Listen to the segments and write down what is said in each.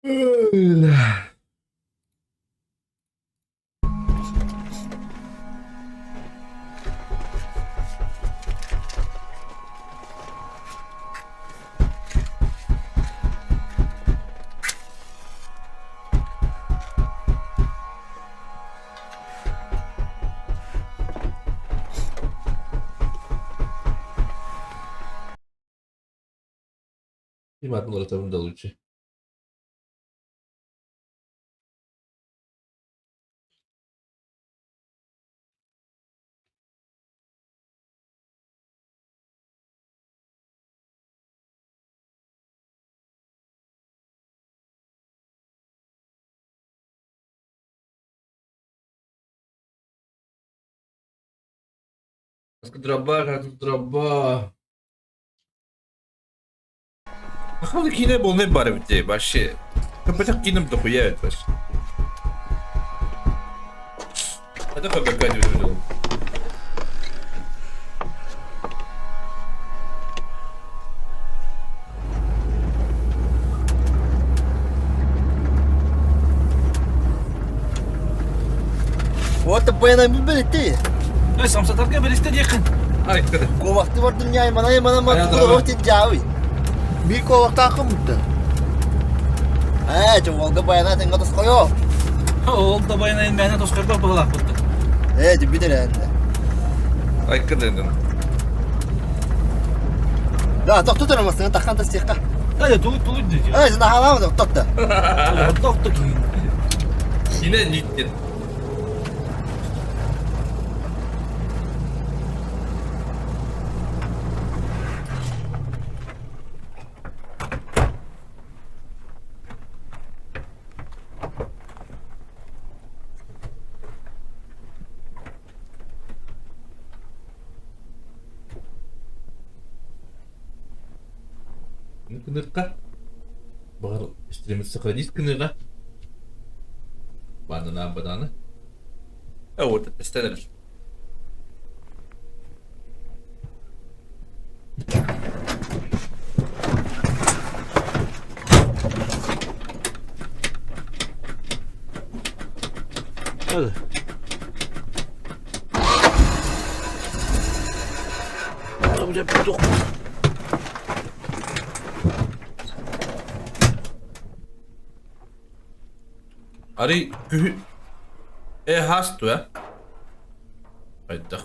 Öyle. Prima bunları tabii dalıcı. Как дроба. Bakalım ki yine bu ne bari bir şey başı. Kapacak yine de huya evet baş. Hadi kapak hadi bakalım. Вот bayanan bir belirtti. Ne samsatarga bir işte yakın. Ay kadar. Ko vakti var dünyayı mana Ayağı ko vakti jawi. Bir ko vakti akım mutlu. Coba bayanan sen katas koyo. Oğul da bayana inmeyene toskarda bağlak buldu. Bir de yani. Ay kadar. Da tok tutamazsın takkan tas çekka. Hadi tuğut diyor. Sen daha alamadım tok da. Tok ki. Yine gittin. Kınırka. Bakar üstlerimiz sıkılayız kınırka. Bana ne yapacağını? Evet, istenir. Hadi. Bu da bir tok. Ari kühü... hast du ya? Hayda.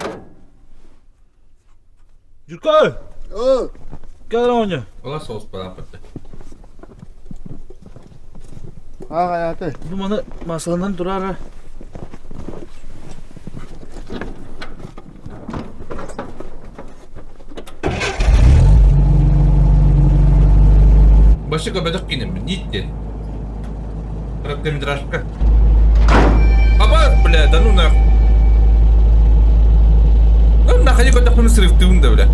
Jurka. Oh. Gel lan önce. Ola sos para pati. Ha hayatı. Bu bana masadan durar ha. Başı kapadık yine mi? Gittin. Короткометражка. Абат, бля, да ну нахуй. Ну нахуй никакой такой срыв ты унда, бля.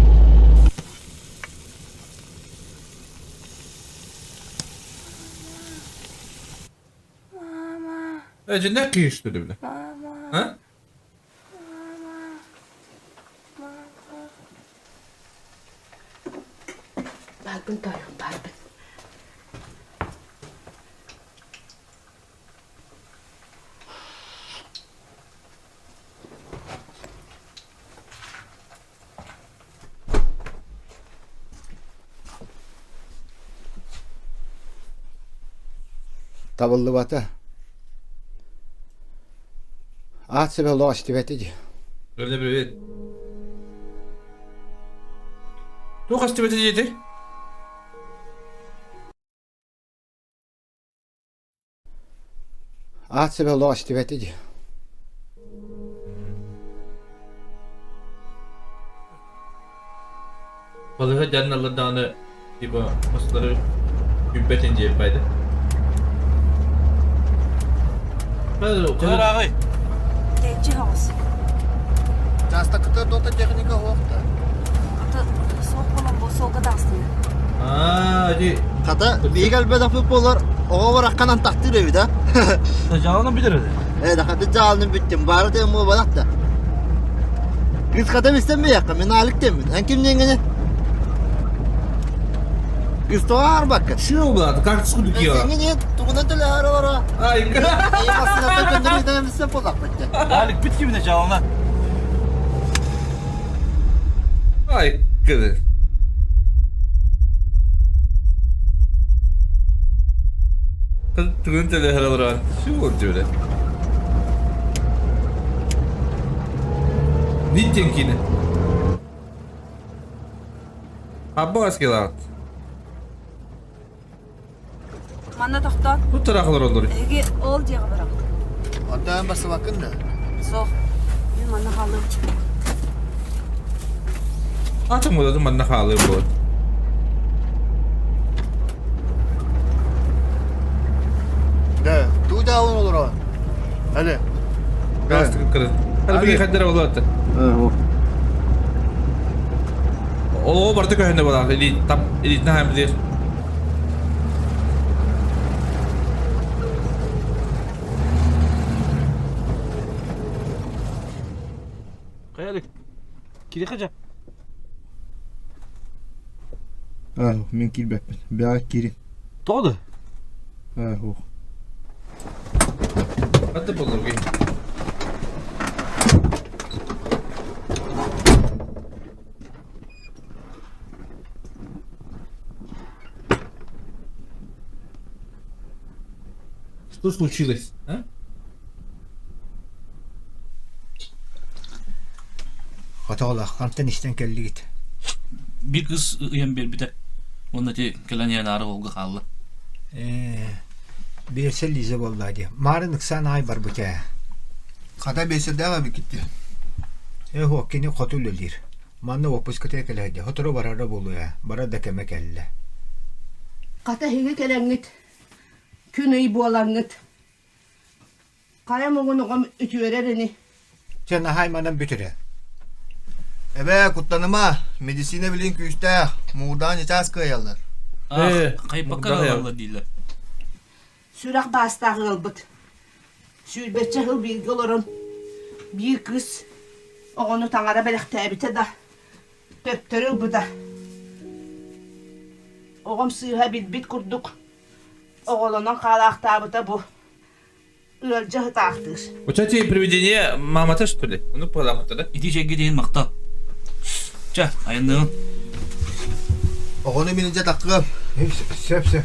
Ece ne ki işte bля? Ha? Balbin toyo, balbin. Tabullu bata. At sebe lo aktiviteci. Öyle bir. Çok hasta bir yedi. At sebe lo aktiviteci. Balığı canlı dağını gibi masaları gübbetince yapaydı. Hadi o Kadar kadar. ağay. Geçi havası. Jasta kıtır dota teknika hoqta. Ata soğuk olan bu soğuğa da aslında. Hadi. Kata bigal beda futbollar oğa var kanan takdir evi da. Canını bilir hadi. Da kata calını bittim. Bari de mu balat da. Kız kata istemiyor yakın. Men alik demin. En kim yengene? Kız doğar bak. Şu mu bu? Как сколько Yengene Bunun tele haralara. Ay. İyi basına takındırı edemezse polaklıkta. Halik bit gibi de canına. Ay kız. Kız tügün tele haralara. Şu oldu öyle. Niçin kine? Abba askilat. Манна тохтон. Bu taraflar olur. Эге ол жағы барам. Ondan bası bakın da. Соқ. Мен манна халым. Atım o da manna halı bu. De, tu da on olur o. Hadi. Gastık kırın. Hadi bir kadar oldu hatta. O barda köyünde bana. Elit ne hem diyor. Halik. Kiri kaca. Min kilbekmen. Beak kirin. Doğdu. Hadi bulur ki. Что случилось? А? Hatalı, kantan işten kelli git. Bir kız uyan bir de onda te gelen yana ara olgu kallı. Bir sellize vallahi. Marınık sen ay var bu kaya. Kata besi deva bir gitti. Ho kini kotul ölir. Manna opus kate keledi. Hotoro barara bolu ya. Bara da keme kelle. Kata hege kelengit. Küney bualangit. Kaya mongun okam ütüvereni. Sen haymanın bütüre. Ebe kutlanıma. Medisine bilin küste. Muğdan yaşas kayalar. Kayıp bakar burada ya. Allah değiller. Sürak basta gılbıt. Sülbetçe hıl bilgi olurum. Bir kız. Onu tangara belek tebite da. Töptörü bu da. Oğum sığha bit kurduk. Oğlunun kalak tabıta bu. Ölce hıtaktır. У тебя те привидение мама-то что ли? Ну подам да? İti çekgi değil makta. Ça ayındığın. Onu binince takım. Sep sep.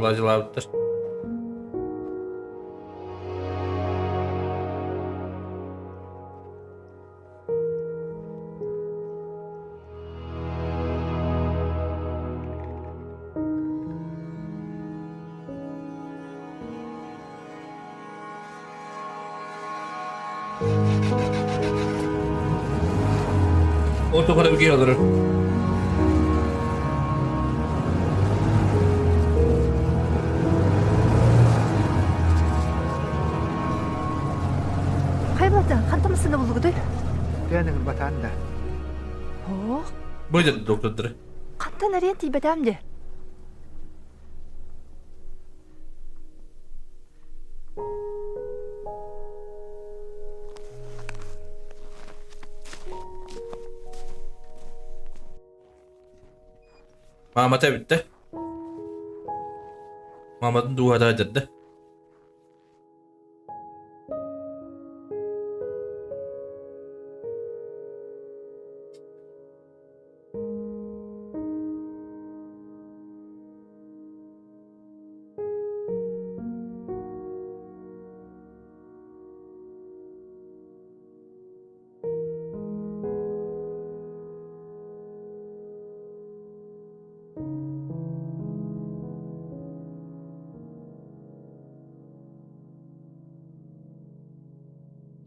Lacılavdır. Orta kadar bir alır. Kayboldu. Kantamasında bulgudur. Benim batanda. Oh, Böyle doktordur. kantan araya tibedemdi. Mama-ta bitti. Mama-tın duada edildi.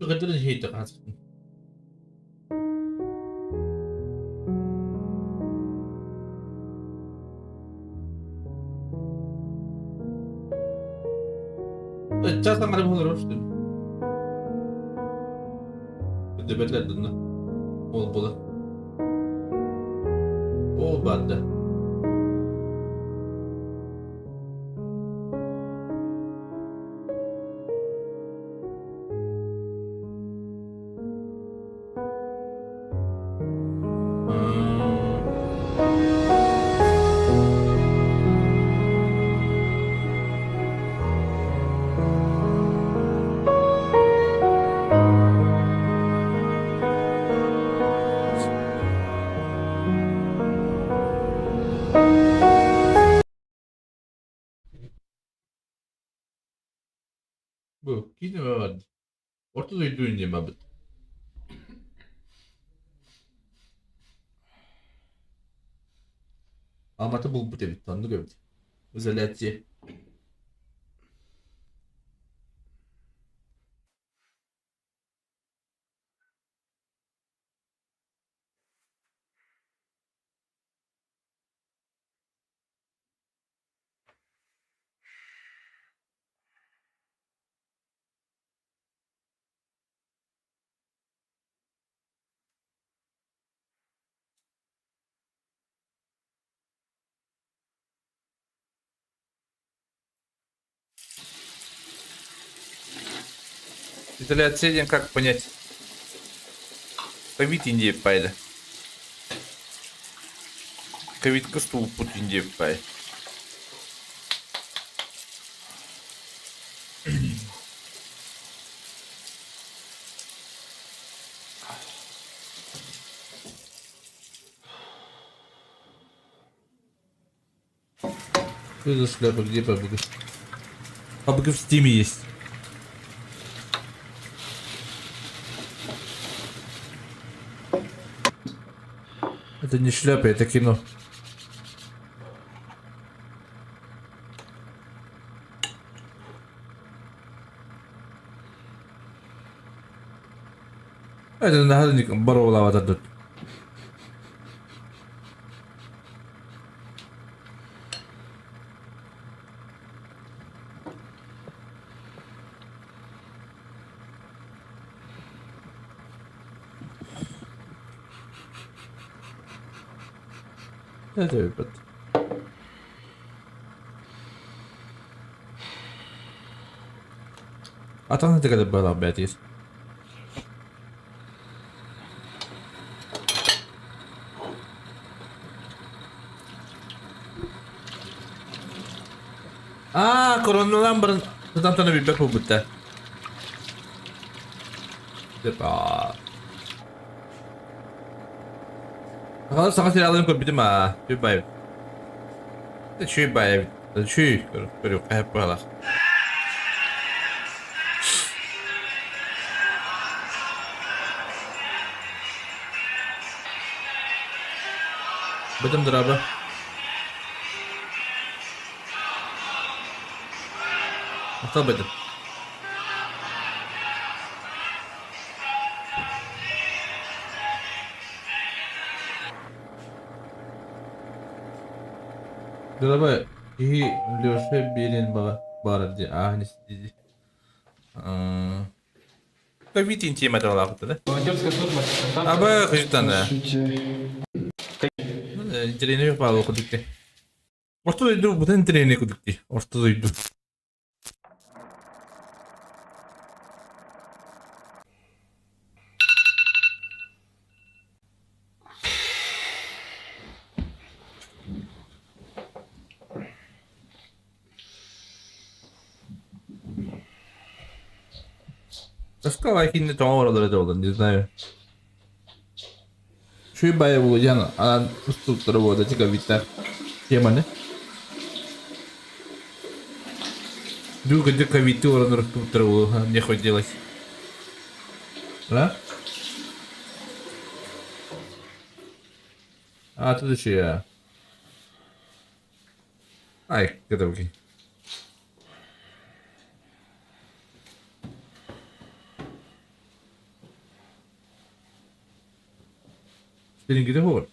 Bu kadar şeydi aslında. Çarsan kadar olur işte. Debetler dönüyor. Ol bula. Ol bende. Bu yine var. Ortada duyduğun abi. Amatı bu tabi tanıdı gördü. Özellikle. Изоляция, как понять? Ковид Индия пайда. Ковид кастул пут Индия пай. Что за шляпа? Где папуга? Папуга в стиме есть. Это не шляпа, это кино. Это нахальник боролава дадут. Это выпад. А там это когда было опять есть. Koronadan barın zaten tane bir bek bu bitti. Depa. Bakalım sana silahlarını koy bitti mi ha? Bir bay. Şu bay. Şu. Görüyor. Hep buralar. Betimdir abi. Nasıl betim? Galiba iyi diyorsa birinin bağırdı diye. Ah ne dedi. Ковид интим это лапта, да? А бы хожитан, да. Тренер пало кудикти. Орто иду, бутен тренер кудикти. Орто иду. Сказала, не то oralara da oldu, не знаю. Şu bayağı bulacaksın, alan strukturı bu da çıkabilir. Теманы. Друг, где ковид oraları strukturı bu, не хотелось. Да? А, тут еще я. Ай, готовки. Benimki de hor.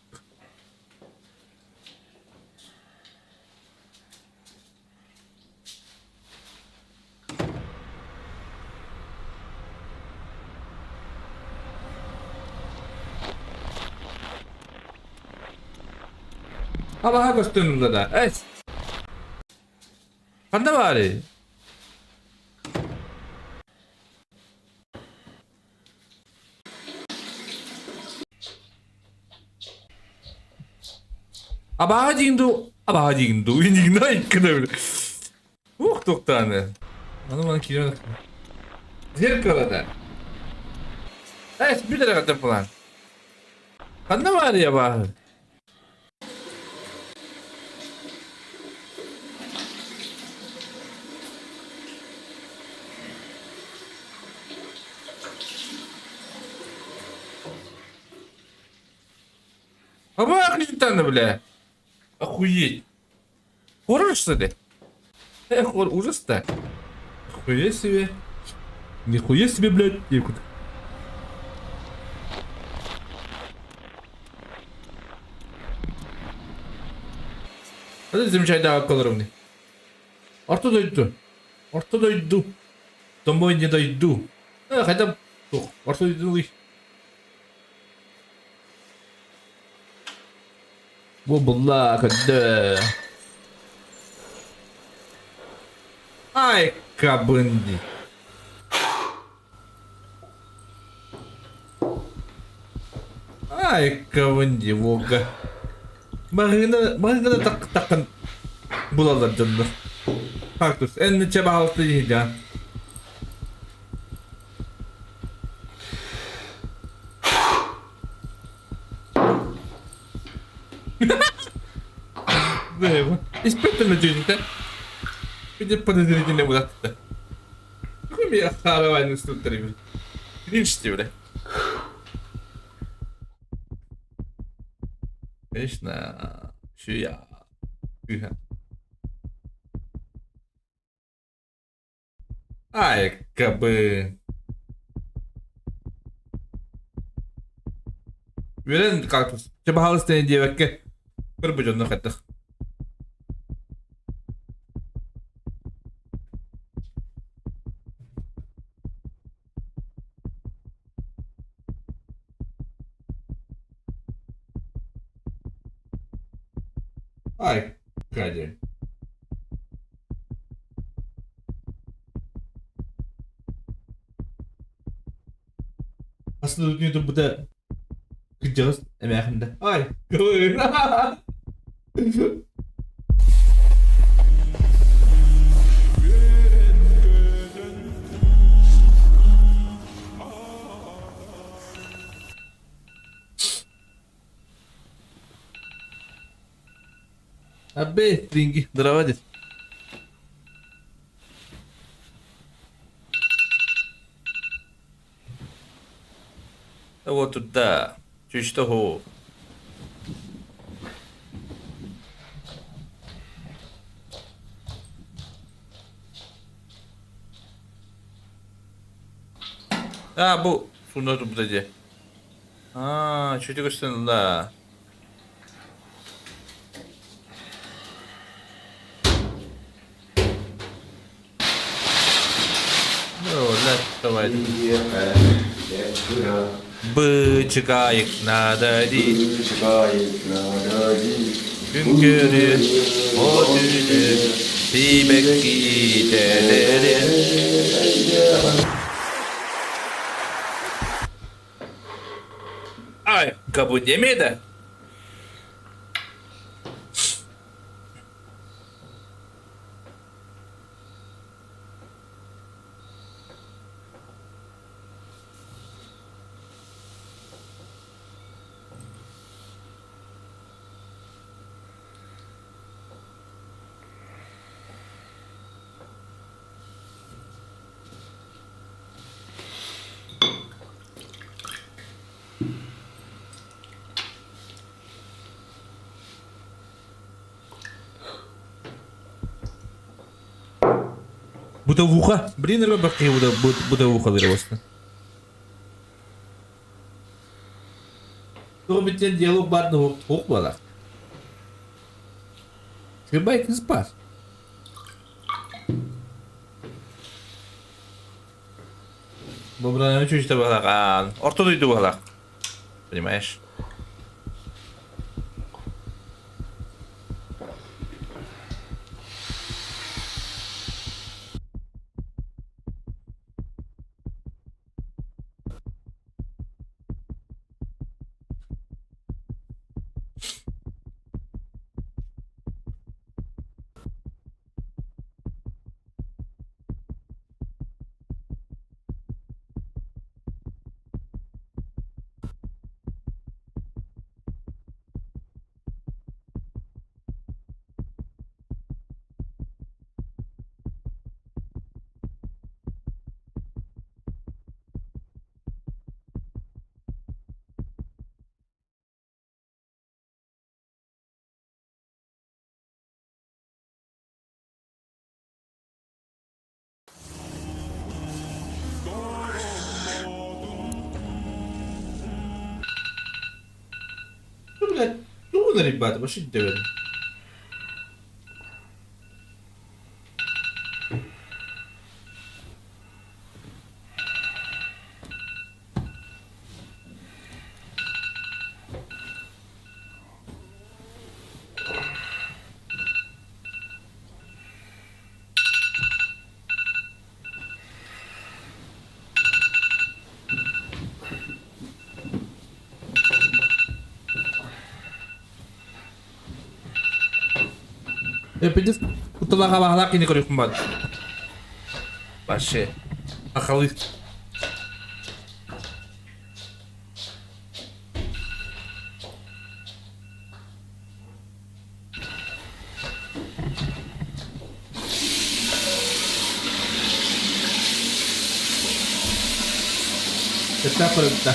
Ama ha kostümümde de. Evet. Kanda bari. Abajindu, indigna ikna. Toktane. Bana kilo. Zerkalada. Evet, bir tarafa falan. Kanda var ya bah. Ama hakikaten de bile. Охуеть. Хоррор, что ли? Ужас-то. Нихуя себе. Нихуя себе, блядь. Hadi замечательно акколоровный. Орто дойду. Орто дойду. Домой не дойду. Хотя... Орто дойду. والله كده. Ай, кабынди. Ай, кабынди, вога. Багына таккан булалар жонно. Фактус, энне чаба алты жида. Испытанно жида. Где подозрительно куда-то. Какой меня харовальный инструктор, кринжите, бля. Конечно, шуя. Ай, кабы. Верен кактус. Чаба халыстын девекке. Bir bucunluk ettik. Ay, Kadir. Aslında dünüyordu bu da kıcağız emeğimde. Ay, kıvır. Abi, ringi, дрова. Вот туда. Чуть того. Bu. Şunu da burada. Çocuk üstünde. Давай. Бычкаек на дали. Gün görür o dünür Bibek gideleri. Ay, kabul yemeye de. Бутовуха. Блин, рыбаки, бутовуха выросла. Что битен диалог барного хохвала? Скребайк спас. Бобрана чуть-чуть балаган. Ортодойду балаг. Понимаешь? Bunlar ibadet başı deverim. Hepiniz kutulara bakarak yine görüyorsun bana. Başı. Akıllı. Está pronta.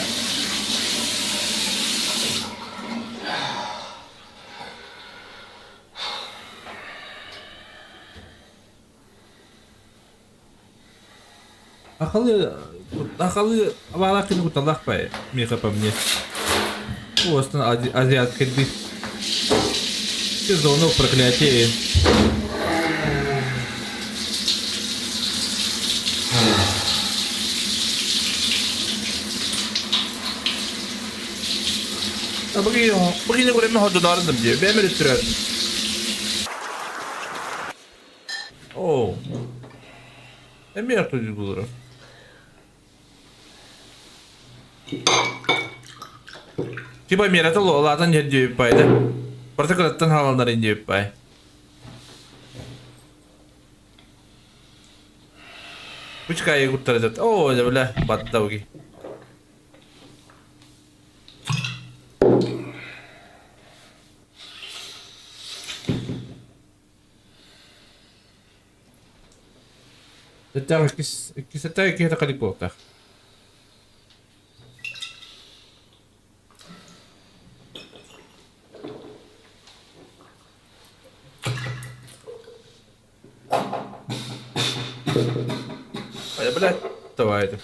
Akıllı bakarak kutular pay. Mika по мне. Вот азиатский бит. Сезон проклятие. Bugün de göreme hodu dardım diye. Ben mi sürerdim? Oo. Ben mi yaptım bulurum? Типа мир это лолатан не дюй пайда. Просто когда тан халандар не дюй пай. Пучкай куртарат. О, да бля, баттауги. Это кисата и кита калипота. Блядь, давай это.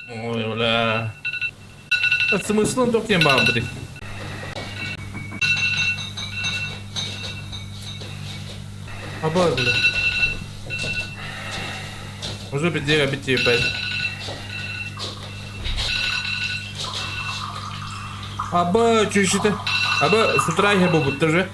Ой, бля. А смыслом только не бабри. Абай, бля. Уже бедера бити, блядь. Аба, что еще-то? Аба, с утра я был будто же.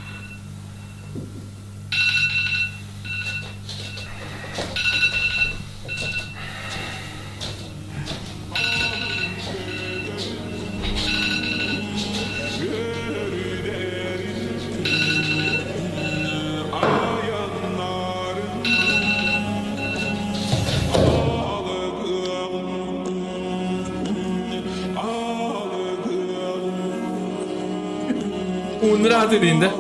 Unra dediğinde.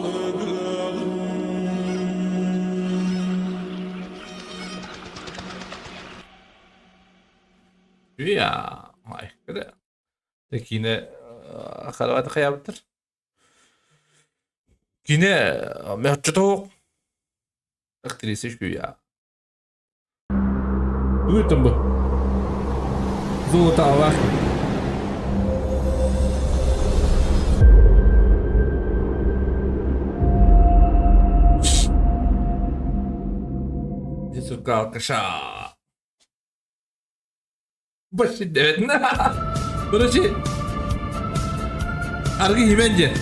Ya, ay kere. Peki yine karavatı kıyabıttır. Yine mehçutu. Aktrisi şu ya. Duydun bu. Zolota var. Kalkışa. Başı evet. Burası. Argı himence.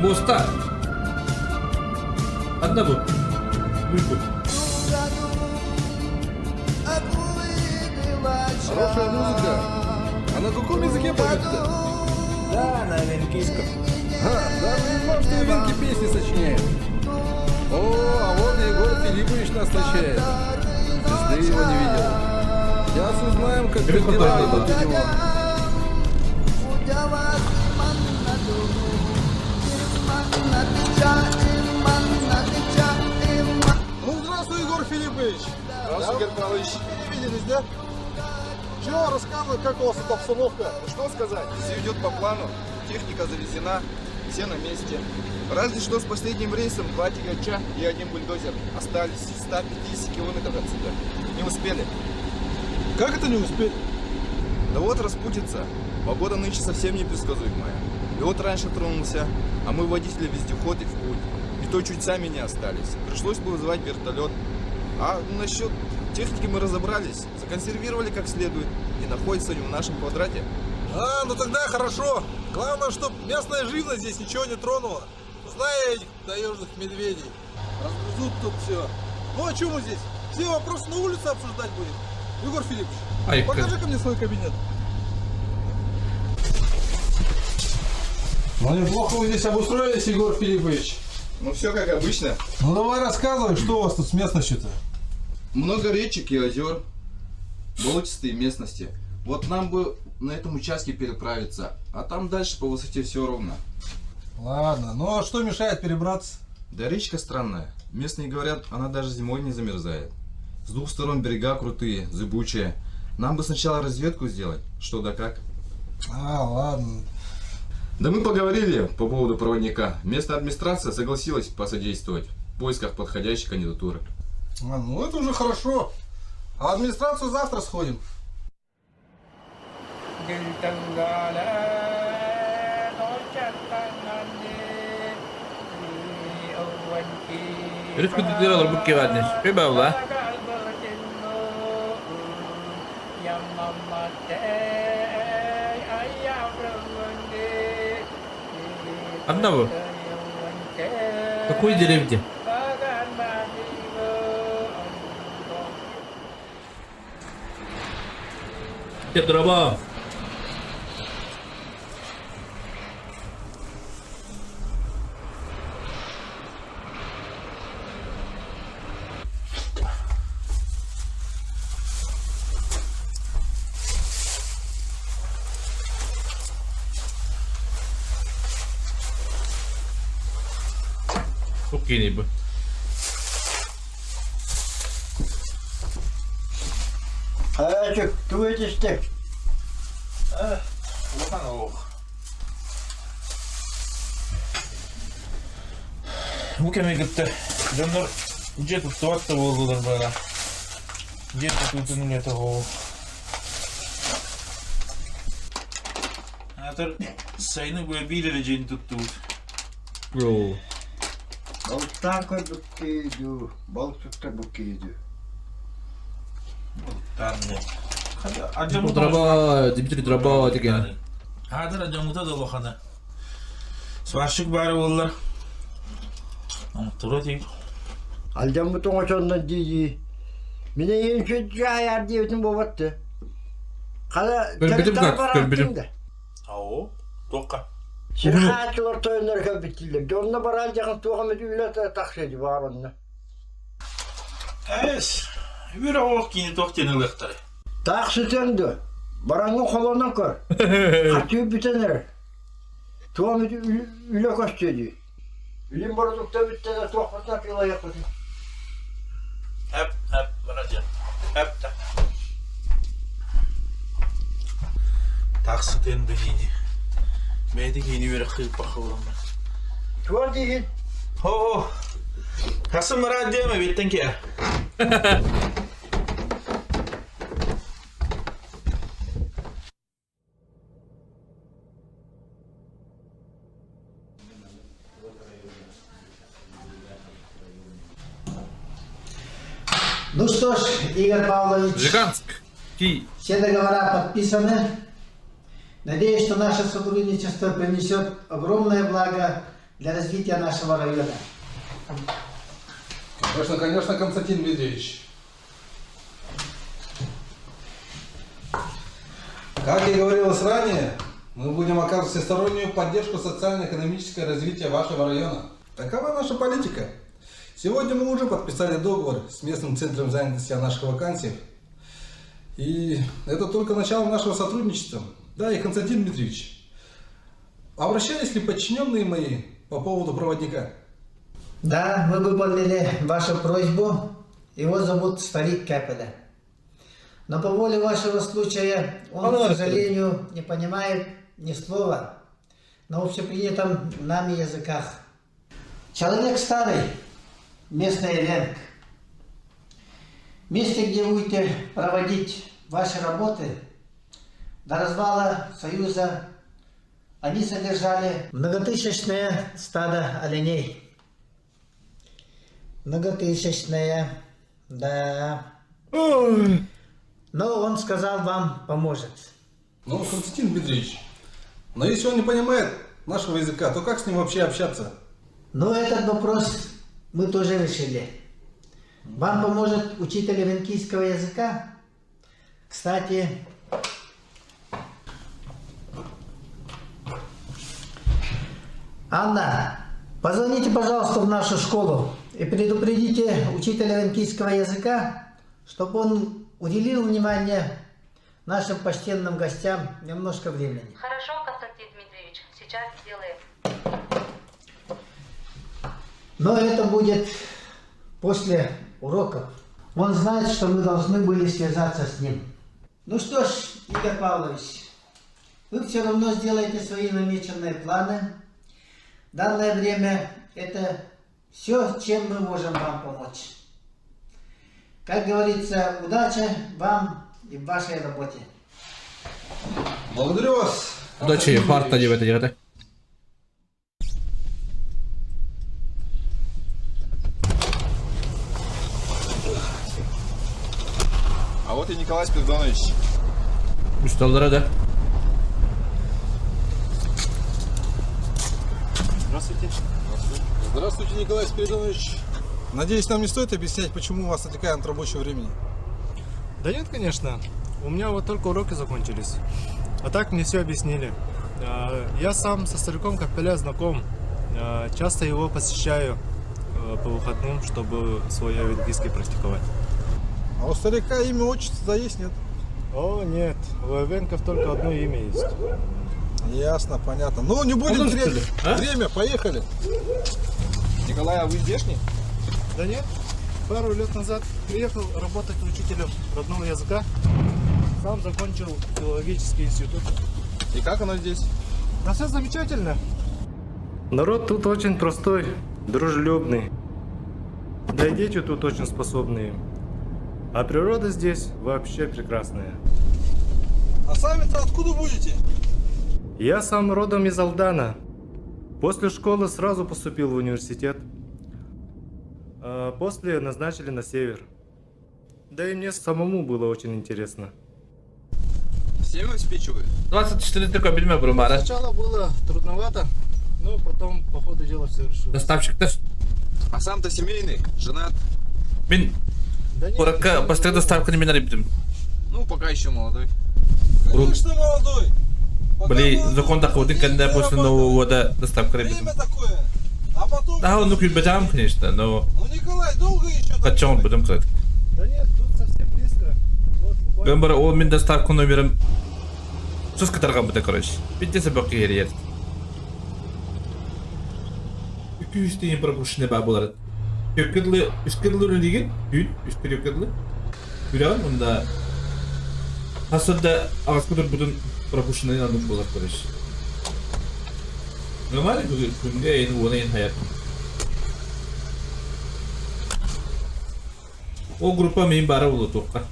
Mosta. Anda bu. Bu. Хорошая музыка. А на каком языке поют-то? Да, на венгийском. Даже не знал, что венки песни сочиняют. О, а вот Егор Филиппович нас встречает. Пизды его не видел. Сейчас узнаем, как дела идут у него. Ну, здравствуй, Егор Филиппович. Здравствуй, Егор Павлович. Не виделись, да? Че, рассказывай, как у вас тут обстановка? Ну что сказать? Все идет по плану, техника завезена, все на месте. Разве что с последним рейсом 2 тягача и 1 бульдозер остались в 150 километров отсюда. Не успели. Как это не успеть? Да вот распутится. Погода нынче совсем непредсказуемая. Лед раньше тронулся, а мы водители вездеходы в путь. И то чуть сами не остались. Пришлось бы вызывать вертолет. А насчет техники мы разобрались, законсервировали как следует и находится они в нашем квадрате. А, ну тогда хорошо. Главное, чтоб местная живность здесь ничего не тронула. Знаю этих таежных медведей. Разгрызут тут все. Ну а что мы здесь? Все вопросы на улице обсуждать будем. Егор Филиппович, Ай, покажи-ка мне свой кабинет. Ну неплохо вы здесь обустроились, Егор Филиппович. Ну все как обычно. Ну давай рассказывай, что у вас тут с местностью-то? Много речек и озер, болотистые местности. Вот нам бы на этом участке переправиться, а там дальше по высоте все ровно. Ладно, ну а что мешает перебраться? Да речка странная. Местные говорят, она даже зимой не замерзает. С двух сторон берега крутые, зыбучие. Нам бы сначала разведку сделать, что да как. А, ладно. Да мы поговорили по поводу проводника. Местная администрация согласилась посодействовать в поисках подходящей кандидатуры. А, ну это уже хорошо. А администрацию завтра сходим. Terus kutidiral bukki wadnis. Coba lah. Одна вы? Какой деревне? Где дрова? Окей, бы. Çocuk, tuvalet işte. Bu kemikte canlar jet tutup da oldular bana. Jet tutun ne to. Hatar sayını böyle bir derece tuttu. Bro. Balıktan koyduk kıydı. Balık tuttu bu kıydı. Tanrı. Bu дрова, Дмитрий дрова деген. Hatar acamıda da bakana. Svarşık bari oldular. Ama tura değil. Alacağım bu tomaçondan diye. Mine yeni çocuğa ayar diye bütün babattı. Kala Benim bak, benim. Ao, toka. Şirkatçılar toyunları kapittiler. Onunla bara alacağım tuğamet üyle taksiydi var onunla. Es. Bir avuk yine tokteni lıktırı. Taksi söndü. Baranın kolondan kör. Katıyı bitenler. Tuğamet üyle koştuyordu. Ülim bardukta bitti de tuğametine pila yapıyordu. Hep bana. Hep de. Taksiten biliydi. Medik yeni bir kıyıp bakalım. Tuğal değil. Ho. Kasım var diye mi bittin ki? Ну что ж, Игорь Павлович, Жиганск. Ки. все договора подписаны. Надеюсь, что наше сотрудничество принесет огромное благо для развития нашего района. Конечно, конечно, Константин Дмитриевич. Как и говорилось ранее, мы будем оказывать всестороннюю поддержку социально-экономического развития вашего района. Такова наша политика. Сегодня мы уже подписали договор с местным центром занятости о наших вакансиях. И это только начало нашего сотрудничества. Да, и Константин Дмитриевич, обращались ли подчиненные мои по поводу проводника? Да, мы выполнили вашу просьбу. Его зовут Старик Капеля. Но по воле вашего случая он, к сожалению, не понимает ни слова на общепринятом нами языках. Человек старый, местный венг. В месте, где будете проводить ваши работы, до развала Союза они содержали многотысячное стадо оленей. Многотысячное, да. Но он сказал, вам поможет. Ну, Константин Дмитриевич, но если он не понимает нашего языка, то как с ним вообще общаться? Но этот вопрос мы тоже решили. Вам поможет учитель венкийского языка. Кстати, Анна, позвоните, пожалуйста, в нашу школу и предупредите учителя венкийского языка, чтобы он уделил внимание нашим почтенным гостям немножко времени. Хорошо, Константин Дмитриевич, сейчас сделаем. Но это будет после уроков. Он знает, что мы должны были связаться с ним. Ну что ж, Игорь Павлович, вы все равно сделаете свои намеченные планы. В данное время это все, чем мы можем вам помочь. Как говорится, удачи вам и в вашей работе. Благодарю вас. Удачи, парта деп это. А вот и Николай Спиридонович. Ustalara da. Здравствуйте. Здравствуйте, Николай Спиридонович. Надеюсь, нам не стоит объяснять, почему у вас отвлекаем от рабочего времени. Да нет, конечно. У меня вот только уроки закончились. А так мне все объяснили. Я сам со стариком Капеля знаком. Часто его посещаю по выходным, чтобы свой венгерский практиковать. А у старика имя, отчество есть, нет? О, нет. У венков только одно имя есть. Ясно, понятно. Ну, не будем терять время, поехали. Николай, а вы здешний? Да нет. Пару лет назад приехал работать учителем родного языка. Сам закончил филологический институт. И как оно здесь? Да все замечательно. Народ тут очень простой, дружелюбный. Да и дети тут очень способные. А природа здесь вообще прекрасная. А сами-то откуда будете? Я сам родом из Алдана. После школы сразу поступил в университет. А после назначили на север. Да и мне самому было очень интересно. Всем обеспечивают? 24 такой bilmem bunu bari. Сначала было трудновато, но потом по ходу дела все решилось. Доставщиктар. А сам-то семейный, женат? Мен Уракка бастык доставканы мен арыптым. Ну, пока еще молодой. Конечно, молодой. Бли законда ходин, когда после Нового года доставка арыптым. Время такое. А потом... Да, он бетам, конечно, но... Ну, Николай, долго еще... Качан будем сказать. Да нет, тут совсем близко. Вот буквально. Гамбар, ол мен доставка номером... Söz katargan bu da короче. Bitti sebep ki yer. 200 tane пропущенный бар болар. Üsküdarlı деген, gün Üsküdarlı. Güran onda hasada ağaçlar budun пропущенный aldım болар короче. Normal bu günde yeni ona yeni hayat. O grupa men bara oldu toqqa.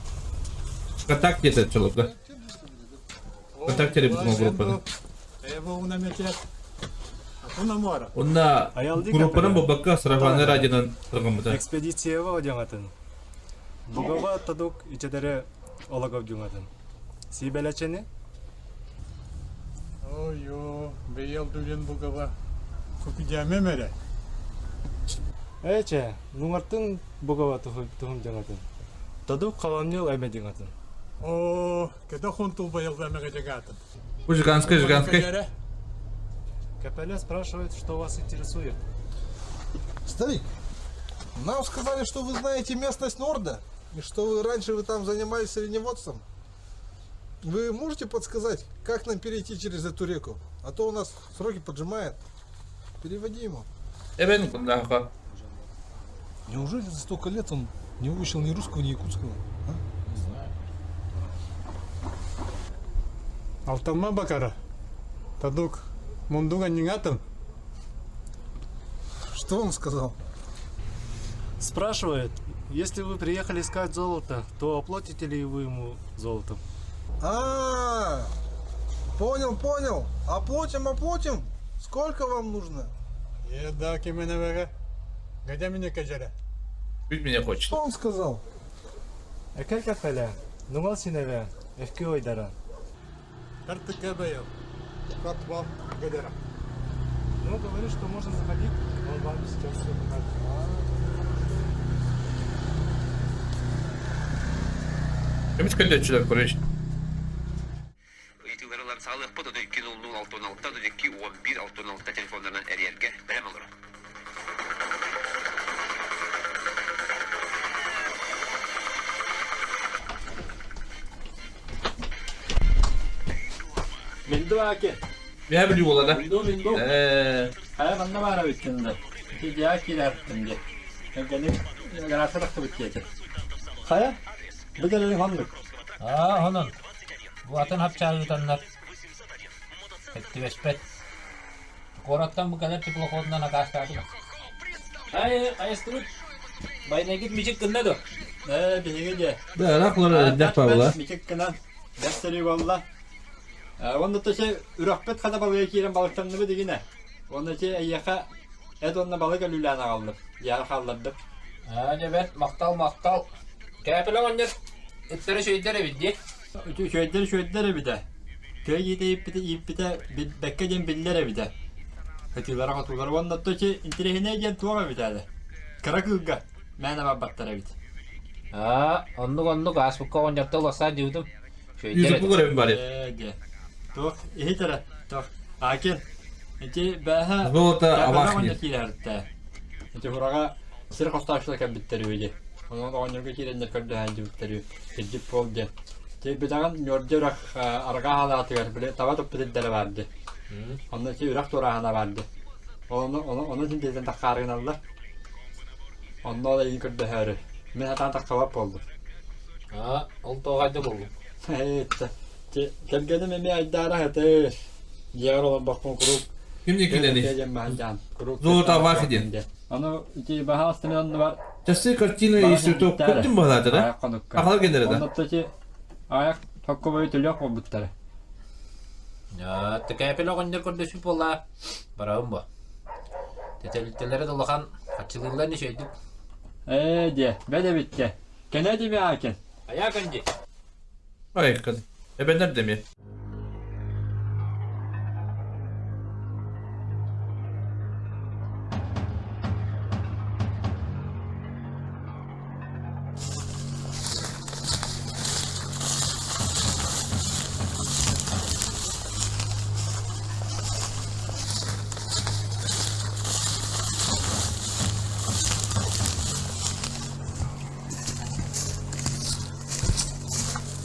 Контакт ете человека. Контактери бутун группаны. Онна группанын бабакка сарафаны радионан тұрған бұта. Экспедицияға одяңатын. Бұғава тадук ичедері олагав дүңатын. Сибелечені? Ой-ой, бейел дүлен бұғава. Күпідяме мәре. Эче, нуңартын бұғава тұхым дүңатын. Тадук қавамнел әме дүңатын. О, когда хунтул боел замега дегатын. Жиганский. Капеля спрашивает, что вас интересует. Старик, нам сказали, что вы знаете местность Норда, и что раньше вы там занимались соревноводством. Вы можете подсказать, как нам перейти через эту реку? А то у нас сроки поджимают. Переводи ему. Неужели за столько лет он не выучил ни русского, ни якутского? А? Алтама бакара. Тадук мундуга нигатым. Что он сказал? Спрашивает, если вы приехали искать золото, то оплатите ли вы ему золотом? Понял. Оплатим. Сколько вам нужно? Да, кименевега. Гадя меня кажара. Чуть меня хочет. Что он сказал? Экер кафеля, нумал синеве, эфки ойдара. Карты кабейл. Катвал гадера. Ну, говорит, что можно заходить, он вам сейчас все покажет. Кемиш көндө чүлөк көрөш. Итилерler sağlık potada 200 616 11 616 telefonlarından eriyerge berem olur. Mindu ake. Ne biliyor ola da? Mindu. Kaya kanna bana bitkinde. Ki diya kiler şimdi. Gani garasırak da bitkiyecek. Kaya? Bu gelin handık. Hanım. Bu atın hap çağırıtanlar. Etti bespet. Korattan bu kadar tıklı kodundan akastardı. Hayır, ayıstırıp. Bayına gitmeyecek kınna da. Bilgece. Da rakları defa ola. Gitmeyecek kınan. Desteri valla. Onda da şey ürahbet kada balığa kiren balıktanını mı digine. Onda şey ayyaka et onunla balık ölülerine kaldım. Yarı kaldırdım. Evet, maktal. Kâpile oynar. Etleri şeyleri bildi. Şöyle bir de. Köy gidip bir de bekkeden billere bir de. Hatilara katılar. Onda da şey intirehine gel tuğa bir tane. Karakılga. Mene battara bir de. Onluk asbukka oynaktı olasa diyordum. Yüzük bu görevi bari. Tuğ, iyi taraf. Tuğ. Akin. İnti baha. Zolota avakni. Oynakilerdi. İnti huraga sır kostaşlarken bitteriyor. Onun oynarga kirenler kadar hangi bitteriyor. Gidip oldu. Bir zaman yordurak arka halatı var. Böyle tava topu dedere vardı. Ondan sonra Irak torağına vardı. Onun için bizden takarın aldılar. Ondan da iyi kötü her. Ben hatan takavap oldu. Oldu o halde buldum. Evet. Gelgedim emeğe iddiara hater. Diğer olan bakma kuruk. Kimdi kileni? Zolota vakidi. Onu iki bahasını onu var. Çası kartini istiyor. Kötü mü bana da? Akal genere de. Ondan da ayak takko boyu tülüyor mu butları? Ya, kâpile oynar konuşup ola. Barağım bu. Tetelitelere dolakan kaçılırlar ne şeydi? Diye, be de bitti. Gene de mi hakin? Ayak önce. Hayır kadın. Ben nerede mi?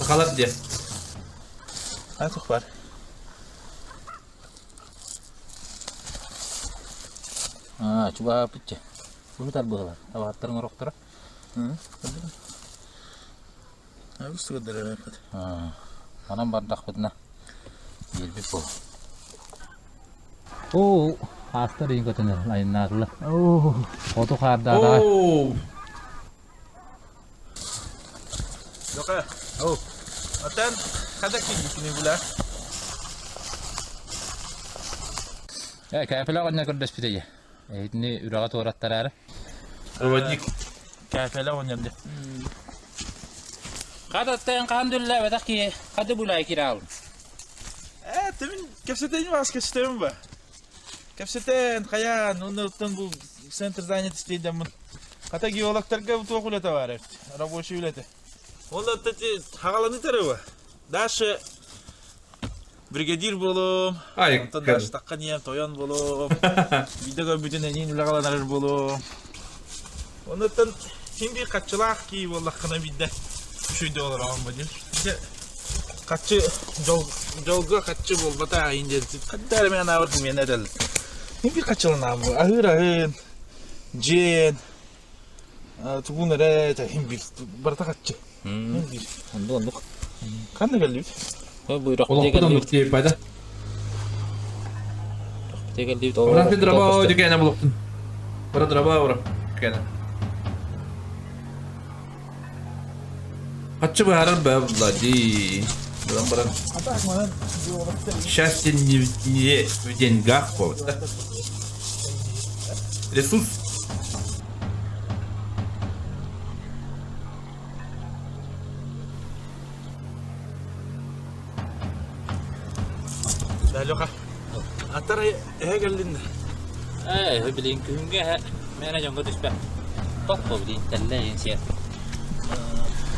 Kalat diye. Artık var. Coba pecah. Bunu tar bola. Awatar ngorok tara. Harus sudah dari apa? Mana bardak betna. Yelbi po. Oh, hasta ring katanya lain narla. Oh, foto kada. Oh. Oke. Oh. Atan, kada kini bula. Ya, kâpile oynar konuşup bitecek. Ini uragat oratlar. Rodik. Kâpile oynadı. Kadattan kandülle ve taki kadı bulay kiral. Temin kapseten var, kapseten var. Kapseten kaya nunutun bu center занятости demon. Kata geologlarga bu to'qulata var. Рабочий үлете. Onda tati hagalanı tarafı. Daşı бригадир болом. Антон даш таккан ем тоян болом. Видеого бүтүн энин улагаланар болом. Онотон хинди катчылак ки боллакына бидде шүйдө олор алма дем. Катчы жолго катчы болбата инде. Каддар мен авыр мен эдел. Хинди катчыланам. Агыр жен. Тубунере та хинди барта катчы. Хинди. Ондук. Кандай келди? Buyuruk. Olakkudan nuktiyip bayda. Tegeldi Orang bir draba dikene buluktun. Bara draba ora. Dikene. Kaçı bu harar be vladi. Bara. Счастье не в деньгах, вот. Ресурс. Loka. Atara geldiğinde. Bilin künge mena jongo düşbe. Toppo bilin telleyin şey.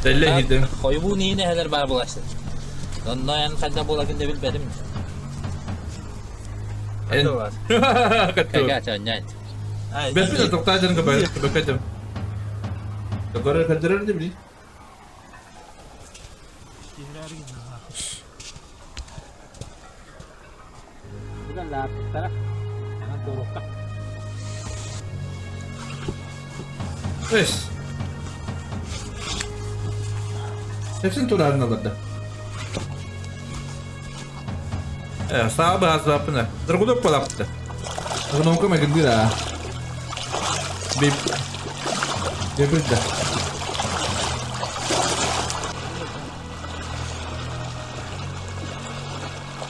Telleyin de. Koybu nine heler bar bulaştı. Ondan yan kadda bulakın da bilmedim. En. Kaga çanyan. Ben bir toktaydan kapadım. Doktora kadar ne bileyim. Bukan lah, taraf. Jangan turun. Wes. Hepsini turarın alırdı. Sahabe azapı ne? Dragudok palaptı. Bunu okumak değil ha. Bir de.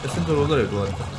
Hepsini turulur ya bu arada.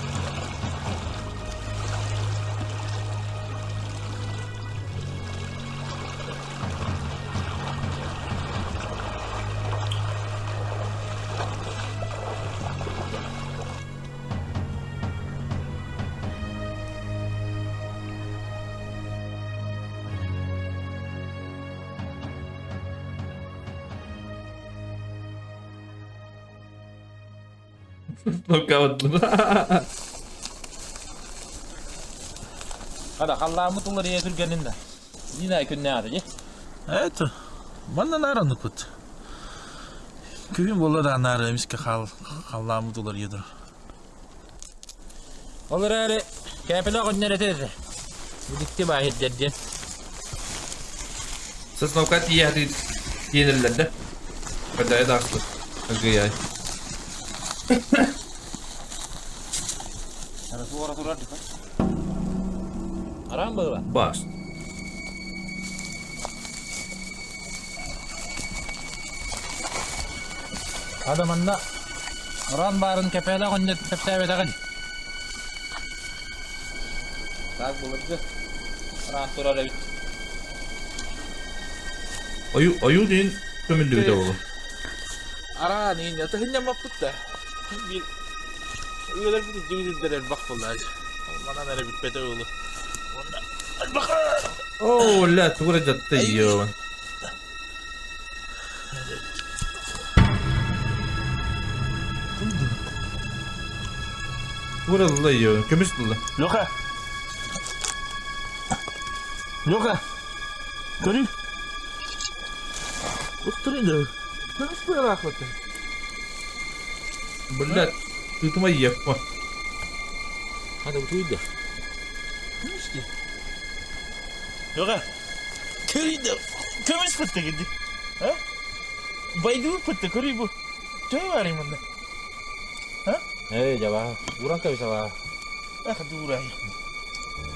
Knockout'lu. Kada kallamı tular ya Türkiye'nin de. Yine gün ne adı ya? Evet. Bana naranı kut. Köyün bolla da naraymış ki kallamı tular yedir. Olur öyle. Kepele günler eder. Dikti bahit dedin. Siz knockout iyi hadi yenilerde. Kadaya da aslı. Agay. Ada suara-suara di kan? Aram bawa. Bas. Ada mana? Orang bareng kepala konjat sepsebe kan? Tak boleh je. Orang turun ada. Ayu din kömüldü bir de oğlum. Ara ni ya tahinya maput dah. Uyular bir cimri deren bak vallahi. Bana nere bitmedi oğlum. Oo la tuğra cattı yiyor. Tuğra da yiyor. Kömüş da. Loka. Loka. Görün. Oturun da. Nasıl böyle aklatın? Bırak. Tutuma yapma. Ada betul dah. İşte. Loka. Görün de. Kömüş fıttı gitti. Ha? Baydu fıttı görün bu. Çoğu var imanda. Ha? Jawab. Kurang kau bisa lah. Durai.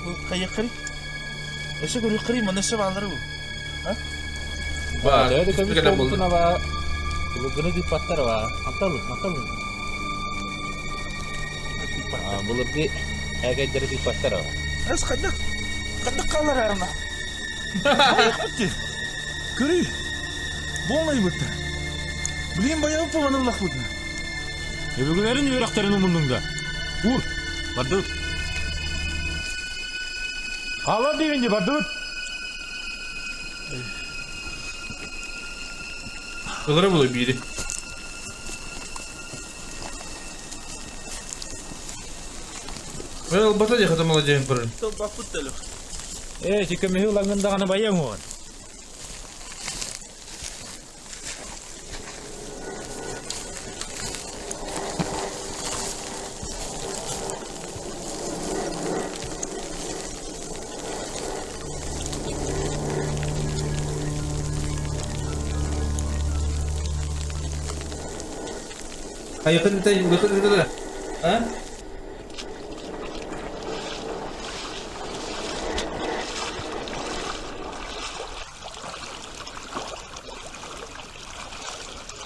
Bu kayak kari. Eşe görün kari mana sebaları bu. Ha? Wah, Jadi kami kita kau boleh. tu nama. Kalau kena di pasar wah. Atal. Belum di. Agak jadi di pasar wah. Es kadak kalır arana. Hadi. Kari. Bolmayı bitti. Bileyim bayağı pavanın laf bitti. Öbürlerin yüreklerinin burnunda. Vur. Bardut. Hala deyince Bardut. Kıllara buluyor biri. Well, basta aja ketemu aja yang pernah. Tuh bakut dah lo. Jika mihu langan tangan bayang mohon. Götür. Ha?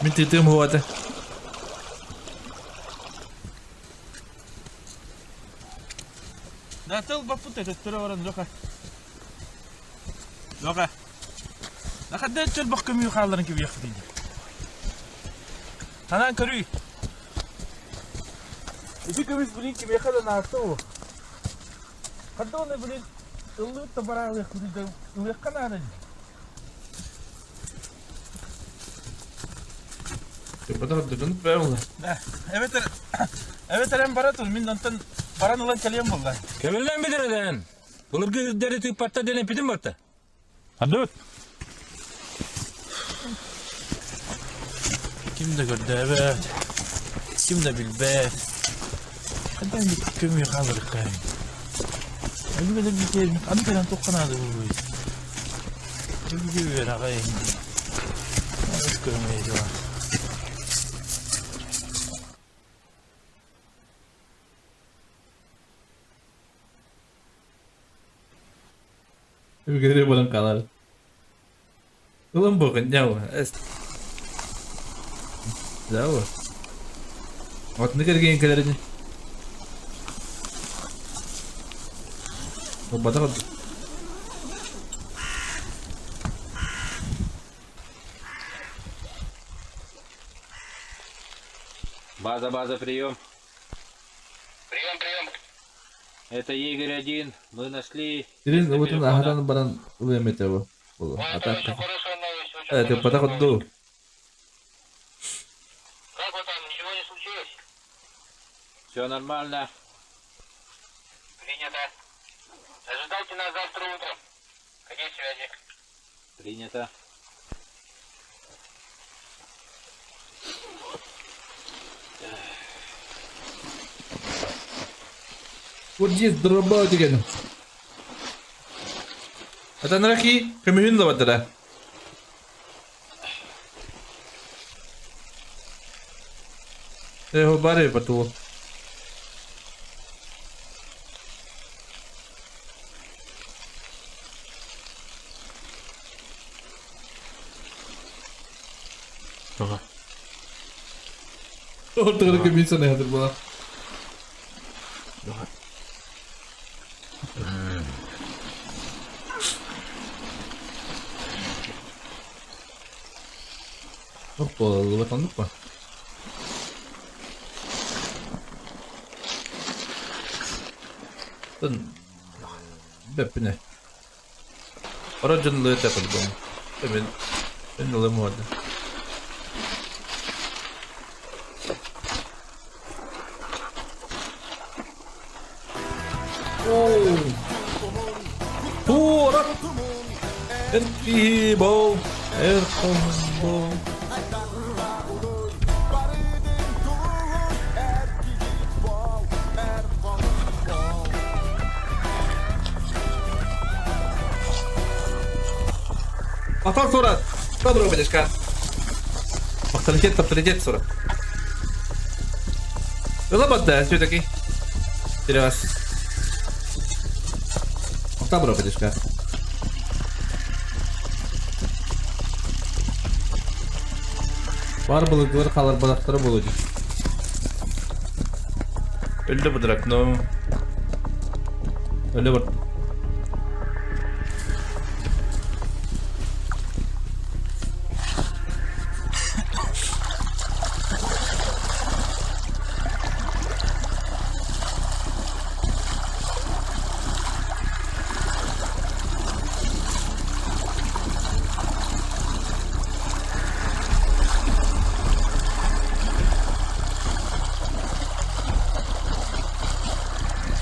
Min titrim huwa ta. Natal baput ito turawaran loka. Loka. Nakadad siya bak kami yung kalaran kibiyak din. Hanan karuy. Ibi kami bulin kibiyak ka na ito. Kadto na bulin. Ulut tabarang yak bulin daw. Uyak ka na rin. Batak dön be ulan. Evet eren baratun min ondan baran ulan kalyan buldan. Kemelden bilir eden. Bulur gideri tüy patta denen pidim batta. Hadi. Kim de gördü evet. Kim de bilbe. Kadın bir kömüyor kalır kayın. Öyle böyle bir şey. Adı falan tokanadı bu. Öyle bir ver ağayın. Evet kömüyor var. Bir gede bulan kalar. Ulan bakın ya. Jauh. Waktu ini kerja yang kalian ini. Oh, batak. База, прием. Прием. Это Игорь-1. Мы нашли... Ini вот он ahran barang UMT bu. Атака. Ты batak tuh. Все нормально. Принято. Ожидайте нас завтра утром. Конец связи. Принято. Вот здесь дробаут again. Это нараки, кемюн да батара. Его баре поту. Ага. Ortada kimse ne hadır bana. Hoppa, vatandık mı? Ben Beppine. Aracınlığı takıldım. Ben olayım vardı. Tora! Erkibo! Erkombo! Мотор 40! Доброго батюшка! Авторитет 40. Лобота все-таки. Серьез. Доброго батюшка. Бар былыгылар қалар балақтары болады. Өлді бұдырақ, но... Өлді бұд.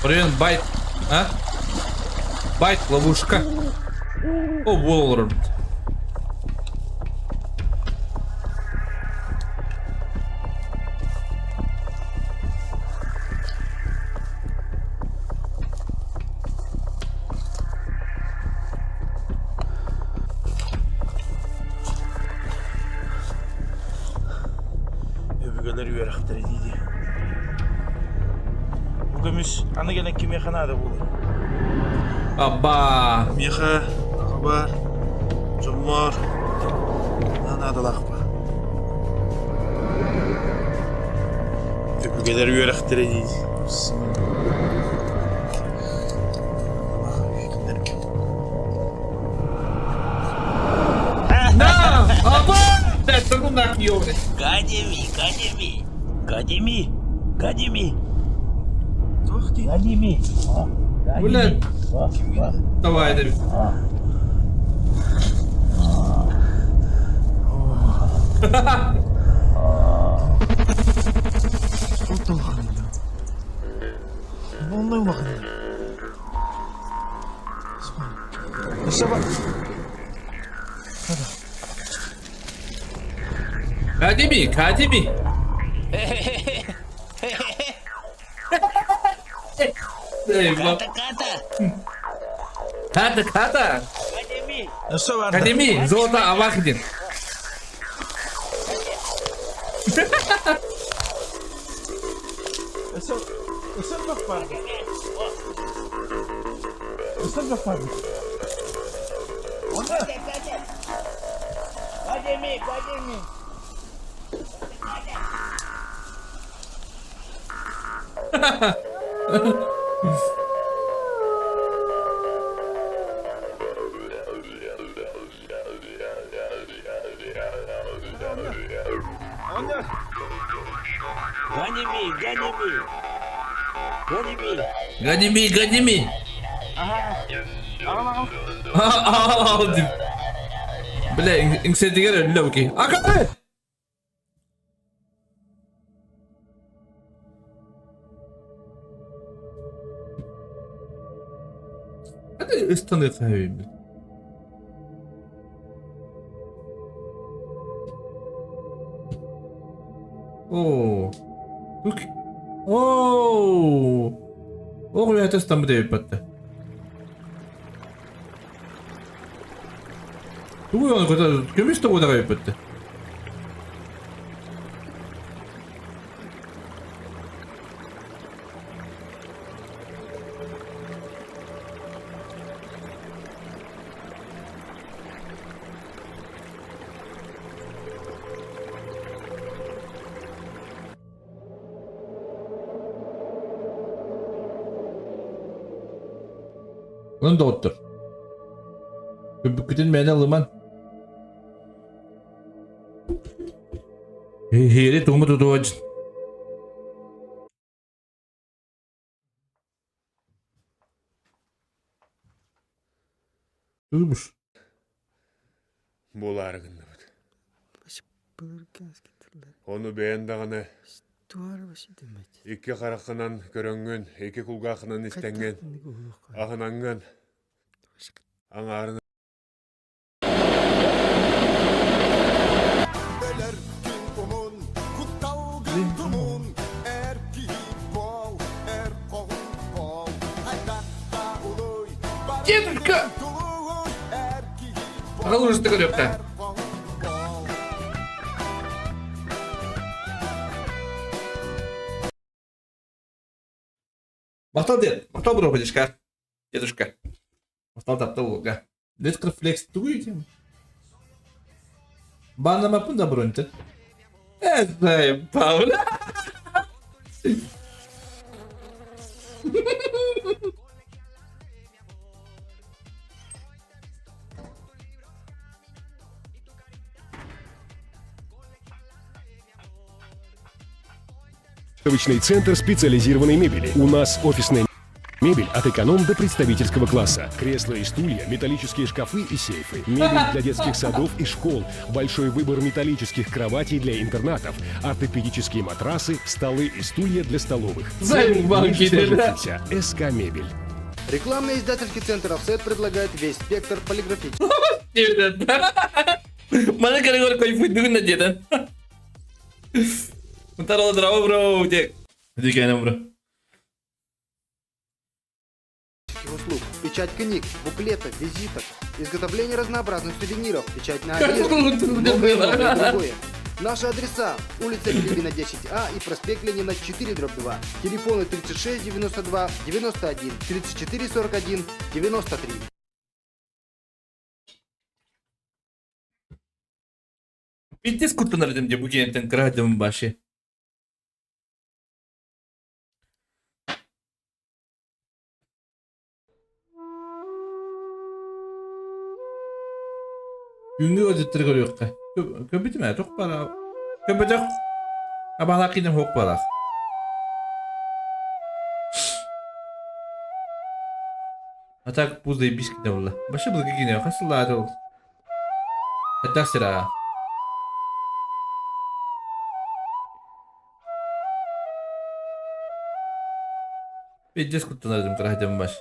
Блин, байт, а? Байт, ловушка. О, Волрон. Öbürgeler üyerektir deydi. Bu gömüş ana gelen kimyahanada bulur. Abba. Meha, haber, cumhur, anada lakba. Tüpügeler üyerektir deydi. Гадими. Ulan. Давай, Давид. Vallahi bakın. Sabah. Kadimi. Eyvah. Kata. Kadimi, zolota avakidin. Isır bak bari. Isır bak bari. Kadimi. Гадими. Aldım. Bile inksediğe öyle okey. Akar. Hadi ıstanı fahim. Oo. Look. Oo. Oğlum ya testten bu da yapıttı. 누구 형 그다 교미스터 보다가 예뻤대. Onu da otur. Bütün beni alırman. Heri tomu doğacın. Durmuş. Bulargın. Onu beğendağını iki karakınan görüngün, iki kulgakınan istengen, ahınangan, anarını. Дедушка! Лучше ты говорю-то. Бахтал дед, бахтал брободишка. Дедушка. Бахтал тапталуга. Лет рефлекс тугуете. Банна мапында броньте. Это Пауля. Выставочный центр специализированной мебели. У нас офисная мебель от эконом до представительского класса. Кресла и стулья, металлические шкафы и сейфы. Мебель для детских садов и школ. Большой выбор металлических кроватей для интернатов. Ортопедические матрасы, столы и стулья для столовых. СК Мебель. Рекламный издательский центр «Офсет» предлагает весь спектр полиграфических. Mana kira-kira kau pun na dia dan. Bentar lo drama bro, Jack. Jadi kayaknya bro. Услуг, печать книг, буклетов, визиток, изготовление разнообразных сувениров, печать на одежду, многое другое. Наши адреса: улица Билибина 10А и проспект Ленина 4/2. Телефоны 36 92 91 34 41 93. Bitti kurtlanır dedim bu kentten kırahdımın başı. Günlü özetleri görüyor ki. Köpütü mü? Çok para. Köpütü. Ama lakinim hok para. Atak buzdayı biz gide valla. Başı bızgı gine. Kasılladı ol. Hatta sıra. Bitti kurtlanır dedim kırahdımın başı.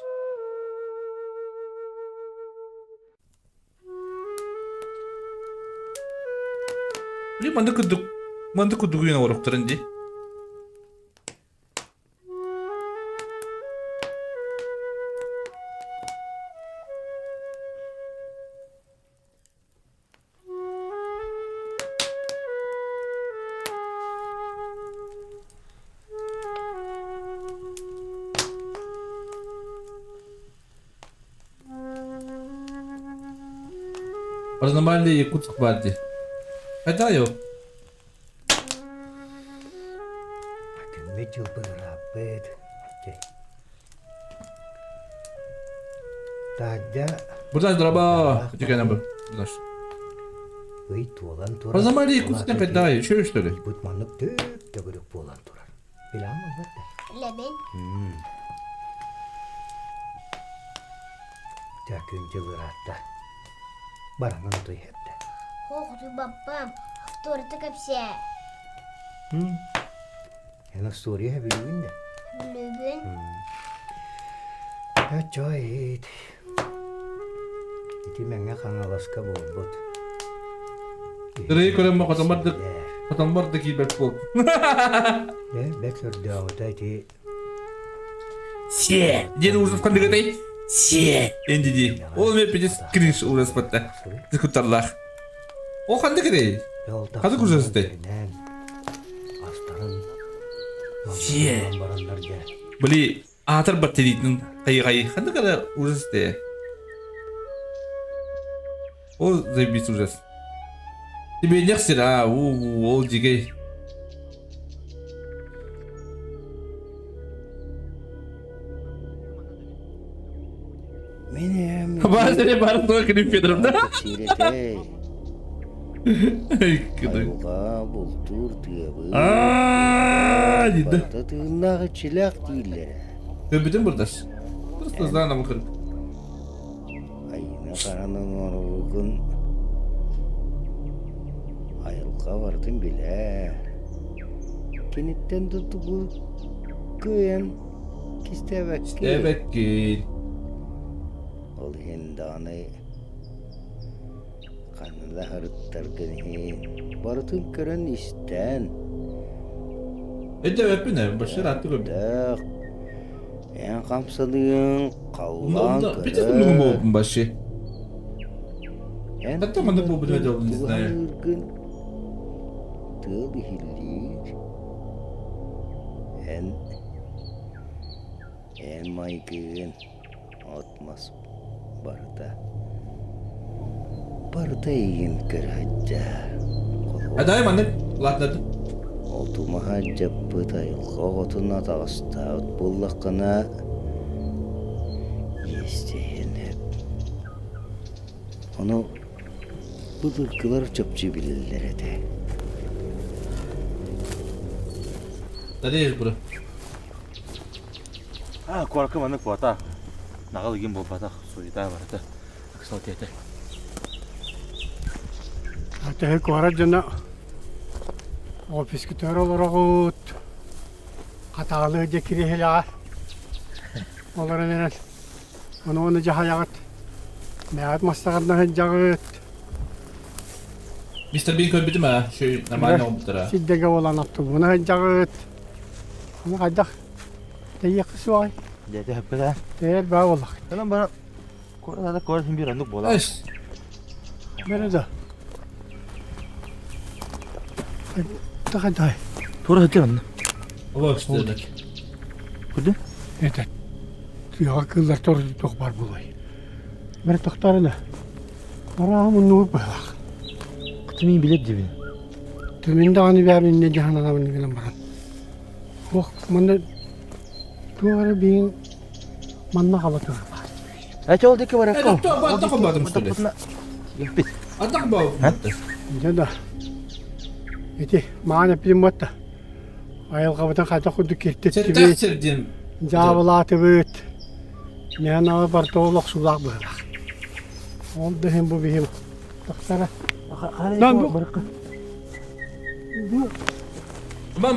Ini mandu kuduk yang orang terenji. Orang normalde ikut seperti. Ada yo. Medio berapet. Tadi. Burada drama. Juga nama. Benar. Itu olan turan. Orang normalde ikut seperti ada yo. Şöyle söyle. Ibut manuk dek da böyle olan turan. Bilang mı bete? Leben. Takın cılırata. Barangan tu hepte. Hoğdu babam. Haftorta kapsa. Enak story ha bilgin de. Bilgin. Ya coy. Iti menga kang Alaska bobot. Dari kalau mau ketemu de ki belpol. Ya, bekler daw tadi. Shit. Dia urus kan dekat ai. Shit. Endi di. Oğlum hepiniz cringe urus patta. Diskutarlar. O kan dekat ai. Hadi kuracağız de. Shit. Beli atar batterin kayak kan dekat urus de. O zebi urus. Dibanyak sila. O jigay. Bahasa dia baru tuh ke film dah. Gitu. Kebetulan berdas. Terus dah nama kerja. Ayna karanın orgun. Ayılka vardın bile. Kenitten tutup kıyan. Kistevekki. Kistevekki. Ol hindanı. Kanında harıttargın hin. Barıtın kıran isten. Ede öpüne. Başır attı öpüne. En kamsalıyın kavlan kırı. Bir tek bunu mu başı? Hatta mana bu benda jauh di sana. Tuh hilir. En maygın atmas barda yiyin kıracca. Ada mana? Latladı. Otumaha jabbı tayılga otuna tağısta bullakına yesteyen hep. Onu bıdırkılar çöpçü bilirler de. Tadi bro. Korku manuk buata. Nakal gim bobata suita barata. Aksal tete. Ate kuara jana ofis kitara olarak katalı dekiri hela. Onların enen onu cahayat. Meğat mastakadna hecağıt. Mr. Bean köy bitti mi? Şu namanya oldu. Siddege olan attı buna hecağıt. Ama kadak. Değil kısı var. Dedi hep kadar. Değil bağ olduk. Tamam bana kuara şimdi randuk bola. Beni de. Takay. Tora hıcıran. Allah istedik. Kudu? Evet. Ya kızlar tor tok var bulay. Mer toktarına. Aramın nu bak. Kutumin bilip dibin. Tümün de anı verin ne cehennamın bilen baran. Oh, manda tuara bin manna kabatır. Aç oldu ki var akıl. Atak olmadım üstüne. Atak bağ. Jada. Eti, mana bilim batta. Ayal kabatan kata kudu kirtet Sen gibi. taksir diyeyim. Javalatı büt. Ne ana bartolok sulak böyle. Oldu hem bu bihim. Taktara. Lan bu.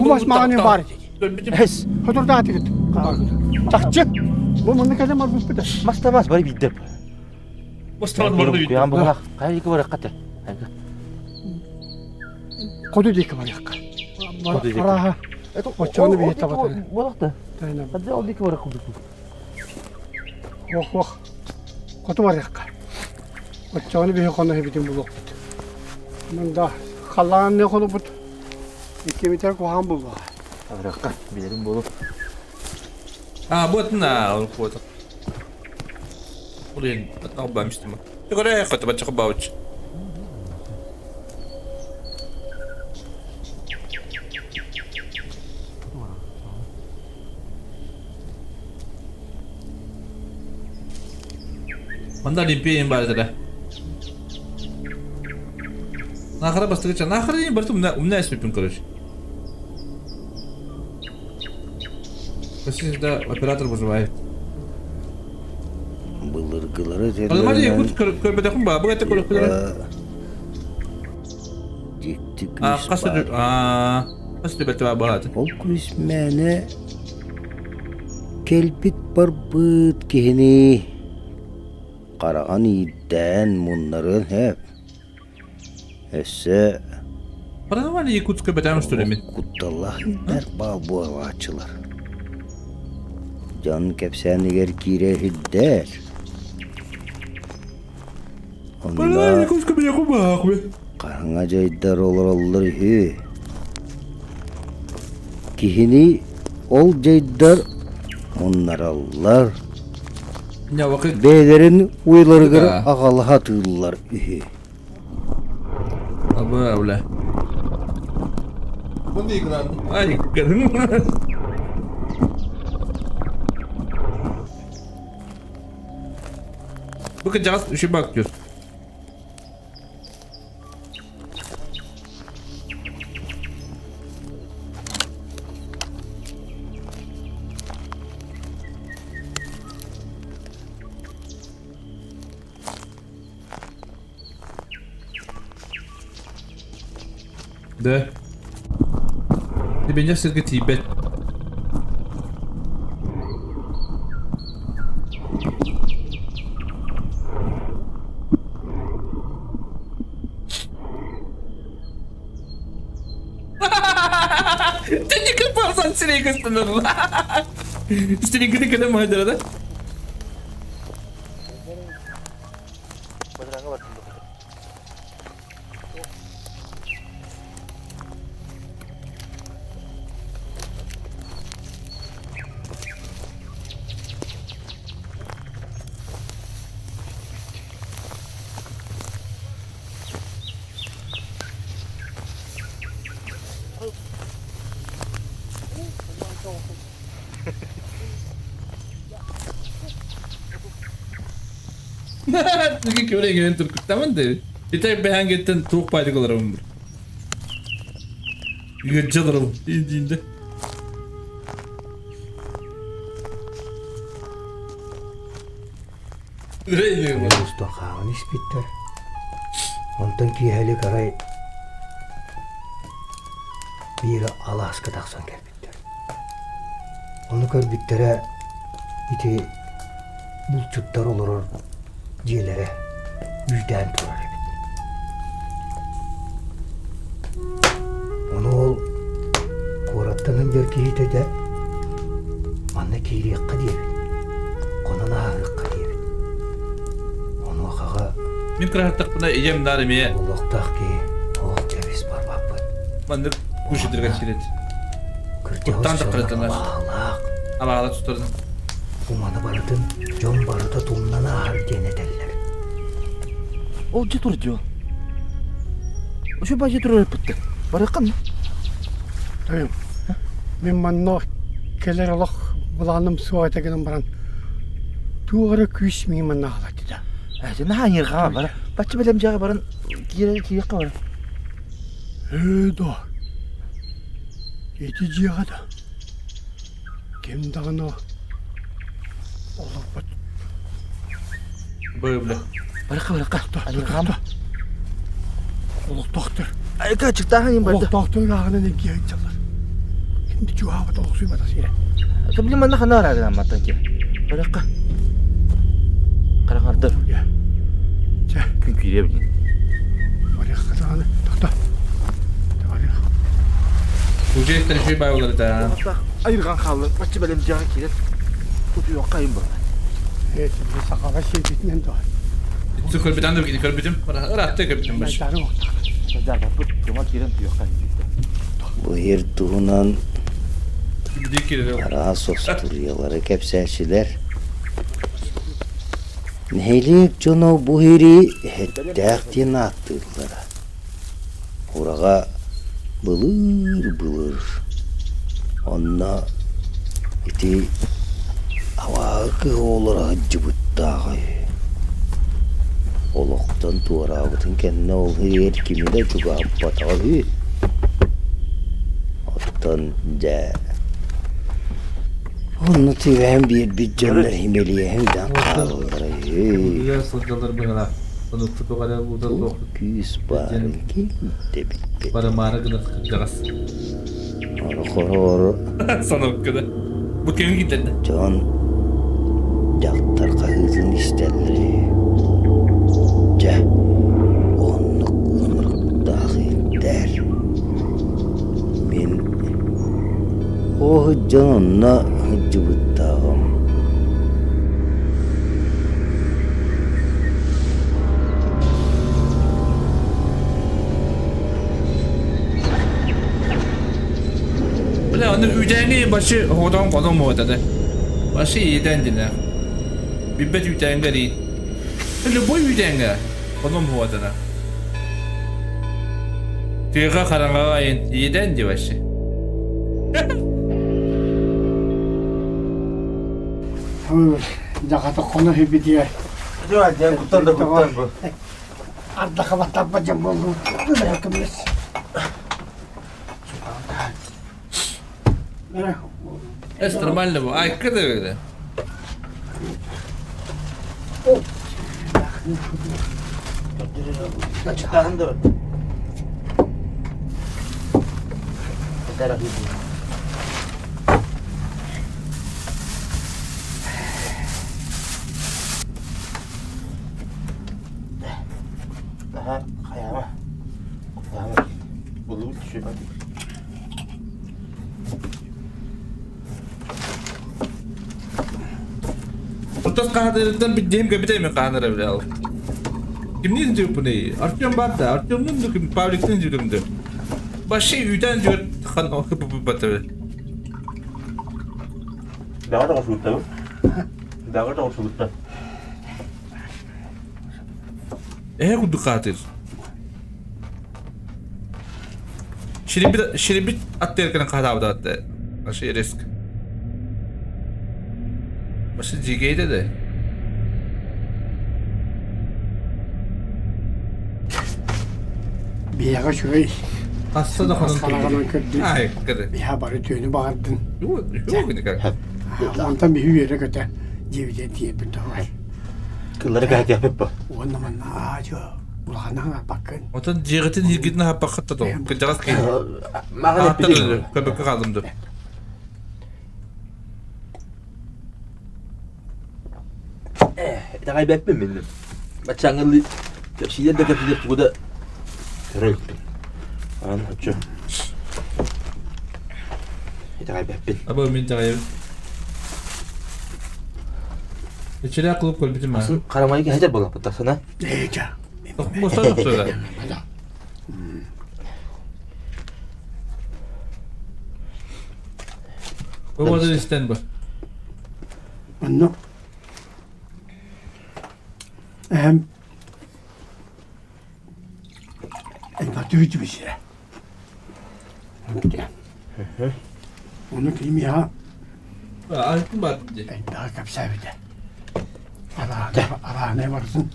Bu mas mağanın var. Hes. Otur da atık. Takçı. Bu manda kadar mar bu pide. Mastamaz bari bir dep. Mastamaz bari bir dep. Kuyan bu bak. Hayır ki var katı. Kodu dik var yakka. Kodu dik. Araha. Oçanı bir tabat. Bolak da. Tayna. Hadi oldu ki var akıl. Vah. Kodu var yakka. Oçanı bir konu hebitin buluk. Manda kalan ne konu but. İki metre kuhan bu var. Bırakın bilirim bulup. Ha bu atına onu kuat. Ulen atak bağmıştım. Yukarı ya kata baca bağıç. Manda limpiyim bari de. Nahara bastık için. Nahara değil berarti umna esmipin короче. Пусть да оператор вызывает. Былыргылары Алмар якут көрбөдөхүн ба? Буга тек көрөкүлөр. Дик-дик. Касы бетте баат. Ол күсмәне келбит барбыт кихини. Караган идден муннарын хеп. Эссе Параган якут көрбөдөн стөлөмүн. Кутталлах иддер бабу авачылар. Can kepsenliger kire hidder. Onda karanga jaydar olur hü. Kihini ol jaydar onlar allar. Ne vakit? Beylerin uyları kır ağalıha tığırlar hü. Abi öyle. Bu ne kadar? Ay kadın. Bakacağız, işe bakıyoruz. De. Det blir cirka Tibet. Ты не копался, Серега остановил. Серега, ты когда мадера, да? Çünkü köle gelen Türk tamam da. Bir tek beğen gitten çok paylık olarım. Yürüyeceğim indiğinde. Usta kağın iş bitter. Ondan ki heli karay bir Alaska taksan gel bitter. Onu kör bittere iti bulçutlar olur diyelere yüzden turar ebit. Onu ol korattanın belki hitede anne kiri yakka diyebit. Konana ağrıkka diyebit. Onu akağa Min kırahattak buna iyem darım ya. Allah'taki o tevis barbapı. Mandık kuşidirge çiret. Kurttan da kırıtınlar. Ama ağla tutardın. Umanı baradın, John barada dumlana ağır dene derler. Ол же тур жо. Ошо бажы тур өпүттү. Баракан. Тайым. Мен манно келер олох буланым суайта генем баран. Тугара күс ми манна алады да. Жана ханер га бар. Бачы белем жагы баран кире кабар. Да. Эти жагада. Кем дагына. Олох бат. Böyle. Барака. Али гам. Олох доктор. Айка чыкта ханин барды. Олох доктор лагына не гейчалар. Кимди жуабы олох суйбата сире. Кабли манна хана араган матанки. Барака. Караңардар. Жа. Күн кире билин. Барака даганы. Доктор. Уже истерişi bayılır da. Ayırgan kaldı. Bачы белем жагы кирет. Куту yok kayın бар. Evet, bir sakala şey bitmeyen de var. Sıkır bir tane de gidiyor körbütüm. Bana rahatta körbütüm baş. Bu her tuğunan Bir kere. ara sosturyaları kepserçiler. Neylik Jono bu heri heddeğtin attırlara. Orağa bılır. Onna iti havakı olur hacı buttağı. Oloktan tuğrağıtın kendine ol her kimi de çok ampatağı. Ottan da onu tivem bir cemler himeliye hem de kalır. Güzel sırdalar bana. Onu tutu kadar burada soğuk. Küs barın ki de bitti. Bana mağara kadar sıkacağız. Horor. Sana o kadar. Bu köyün gitti. John Jaktar kahızın isterleri. Ja onluk dahi der. Men o John'la cıvıttağım. Böyle onun üdeni başı hodan kolon mu ortada? Başı iyiden dinle. Bibbet üdenge değil. Böyle bu üdenge. Kolon mu ortada? Tüyga karanlığa ayın iyiden di başı. Jakata konu hebi diye. Hadi kurtar bu. Arda kavat tapacağım oldu. Bırakımız. Es нормально bu. Ay kadar öyle. Açıklarım da var. Daha kayama. Bulup düşüyor hadi. Ortas kahdarından bir dem gibi değil mi kahdarı bile al. Kimden diyor bu neyi? Artyom var da Artyom'un da kim publikten diyorum diyor. Başı üden diyor kan o bu batı. Daha da konuşuldu mu? Daha da konuşuldu. Kudu katil. Şirin bir attı erken kahdarı da attı. Başı risk. Başı cigeyde de. Bir yere şurayı. Hasta da kanın Kalanın kötü. Ay kadar. Bir haberi tüyünü bağırdın. Yok ne kadar. Ondan bir yere kötü. Cevide diye bir de var. Kılları gayet yapıp bu. Onun zaman acı. Ulağına bakın. Otan ciğetin hilgidine hap bakatta da. Kıcağız ki. Mağara bir de. Köpek kaldım. Daha bekmem benim. Maçangalı şeyler de kapıda burada. Kırık. Anlatıcı. Daha bekmem. Aba minta ya. İçeri akılıp koy bizim ha. Karamayı ki hacer bana patasana. Neyce? Bosta da söyle. Bu arada isten bu. Anno. Hem elbette bir şey. Onu kim ya? Altın battı. Daha kapsa bir de. Ara ne varsın?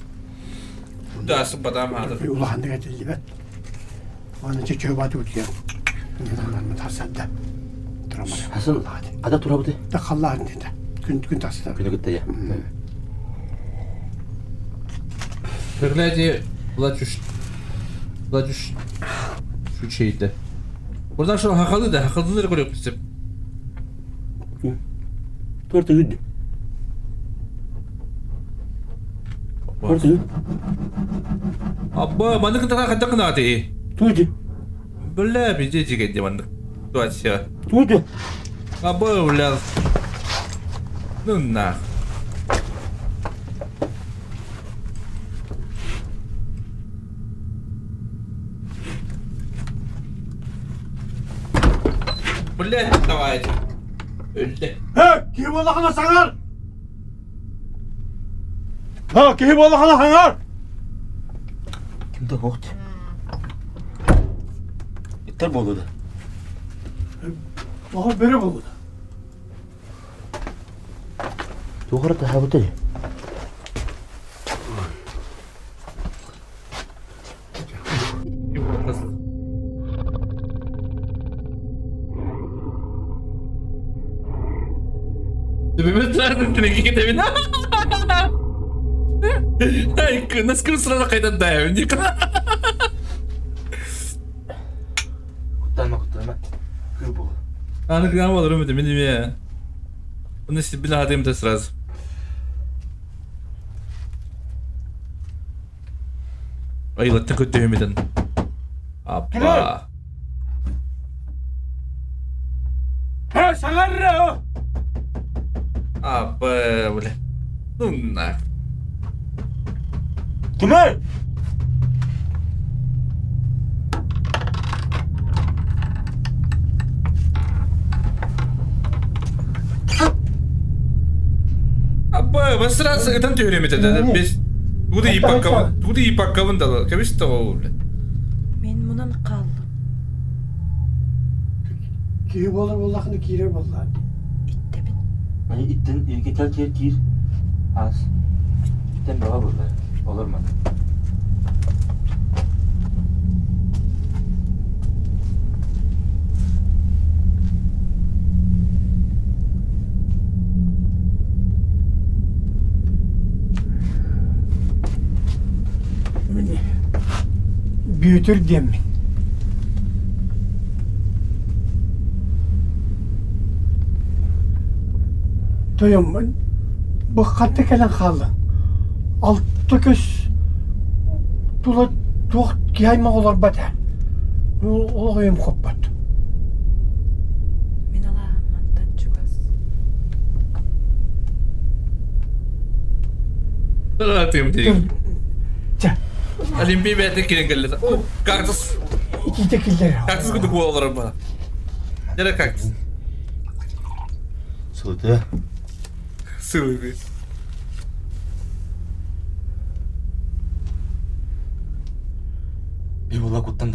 Dasın badam hadır. Bir ulan da getirdi be. Onu çekiyor batı uçuyor. Ne zaman tasadda. Duramadı. Nasıl? Ada duramadı. Da kallar dedi. Gün tasadda. Günü gitti ya. Kırladı. Ula düş. Şu şeydi. Buradan şu hakalı da hakalını koyuyor bizim. Tortu gitti. Tortu. Abba bana kadar kena deh. Tortu. Boleh biji jika dia mana. Tu aja. Tortu. Abba boleh. Nunna. Boleh tawai. Öyle. He, kim Allah'ına sanar? Ha, kim Allah'ına sanar? Kimde koktu? Yeter mi oldu? Daha beri buldu. Yukarı da havuta ya. Dibimiz lazım ki gidelim. Ay, nasıl sırada kaydan dayan? Kutlanma. Hır bu. Anı kıyam olur mu demin ya? Bunu işte bir daha da sırası. Ay lattın kötü ümiden. Abba. He, sanar o. Abba boleh. Nunna. Kime? Abba basra sekitan teori metode. Biz bu da iyi pakkavın da. Kabis de o. Men bundan kaldım. Kim olur Allah'ını girer vallahi. Hani itten geçer gir. Az. İtten baba burada. Olur mu? Büyütür diye mi? Duyuyorum ben. Bu katta gelen kaldı. Altı göz tula tuğ giyayma olur bada. O oyum koppat. Men Allah'ımdan çıkas. Atayım diyeyim. Alimpi bete kirin geldi. Kaktus. İki tekiller. Kaktus kudu kuva olur bana. Nere kaktus? Suda. Suda. Bir bola kuttan.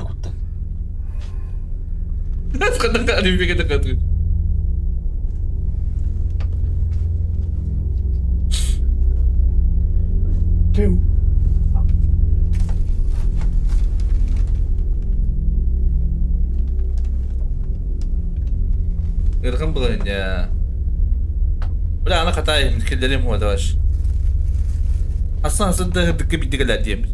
Sekarang tak alimpi kita kaktus. Tim. Irkın bulayın ya. Ulan ana katayım, killerim oadaş. Aslında da dıkkı bir dıkkı diyeyim.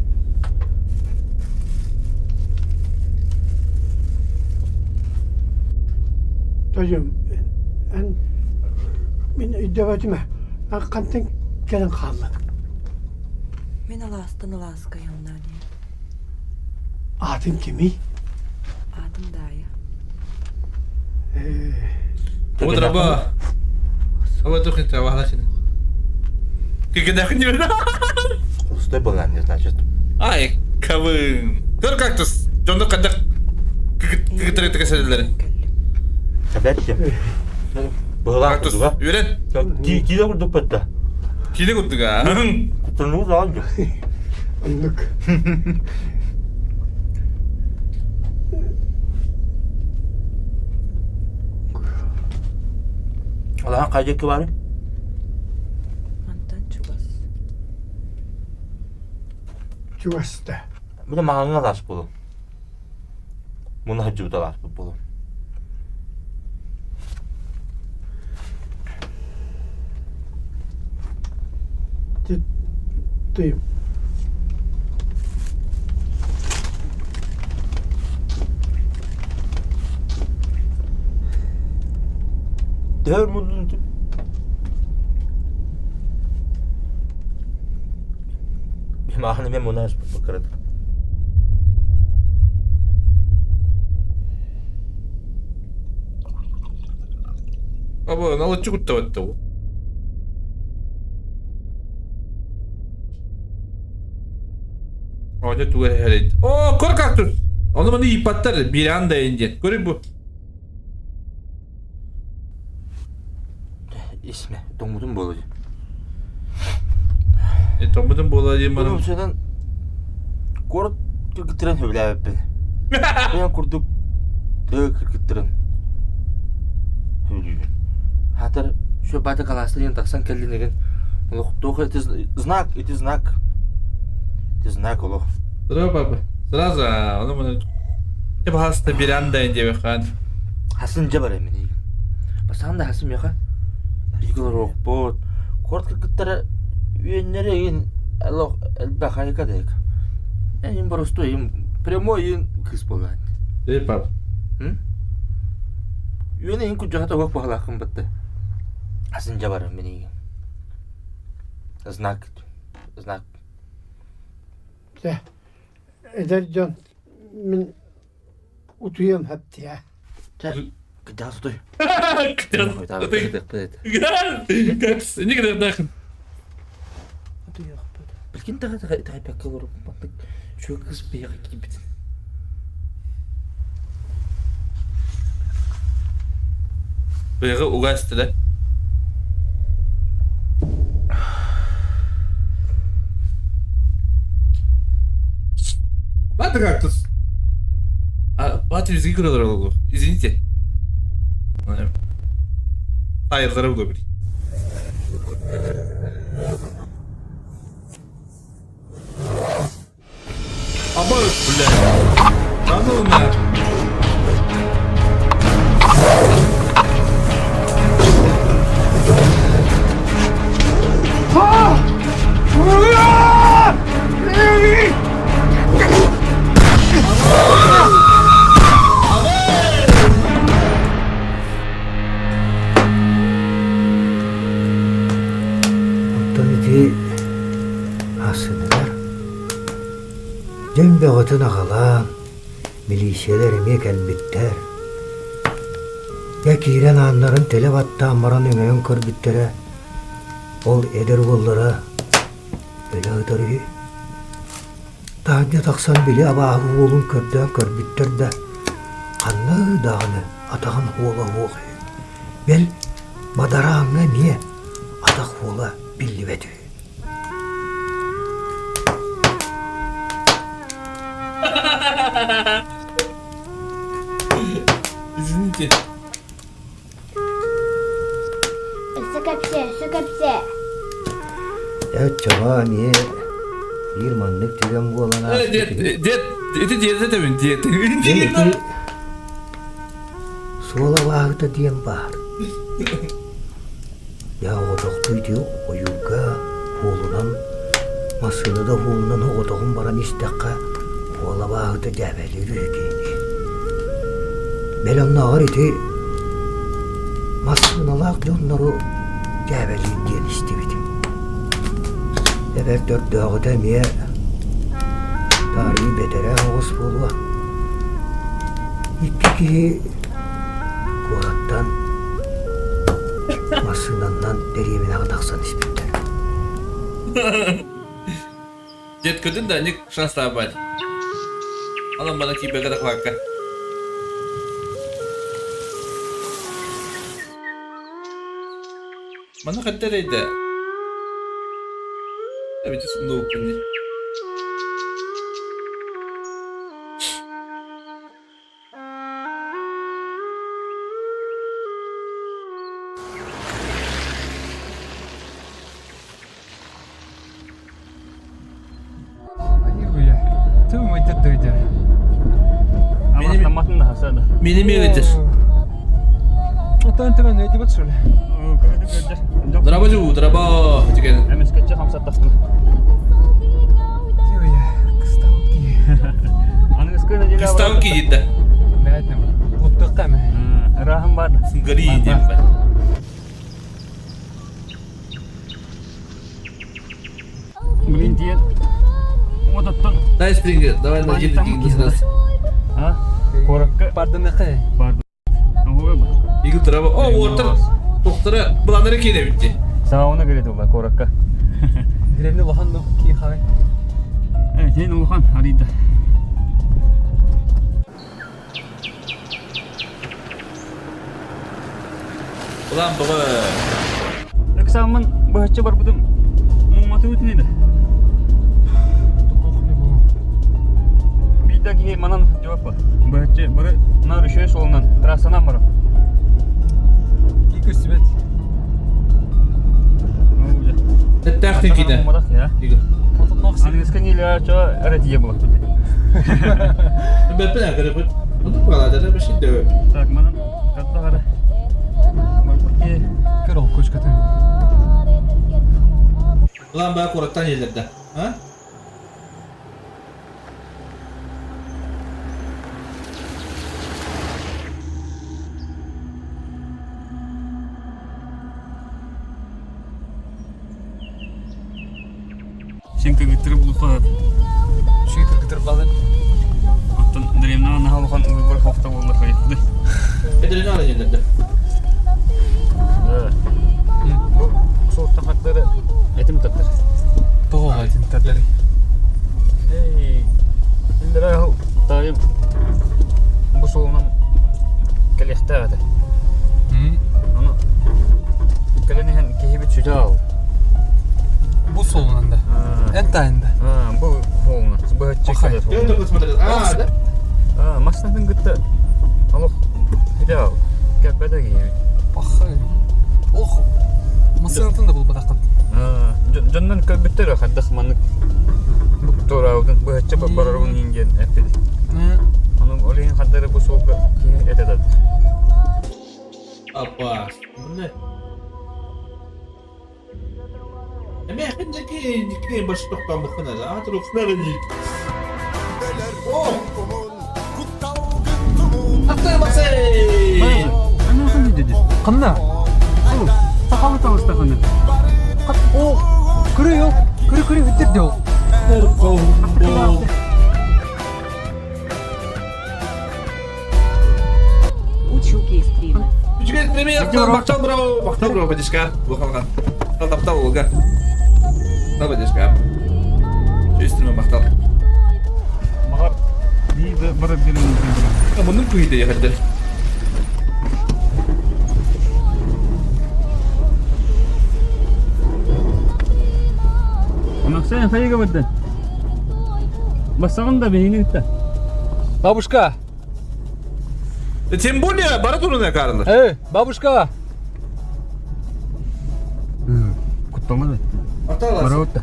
Duyuyorum. Ben iddiavetime. Ben kantin gelen kaldı. Men Allah'tan Allah'a yandan. Adın kimi? Adım Daya. O draba. Apa tuh kita wahlah sini. Kita kenyuran. Usta bulan ya значит. Ay, kavun. Kır kaktus. Contoh kadak. Keketrik kesedeleri. Sabetçi. Bağlar Kaktus. kurdu ha. Üren. Kide kurduk batta. Kide kurduk ha. Kutunluğu da aldı. Anlık. Allah'ın kayacak ki bari. Çuvasta. Bu da mağanına lasıp olur. Bunu hacı da lasıp olur. Duyum. Dör mudun. Mağanı ben buna lasıp bakarım. Aba налычы куттабатты бу. Оня тугар hereydi. Oo kor kaktus. Onu bana ipatlar bir anda ince. Görün bu. İsmi Domudun Bolacı. Domudun Bolacı bana. Bunu şeyden korut kırkıtıran hövle abi beni. Ben kurduk döv kırkıtıran hövlüyüm. Hatta şu bata kalasını yan taksan kendine. Только это знак, это знак. Это знак, Олег. Здорово, папа. Сразу, onu bana. Hep hasta bir anda ince bakan. Hasınca var emin değil. Basan da hasım yok ha. Rigor okbot. Kort kırkıtlara üyenlere yin. Allah elbette hayka dek. Yani просто им прямой yin kız bolan. Değil papa. Hı? Üyene yin kucağıda bak bakalım battı. Hasınca var emin değil. Знак. Знак. De. Edercan. Min utuyum hep ya. Gıda tutuy. Gıda tutuy. Kaktus. Ne kadar dakın. Bilgin daha pek olur. Şu kız bir yere gibi. Bıyığı uğraştı da. Ладно, кактус. Батя визги куда дорогу. Извините. Hayır, zarar bu bir. Ama bля. Надо на. Dembe otuna kalan milisiyeler emek elbitler. Ya kiren anların televatta amaran emeğin körbittere. Ol eder bollara öyle öderi. Daha önce taksan bile abağlı olun körbden körbitler de kanlı dağını atağın ola oğu. Bel madarağına niye atak ola billi vedi. Извините. Сукапсе. Ya çaba niye bir manlık tüyem bu olana. Это tabii diyet. Diyeti sola vakıta diyem var. Ya o doktuydu o yuga oğlunan masını da oğlunan o dokun baran istekka oğla vakıta ceveli rüzgini. Belanla ağır iti masını lak onları ceveli diyen istemedim. Evet dört dağı demeye tarihi betere ağız buluğa. İki ki Korattan masınandan deriyemine taksan ispitler. Дед көтін да ник шанс табады. Алам бана кибеге да квакка. Mana kaddarayda. Tabii ki sunduğu kendi. Tüm öte duydu. Benim tamatın da hasarlı. Benim evidir. Otan temen neydi bak şöyle. Drabacı bu, draba. Çıkın. Hemen sketçe hamsat tasını. Yo ya, kıstavki. Anı skırna jela. Kıstavki cidden. Evet ne var? Mutlu kame. Rahım var. Gari diyeyim ben. Bugün diyen odattan. Nice springer. Давай на жидкий гиндус. Ha? Korakka. Pardon ne kay? Pardon. Игл draba. O water. Doktora bulanları kine bitti. Sana ona göre de var korakka. Grevni lohan da ki hay. Evet, yine lohan harida. Ulan baba. Eksamın bahçe var budım. Mumatı ütüneydi. Bir dakika manan cevap var. Bahçe bari nar şey solundan trasanan var. İlk üstümet. Tahtın kine. İgil. Angiska nila ço aratiye bu. Ben pernah kerja pun. Untuk pengalaman ada masih ada. Tak mana? Kata ada. Pergi ke Rokush kata. Ulan ben koraktan yerlerde. Ha? Şimdi getirip lupa. Şimdi getirip kalın. Atın dremna nah lukan bir hafta oldu kayıtlı. Edreni alın yerlerde. Evet. Bu soğukta hakları etim tatlar. Doğru etim tatları. Hey. Şimdi rahu talim bu soğuğunun kalihtağı. Onu kalenihen kehibit şucağı. Bu soğuğundan da. Entayında. Bu soğuğundan. Bu hıççı kadar soğuğundan. Yok da kısmı da. Masnafın gıtta. Allah hidav. Gel gibi. Bakın. Oh. Masnafın da bul bırakıp. Candan kalbitte rahat dağmanlık. Bu toravdan bu hıççı bararın ingen epedi. Onun olayın kadar bu soğuk ki ededir. Apa? Bu ne? Ama yakın dikkat başı toktan bakın hala. Hatırlık nerede? Oh! Hatta basay. Ana kan dedi. Kanna. Sakalı tavus da kanna. O kırıyor. Kırı bitir diyor. Nerko. Училки стрима. Juga streaming ya, bakcal bro, badiska. Bukan kan. Tetap tahu kan. Tahu badiska. Jadi streaming bakcal. Makar di berat diri mungkin. Kamu nunggu ide ya kan? Maksain saya ke betul. Basangan da beni gitti. Babushka. Тем более, баратуру на Карла. Бабушка. Куттамады. Аталас. Баратта.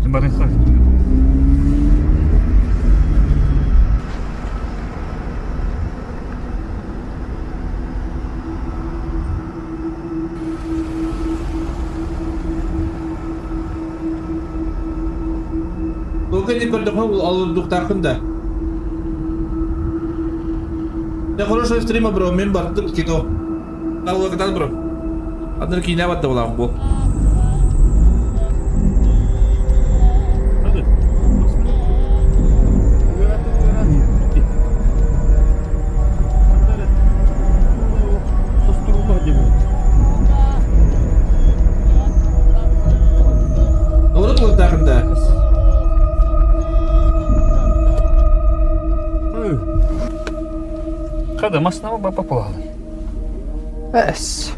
Барыха. Bugün ilk defa alırdık takımda. Я хорошего стрима, бро, мен бардым кино. Алла катан, бро. Адыр кино бадда болам бу. Doğru mu takımda? Kada masnava baba poğalı. Bes.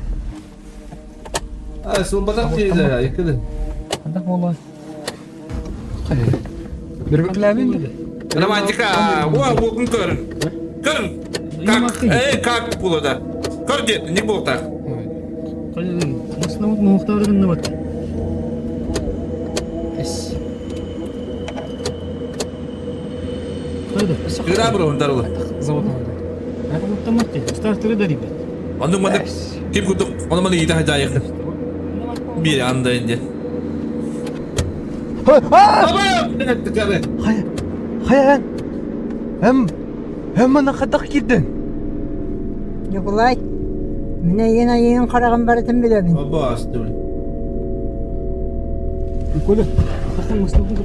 Ha, sulbadan değil ya, yıkıdı. Hadi vallahi. Bir beklemeyin dedi. Romantika, o bugün kör. Kör. Kalk bulada. Kör diye, ne bu tak? Aslında muhtarın ne bak. Es. Haydi. Kıra bro, ndar ola. Zavodda. Ben bunu tamamladım. Starter'ı da dibet. Onun bana kim kutuk? Onun bana iyi daha yakın. Bir anda indi. Baba! Ne ettik abi? Hayır. Hem bana kadak girdin. Yokulay. Mine yine yeni karağın baratın bilemin. Baba astı. Kule. Bakın nasıl oldu bu?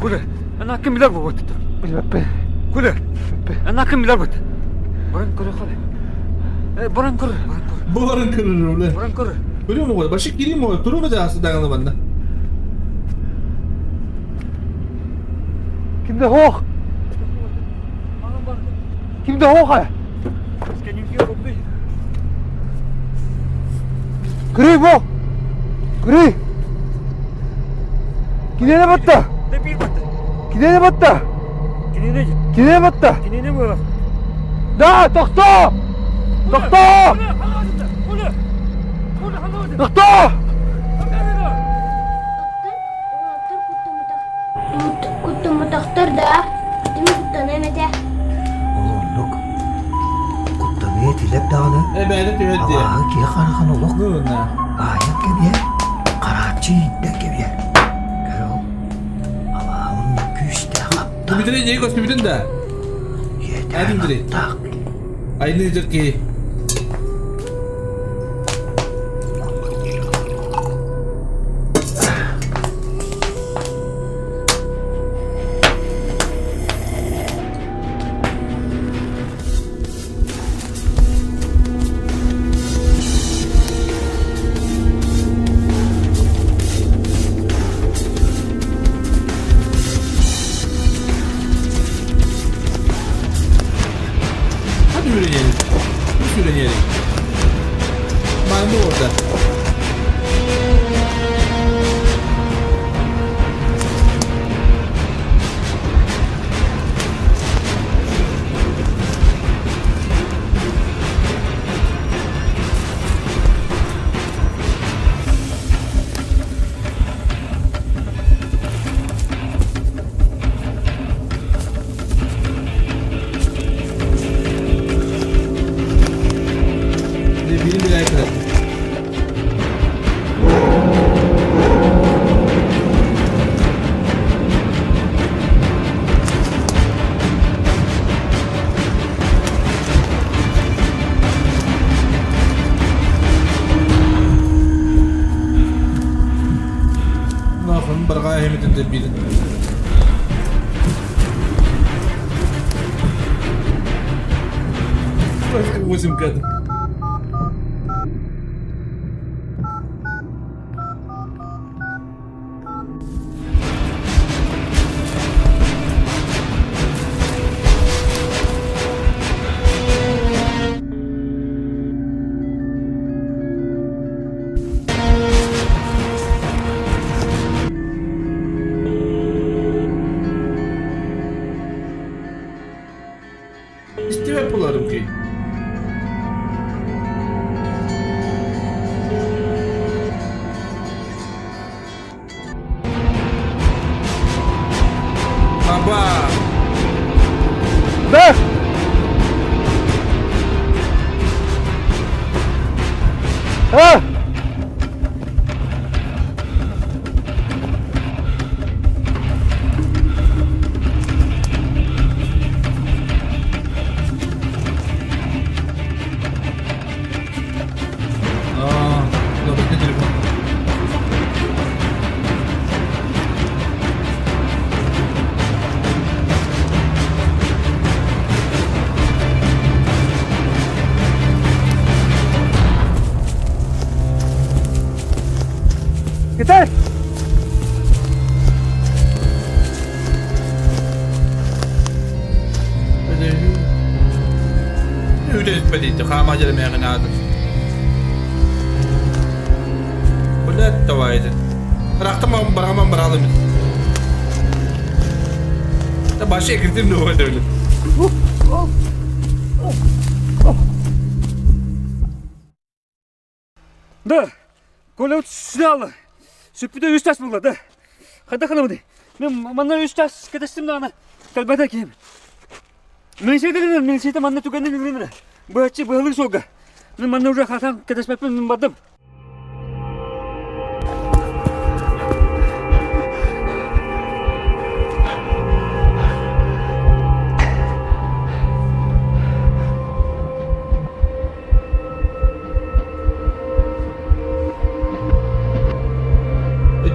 Kule, ana kim bilir bu vakti? Kule, ana kim bilir bu vakti? Buran kuru kule. Buran kuru. Buran kuru öyle. Buran kuru. Biliyor musun? Başık gireyim mi? Turu mu da aslında dayanlı bana? Kimde hoş? Kimde hoş ha? Kri bu. Kri. Kinene batta. Kinene batta. Kinene batta. Kinene bu. Da, doktor. Doktor. Doktor. Kutu doktor da. Demi kutu ne mete? Oğlum, kutlamaya dilek dağını. Ben de tüyet diye. Ama ki karakan oluk. Ne? Ayak gibi. Karaçı de gibi. Kero. Ama onun güçte kapta. Bir tane neyi koştu bütün de. Hadi direkt. Aynı ki. Yürüyelim. Maymun orada. Восемь кадров. İstiva yapılarım ki. Baba. Be! Ha! بديت خام أجل ما يغنى ولا التوايد راح تمام برغم برغم تبع شيء كنت إنه هو دولة Да, коли от сняла, що піде час була, да. Хадахана буде. Мене час кадастим на калбада ким. Мен сейте манна туганын гримна. Бачы быгылы сога. Мене уже хатан кадаспапын бадым.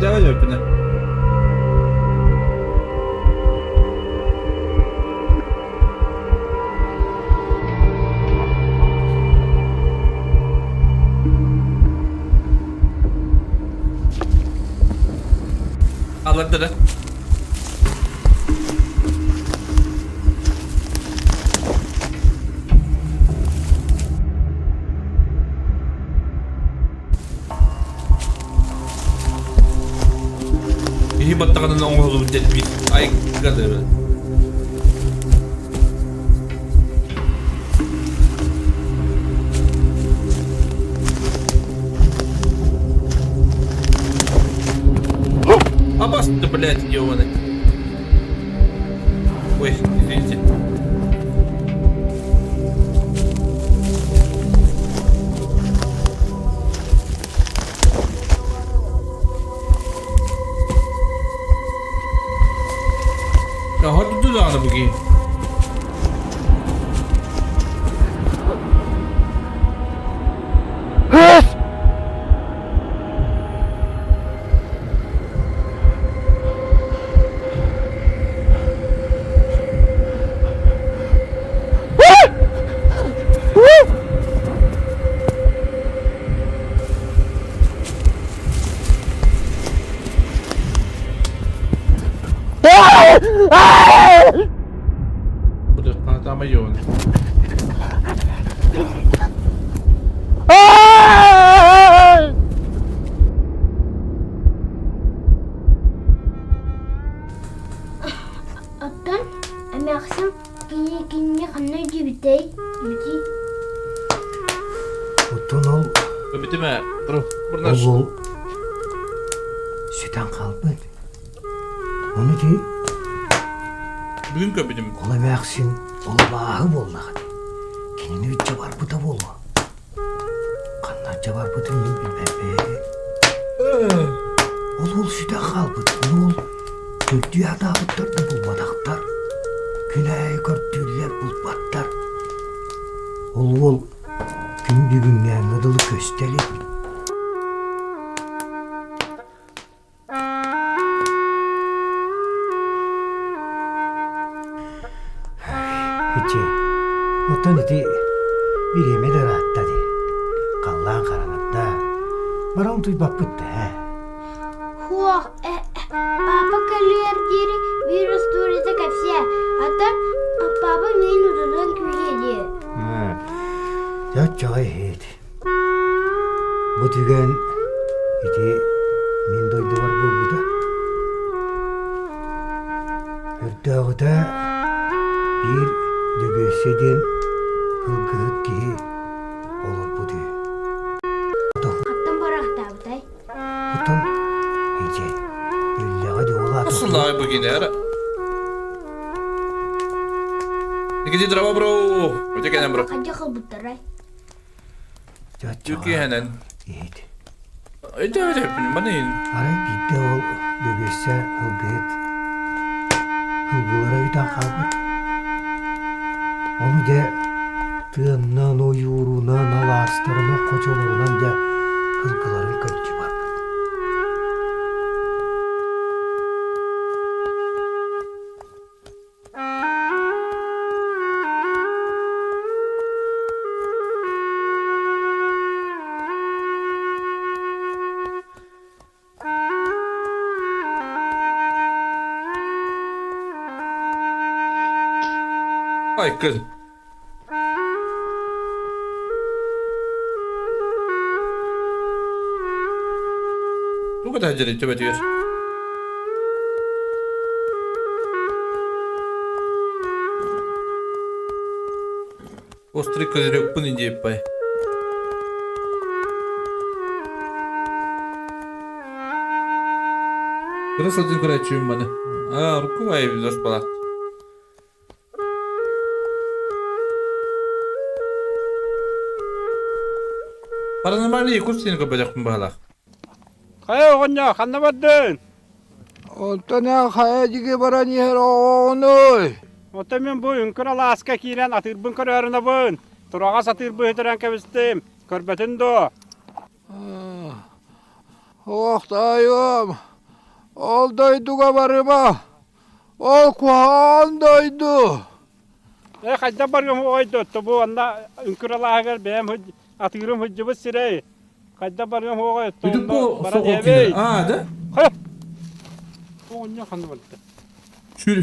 Давай öpüne. Alırdı. İyi battağının oğlu dedi bir ay kadar. Абас-то, блядь, ёбаный. Ой, извините. Ya hadi dudağını bakayım. Udah tama yun. Оттан амяксам кине ханна жибитей. Жибити. Оттон ол Bitti mi? Dur. Buradan ол süten kalbet. Onu değil. bugün köpüdüm. Ola мәқсин, ола бағы болнағын. Кенені үтче бар бұта болма. Қаннанча бар бұта мен білбәбе. Ол süten қалбыт. Ол түрді адабыттарды бұлмадақтар. Күнәй көрттүлер бұлбаттар. Ол күндігінген ұдылы көстелі. Оттон ити bir yemeler attadi. Kallan karanlıkta. Baran tuybapıt da. Хуа, папа калер дери вирус туриза капся. Оттан папа мен удадан күреді. Жай хейт. Bu tügen iti min doydu var bu da. Ördağıda bir dögöseden hılgıt ki olur bu tü. Аттан барақта бұтай. Otom hece. Üllağı diyorlar. Nasıl abi bugün ya? Где дрова, бро? Где кенен, бро? Қанша қыл бұттарай. Юки хенен. Ейді. Öyle bilmeyin. Aray bitti ol dögöse hılgıt. Hılgılara yutan kalbır. Onu da tığından o yuğruna nalaslarına koçalarından da hılgıların kötü var. Ay kız. kadar acele tövbe diyor. Острый козырек bunu deyip bay. Burası один kuracığım bana. Руку моей везешь пала. Paranormal yakut seni kapacak mı bahala? Kaya oğanya, kanna baddın. Ontana kaya jige barani heronoy. Ota men bu ünkür alaska kiren atır bunkür örüne bun. Turağa satır bu hediren kebistim. Körbetin do. Oktayım. Oldayduga barıma. Ol kuhandaydu. Kayda barıma oydu. Bu anda ünkür alaga benim atırım hıcıbı sirey. Kayda barıma oydu. Bütün bu sokaklar. Da? Hayır. Oğanya kanna baddın.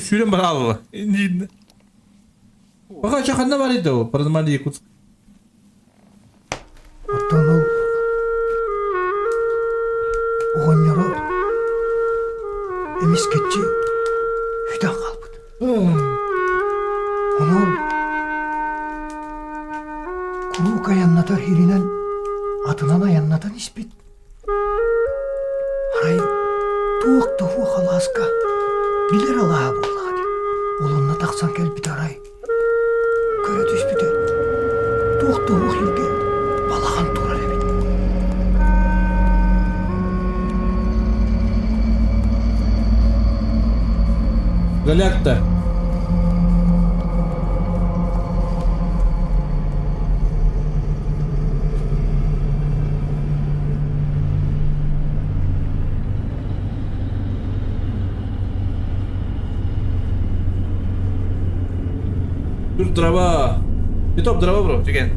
Şöyle bana Allah. İndi. Baka çakanda var idi o. Paranormal yakut. Ottonu oğanyara emis ketçi hüdan kalbıdı. Onu kuru kayanlatar hirinen adına yanlatan ispit. Haray tuğuk tuğuk halaska bilir Allah'a bulladı. Olunna taksan gel bir taray. Köre düşbüde tuğuk tuğuk hilge balağan tuğrar ebit. Galakta. Dur draba. Bir top draba bro. Çeken.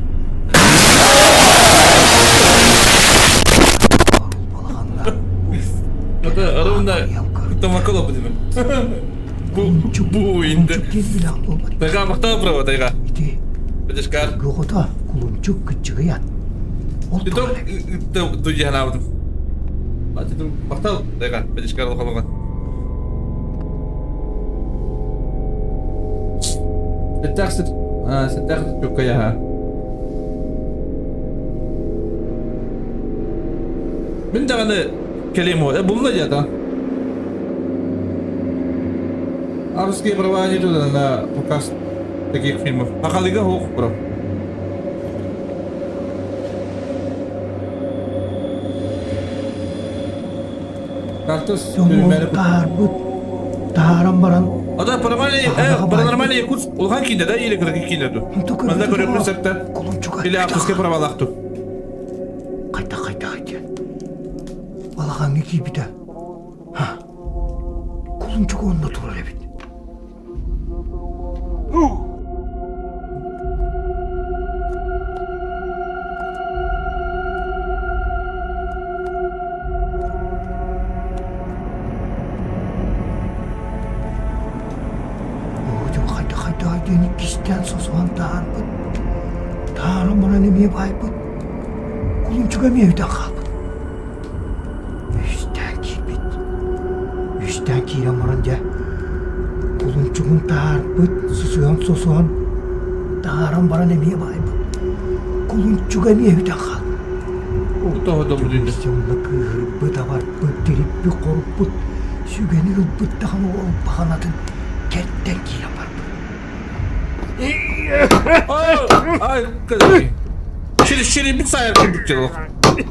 Hatta aramında kutlamak oldu değil mi? Bu indi. Tega makta bravo tega. Bedeskar. Gota kulunçuk küçüğü yat. Itu tujuan apa tuh? Pak itu makta tega. Bedeskar lo kalau kan. Setak çok kaya ha. Ben de hani kelime o. Bununla ya da. Harus kayak berapa itu dan bekas teknik film. Akaliga hook bro. Kartus ürünleri bu. Taharam baran. Ada paranormal yakut. Olhan kinde de iyilik kırık kinde de. Manda görüyorum sekte. İle akıske parabalaktu. Kayta. Balağan iki bir de. Ha. Kuluncuk onda durur evet. Deni kişiden sosuan dağın Dağın bana nemeye bayıp kulunçuğa mevden kalbın. Üstten kiren varınca kulunçuğun dağın susuyan sosuan dağın bana nemeye bayıp kulunçuğa mevden kalbın. O da bu dünya. Sonunda kırıp da var dirip bir korup sügeni ılbıt dağın o bağanadın kertten kiren var. Ay kızım. Şiri bir sayar kırdık canım.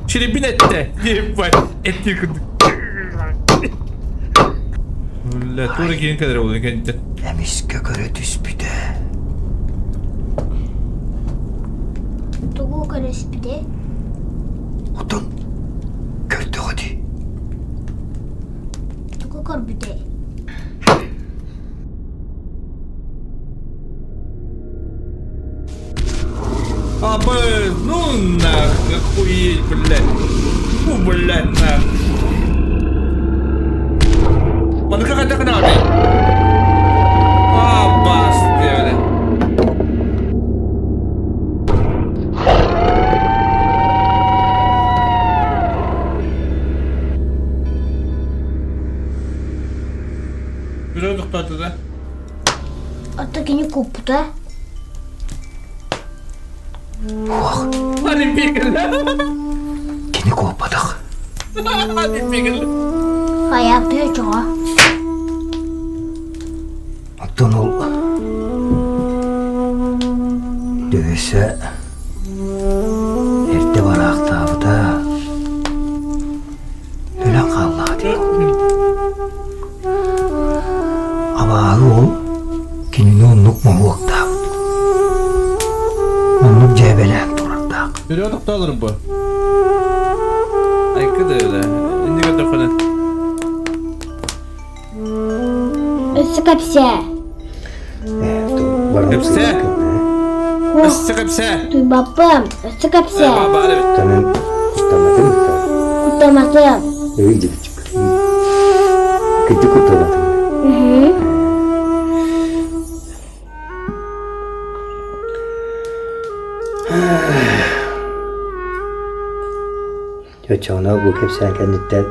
Şiri bin ette. Yiyip var. Et yıkıldık. Öyle doğru gelin kadar oldu kendine. Emis gökere düspüde. Tugu gökere düspüde. Oton. Gördü hadi. Tugu görbüde. Абы, ну нахуй, охуеть, блядь. Ну, блядь, нахуй. Он как это канал? Басты, блядь. Biraz doktordu da. Отакini купта. Hadi pekala. Kini kopadık. Hadi pekala. Hayatta çoğa. Atın ol. Dövese. Erte var aktabı da. Ölen kaldı hadi. Ama ol. Kinini onluk mu oktav. Onluk cebelen durakta. Biraz doktorlarım bu. Ay kıdı öyle. İndi götür falan. Sıkapsa. Kapsa. Sıkapsa. Duy babam. Sıkapsa. Tamam. Kutlamadın mı? Kutlamadım. İyice küçük. Küçük kutlamadın. Çocuğuna bu kepsen kendinden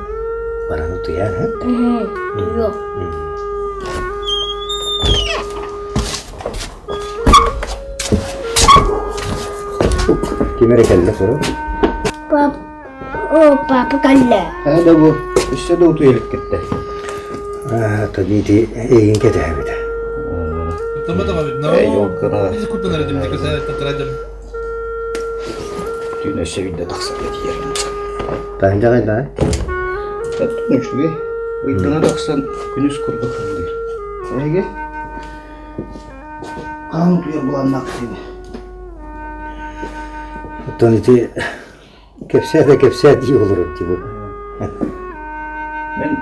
bana duyar ha? Duyuyor. Kime rekelle soru? Papa kalle. Hadi bu. İşte de otuyelik gitti. Tabii ki iyi gider bir de. Kutlamadım abi. Yok kadar. Biz kutlanırız şimdi kısa takıracağım. Güneş evinde taksa dedi yerini. Daha önce kayda. Tatlım şu bir. Uyduna taksan güneş kurba kırılır. Ege. Kan duyuyor bulanmak seni. Toniti kepse de kepse diye olur ki bu. Ben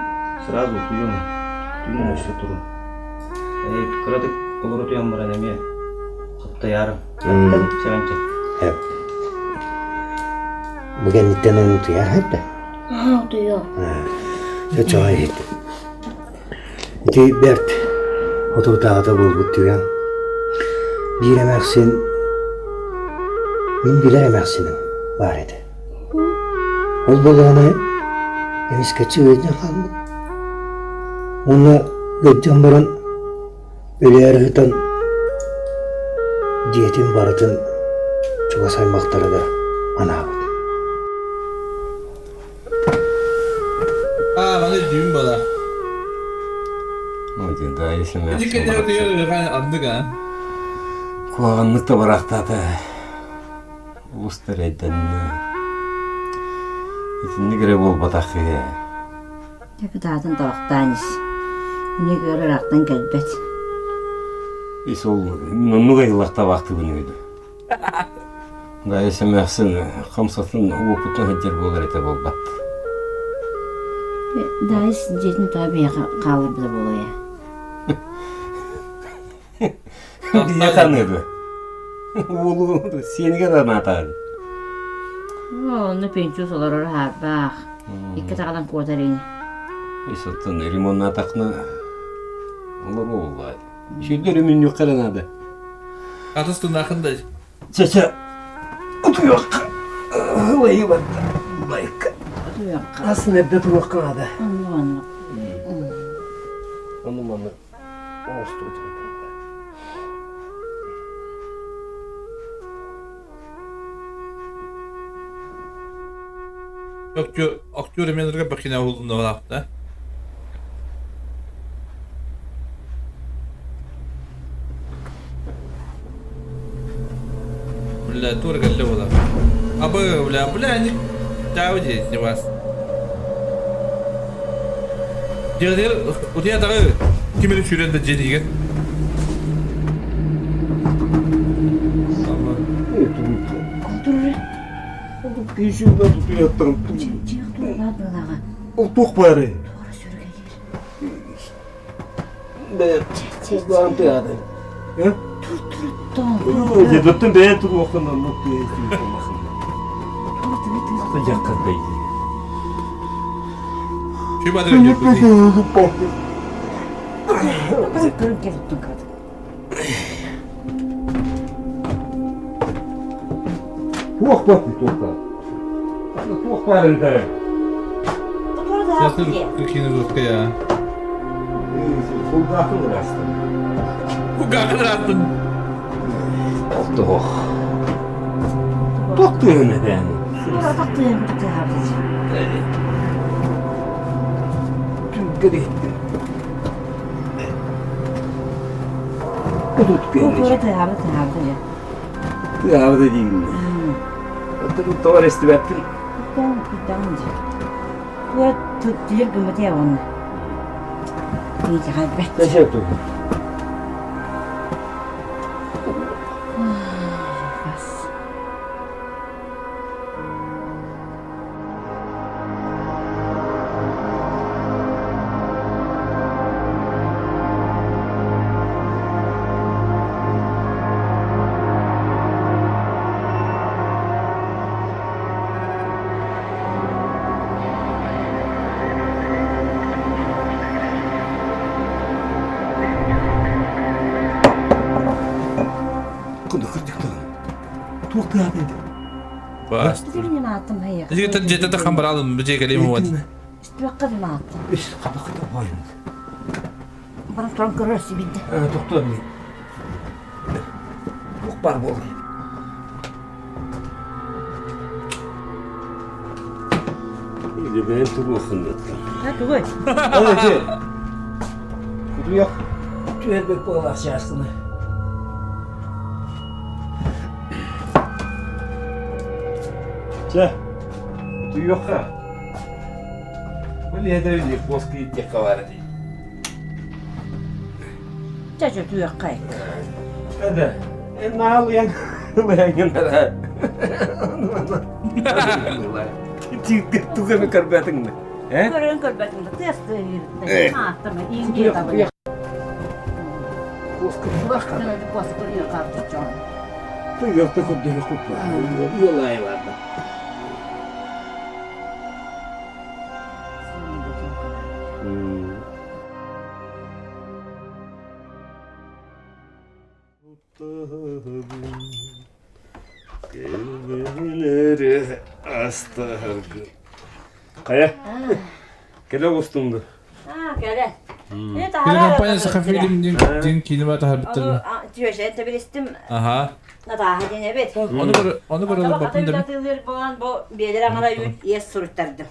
sırada oturuyorum. Düğün işte durun. Kıradık olur oturuyorum bana demeye. Hatta yarım. Sevinçe. Evet. Bugün nitten unutu ya hep de. Duyuyor. Çok iyi. İki Bert. Otur dağda bulgut diyor. Bir emeksin. Min bilir emeksinin var idi. Ol balığını emis kaçı verdiğine kaldı. Onunla gökten baran öyle yarıhıtan diyetin baratın çoğa saymakları da ana abid. Bana düğün bala. Hadi daha iyisin ya. Bizi kendine diyor andık ha. Kulağınlık da bıraktı da. Uluslararaydan. İçinde göre bol batakı ya. Yakıtadın tavaqtayız. Ne görür aqtan gelbet. İş ol, nonnu gayılakta vakti günüydü. Gayesi məhsin, kamsatın oputun heccer bolar ete bol battı. Dayız jetin tabi qalır bile bolaya. Diye kanıydı. Oğlu seni kadar atardı. Onu penços olar ora har baq. İki taqadan kotarini. Esatın limonun atakını olur olay. Şöyle min yok karanadı. Atыстın akında. Çeçe. Otuyor. Vay bak. Bayık. Aslında evde durmak kanadı. Anladım. Anladım. Olsun. Aktör emellerine bakın ne olduğunda var hafta. ولا تور قال له والله ابا ولا عندك تعودي نواس دير ودي ترى كيما في رند الجديد Yüzümde tutuyor yattırım. Otuk bari. Ben tuzlarım teyade. Ya? Dur. Yedirttim ben tut okundan not diye istiyorum. Sıcak kadaydı. Şu badire götürdü. Zakırıp gelip kadın. Tuğuk bak bir tuğuk bak. Tuğuk var elde. Sesler kırkini rızkı ya. Kulgakın rastın. Kulgakın rastın. Tok. Tok diyor neden? Sonra taktığım bir tabici. Tüm gitti. Kudut geldi. Bu böyle tabi. Ya da değil mi? Tabii doğru istibettin. Gittim. Bu tuttuğum gümrütü ya onu. İyice kaybettim. Teşekkür ederim. Tuh ya dedi. Bas. İstediğim ne attım hayır. Jeta jeta kambar alın bir kelime var. İstediğim kadar ne attım. İşte kabak da var. Bana turan kırırsı bildi. Doktor bey. Çok bar bol. İyice benim turu okundattım. Ne tuğuy? Evet. Kudu yok. Tüyel bek bu Allah şahsını. Çe. Kudu yok ha. Böyle hedevli boskı yiyecek kavarı değil. Çocuk tuğuy kayık. Hadi. Ne ağlayan? Ağlayan yanara. Tuğanı karbatın mı? Körün kırbatında testi yürüttü. Ne attım? İyi diye tabi. Başka ne bir boskı yok artık canım. Yok da kudu yok kudu. Yol ayvardı. Gelmeleri hasta hargın. Kaya. Gele kostumdu. Ha gele. Ne Bir kampanyası hafifim din kelime tahar bitirdim. Diyor şey tabi istim. Aha. Ne daha hadi ne bet. Onu böyle bakın dedim. Atılır bu bir yere bana yes suruttardım.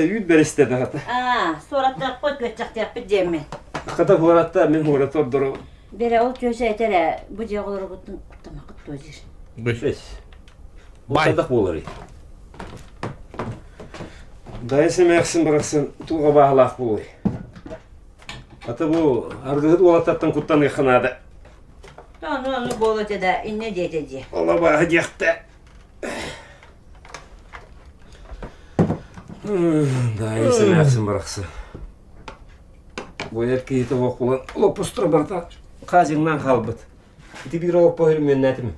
Yüz ber istedi hatta. Sonra da koy göçecek diye bir cemmi. Hatta horatta men horat orduru. Bere ol köşe tere bu cağları kutlamak kutlayır. Beş. Bay. Olur. Dayısı meksin bıraksın tuğa bağlaq buluy. Hatta bu argıhıt olatattan kuttan yakınadı. Onu bolacı da inne diyeceği. Allah bağı yaktı. Dayısı meksin bıraksın. Bu erkeği de okulan lopustura barda kazından kalbıt. İti bir olup boyur münnetimi.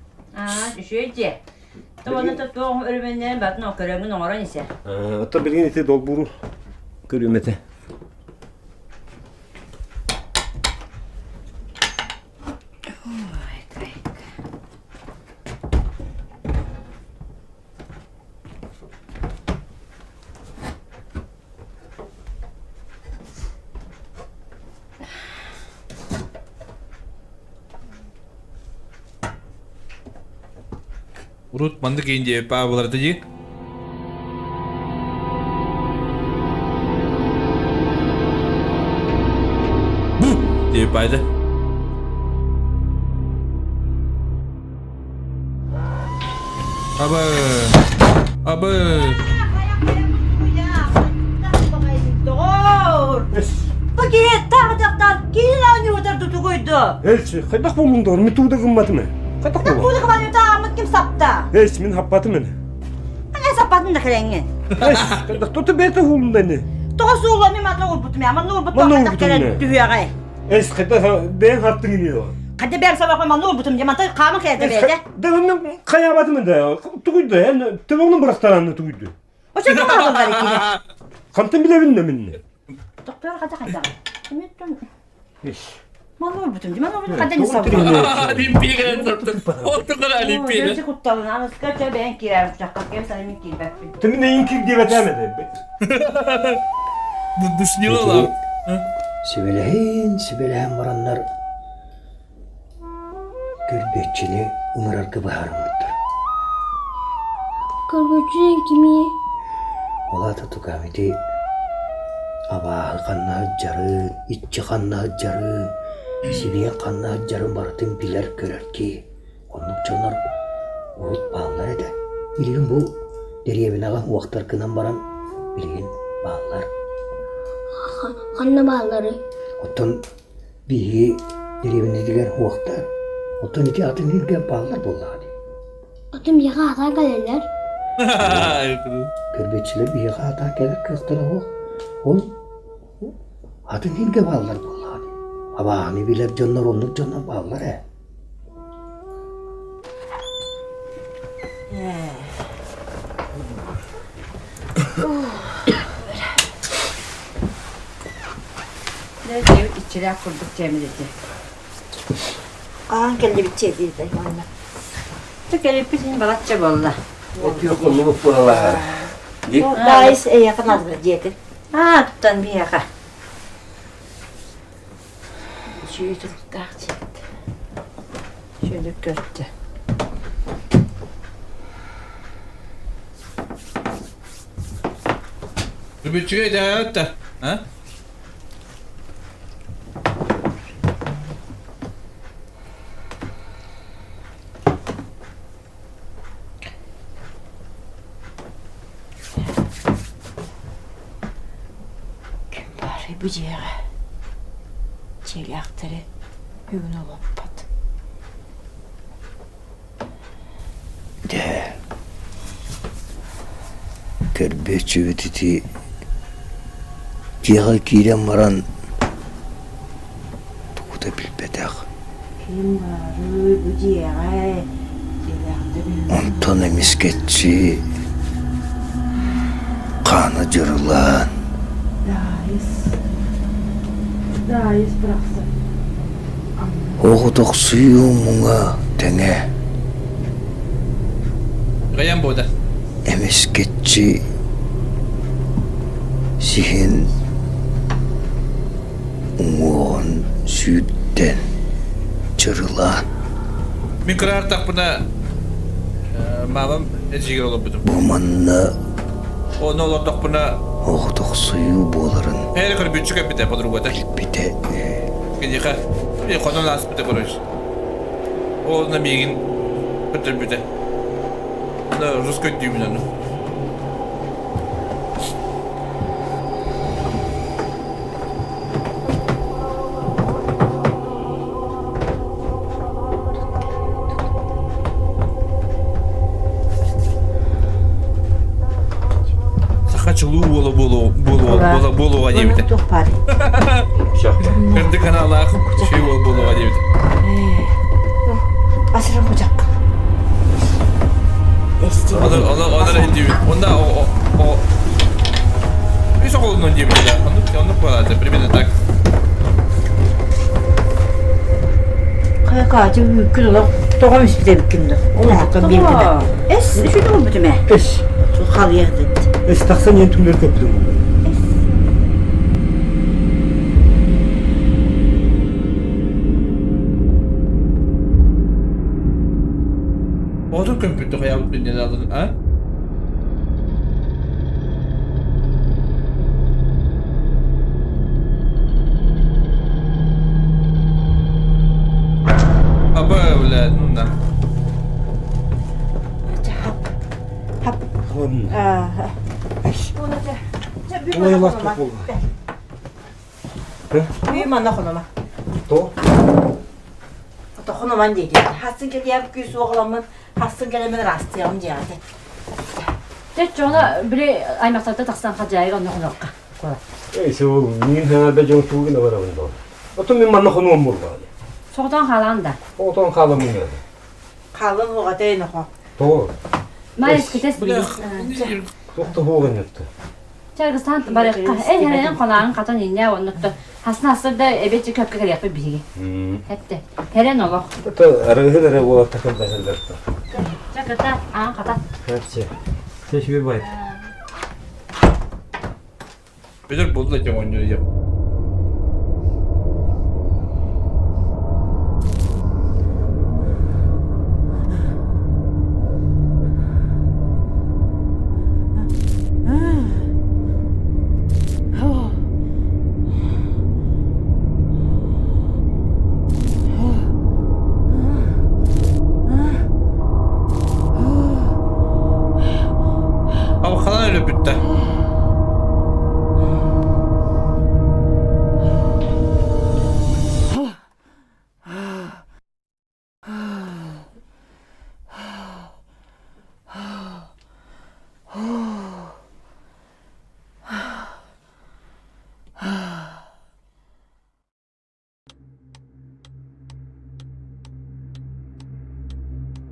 Düşüyece. Tavanı da doğum örümünlerin batına o körüngün oran ise. Hatta bilgin iti dolburu körümete. Urut mandık ince pahalılar tadi. Bu diye payda. Abi. Doğru. Bu git tağcaktan kilan yudur tutuğuydu. Hiç, kaydak bulundu, mituğda kımmatı mı? Kaydak bulundu. Bu da kalan yutar kim sapta? Hiç, min happatı mı? Ne sapatın da kirengin? Hiç, kaydak tutu bete hulunda ne? Doğası ulan mi matla urbutum ya, man urbutum da kere düğüye. Hiç, kaydak ben hattı gidiyor. Hadi ben sabah koyma ne urbutum ya, man da kamı kaydı beyde. Devamlı kayabatı mı da? Tuğuydu ya, tevağını bıraktaranlı tuğuydu. O şey ne var bunlar ikili? Kantin bile bilmem minne. Doktor hadi kayda. Kimittin? Hiç. Man urbutum ya, man urbutum kayda ne sabah? Limpiye kadar sattın. Oldu kadar limpiye. Gerçi kuttalın, anıska çay ben kirerim uçakka, gel sana min kirber. Temin neyin kir diye betemedi. Düşünüyorlar. Sibelehen varanlar Gülbetçini ımırargı baharımıdır. Gülbetçinin kimi? Ola da tukamidi abahı kanna hıccarın, iççi kanna hıccarın, sibiyen kanna hıccarın baratın biler görer ki onlukçalar urut bağlar eder. Bilgin bu deriye binağın uaqtar kınan baran bilgin bağlar. Kanna bağları. Oton bihi deriye binediler uaqtar. Oton iti atın ilgen bağlar bolladı. Otum yaka hata gelirler. Gülbetçiler bihi hata gelir kıstara o. Ol atın ilgen bağlar bolladı. Abahını biler canlar onluk canlar bağlar he. Ne diyor? İçine kurduk Cemil'de. Ağan geldi bir şey değil de yanına. Tükelip bizim balatça bolla. Yok onu bu buralar. Daha iyisi yakın azdır diyedin. Ha tuttan bir yaka. Şöyle durup da şöyle gördü. Bir çıkıyor da hayatta. Ha? Bari bu ciğere. Çelyaktırı hüvün olup pat. De. Gülbetçi vititi ciğer giren varan tuğda bilbedak. Kim bari bu ciğere. Çelyaktırı Ondan emisketçi kanı cırılan. Dayız bıraksın. Oğuduk suyumuğa dene. Kayan burada. Emisketçi sihin umuğun sütten cırılan. Min karar tak buna mamam eciğer olup budum. Bu manna O ne olur tak buna oğuduk suyu boların. her kadar bir çıkıp bir de budur burada. Bir de Gidika. Bir konu nasıl bir de konuş. O ne bilgin kötü bir de. Ne Rus kötüyüm onu. Сахачылуу болууга дебит. Топар. Кырды каналах şey болууга дебит. Асырын кучак. Эсти. Onlar дебит. Онда o Üç okulunun debit ya. Onu koyardı. Примерно так. Kayakacı mümkün olur. Doğum üstü de mümkündür. O hakkın bir günde. Es, şu da mı bütüme? Es. Şu hal yerdin. Es taksan yen tümleri köpüdüm. Odun kömpüttü hayal dünyada aldın ha? Aba öyle nundan. Hap. Ona yalastık oldu. Büyüm anla konuma. To? Ata konuman dedi. Hatsın gel yap küsü oğlamın. Hatsın gelemen rastlayalım diye. Tet ona biri aymakta taksan kacayı onu konukka. Neyse oğlum, niye sana da canı tuğuna var avında. Otum ben manna konu olmur var. Soğudan kalan da. Soğudan kalan mı yani? Kalın o kadar ne ko. Doğru. Mayıs kites bir. Çok da hoğun yaptı. Çargıstan barıkka. En konağın katan inne onlukta. Hasna hasırda ebeci köpke yapı biri. Hepte. Heren oluk. Hatta arayı ola takım da helder. Çakata an katan. Hepsi. Teşekkür bay. Bedir buldu da oynuyor ya.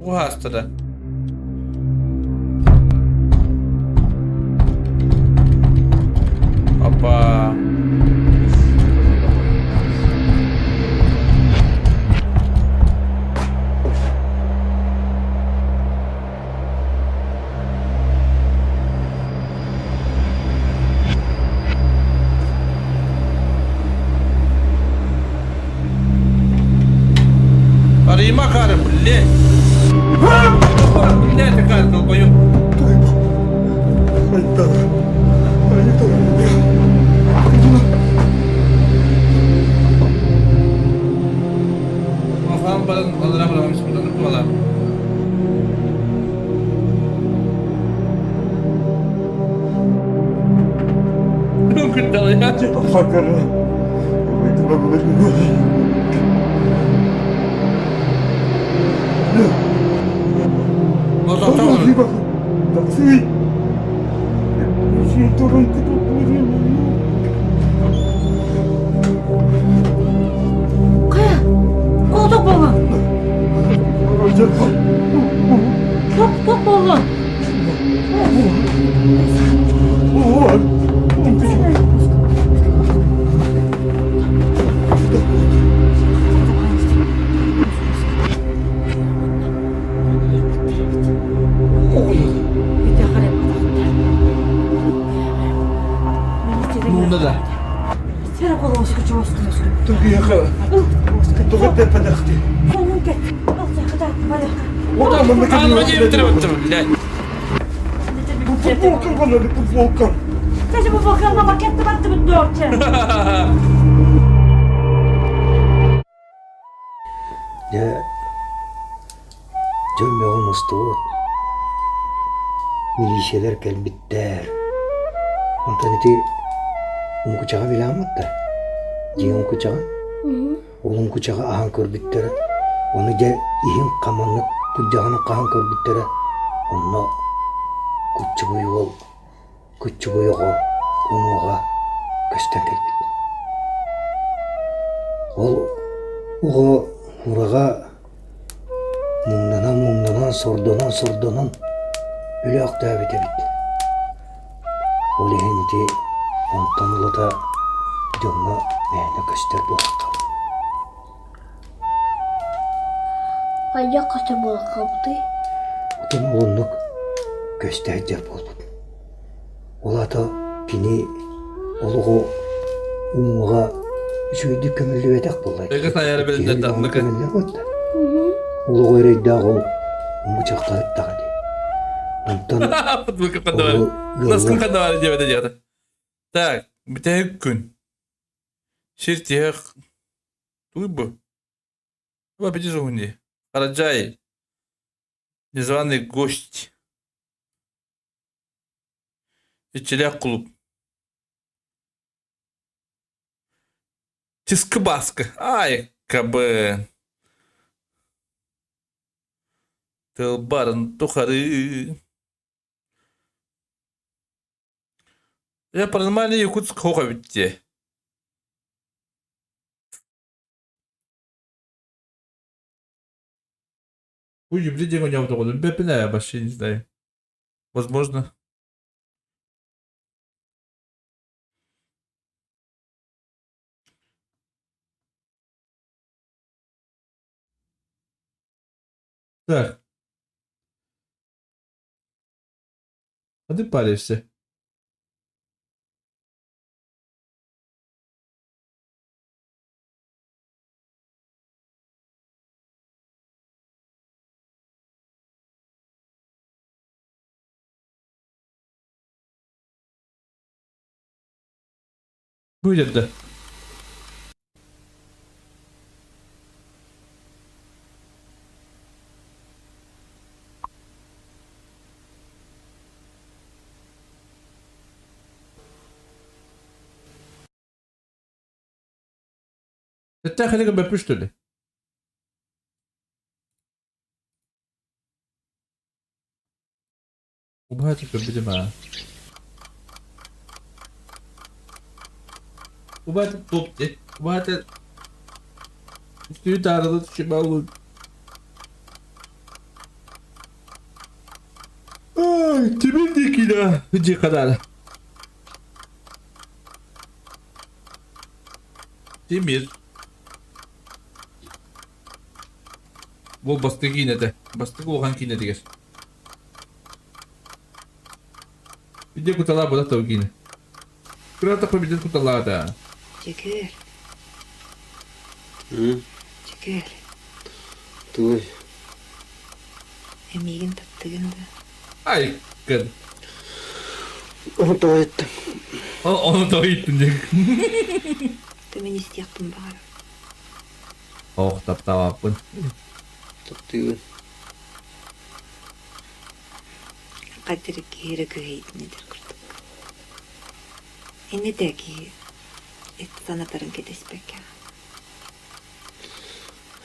Bu hastada. Abba. Arayma karı bulle. Bulle tekrar dolbayım. Afam balın alına bırakmış buradan unutmalar. Çok kötü ya. Bakalım. Такси! Kaya, koltuk bolun. Çok bolun. Bunda da. Сфера голову скачала сквозь. Приехала. Только ты подохти. Oradan mı kalma diye bitiremedim. Lan. Футболкам надо, футболкам. Ты же попахал на макет, ты баттı bir dörtçe. Ya John olmaz doğru. Milişeler gelbitler. Ondan iti un kucağı bilemez da. Cihan kucağı. Oğlum kucağı ahan körbitler. Onu da ihin kamanlık kucağına kahan körbitler. Onunla küçük yol. Küçük yol. Onuğa gösten gelbit. O Urağa mumlanan sordanan öyle akta bite bit. Oli hindi ondan ulada canına mehne göster bu akta. Kaya kaçır bu kaptı. Odan olunluk göstercer boldu. Ola da bini oluğu umuğa şuydu kömürlü vedak bolay. Peki ayarı belirlen tatlık. Uluğu ereddağı bıçakta ettağı. Ondan Futbol kapında var. Nasıl kapında var diye diyordu. Так, bir tek gün. Şirtiyek. Duy bu. Bu bir zihni. Karacay. Незваный гость. İçilik kulüp. Тиски баска. Ай, кабы. Тылбарын тухары. Я паранормальный Якутск Хоховите. Ой, блин, денег у него такой. Бепина, я вообще не знаю. Возможно. Так. А ты паришься. Будет, да. Это хотя бы что ли? Убавить это, видимо. Убавить топти. Убавить. Üstünü tarladı çıkma olur. Ay, tümündeki de hıcı kadar. Demir. Bu bastık yine de. Bastık oğan yine de gel. Bir de kutalar burada tabii yine. Burada tabii bir de kutalar da. Çekil. Hı? Çekil. Duy. Emigin tattığında. Ay kız. Onu da ettim. Onu da ettin diye. Demin istiyordum bari. Oh taptavapın. Taptığın. Kadir geri göyeydi nedir kırdık. Ne de ki et sanatların kedespek ya.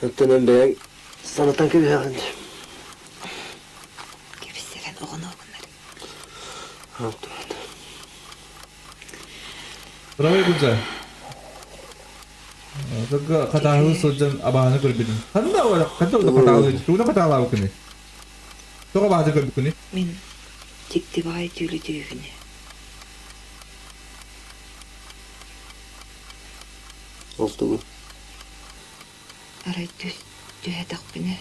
Hatta ben beğen sanatan gibi yakınca. Gebiselen oğun oğunları. Oldu. Bravo güzel. Kata katağı socan abahını görbedin. Kanda var, kata udah katağı, udah katağı var kini. Toka bahasa görbedin kini. Min ciddi vay tüylü düğünü. Oldu. Aray dühe takbine.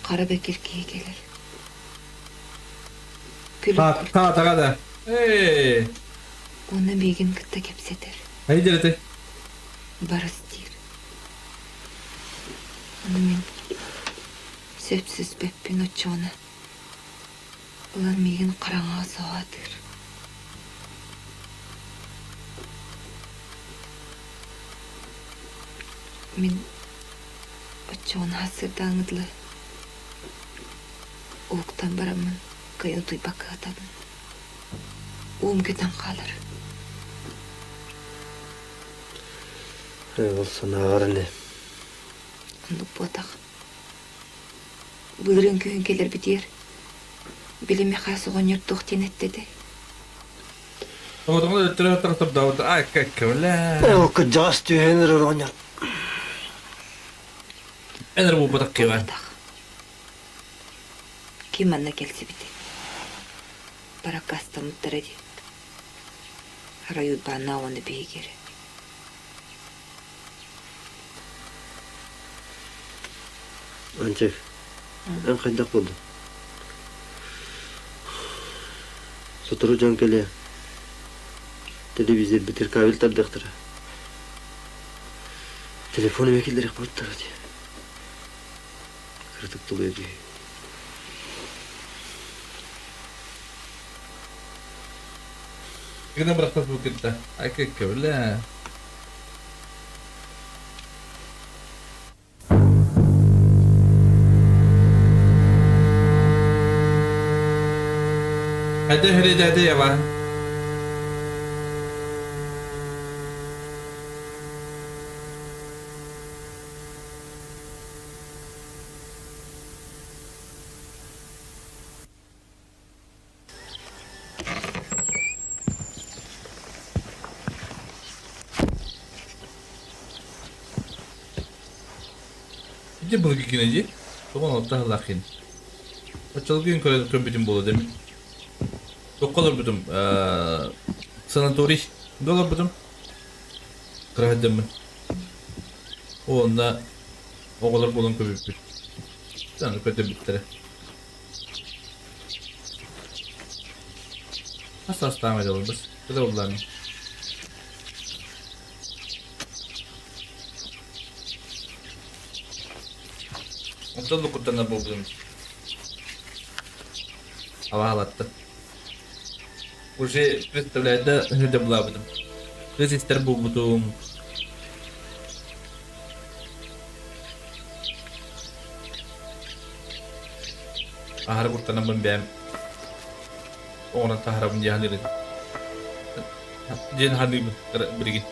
Kara bekir kiye gelir. Ta da. Hey. Onu begin kıtta kepsedir. Haydi gelete. Barız dir. Onu min sepsiz beppin uçağına. Ulan megin karanlığa sağadır. Min uçağına hasırdanıdlı. Oğuktan baramın kayın duybakı adamın. Oğum giden kalır. Olsun ağır ne? Onu bodak. Buyurun köyün gelir bitiyor. Bilimi kaysı gonyurt dokten et dedi. Tunggu terus Daud. Ay kakula. O kıcağız tühenir oranya. Ener bu batak kivan. Kim anna gelse biti. Barakasta muttara di. Harayud bana onu beygiri. Ancak en kaydak oldu. Soturu can kele. Televizyon bitir kabil tabdaktır. Telefonu vekilleri kapattılar diye. Kırtık doluyor diye. Kita beraktas bu kita. Ay kakula. Ada ya bang. Jadi begini aja. Tuh notah lakin. Pacul gün kalau kompetin bola demin. Doktor budum, sanatori, doktor budum. Kerahadım. Onda oğullar bulun köpük. Sen kötü bittere. Nasıl devam edelim biz? Kötü oldular mı? Отол кутана болдум. Ава халатты. Уже представляет, да, где была бы там. Здесь есть тарбу потом. Ahar kutana bambam. Orang tahara menjadi hadir. Jadi hadir beri.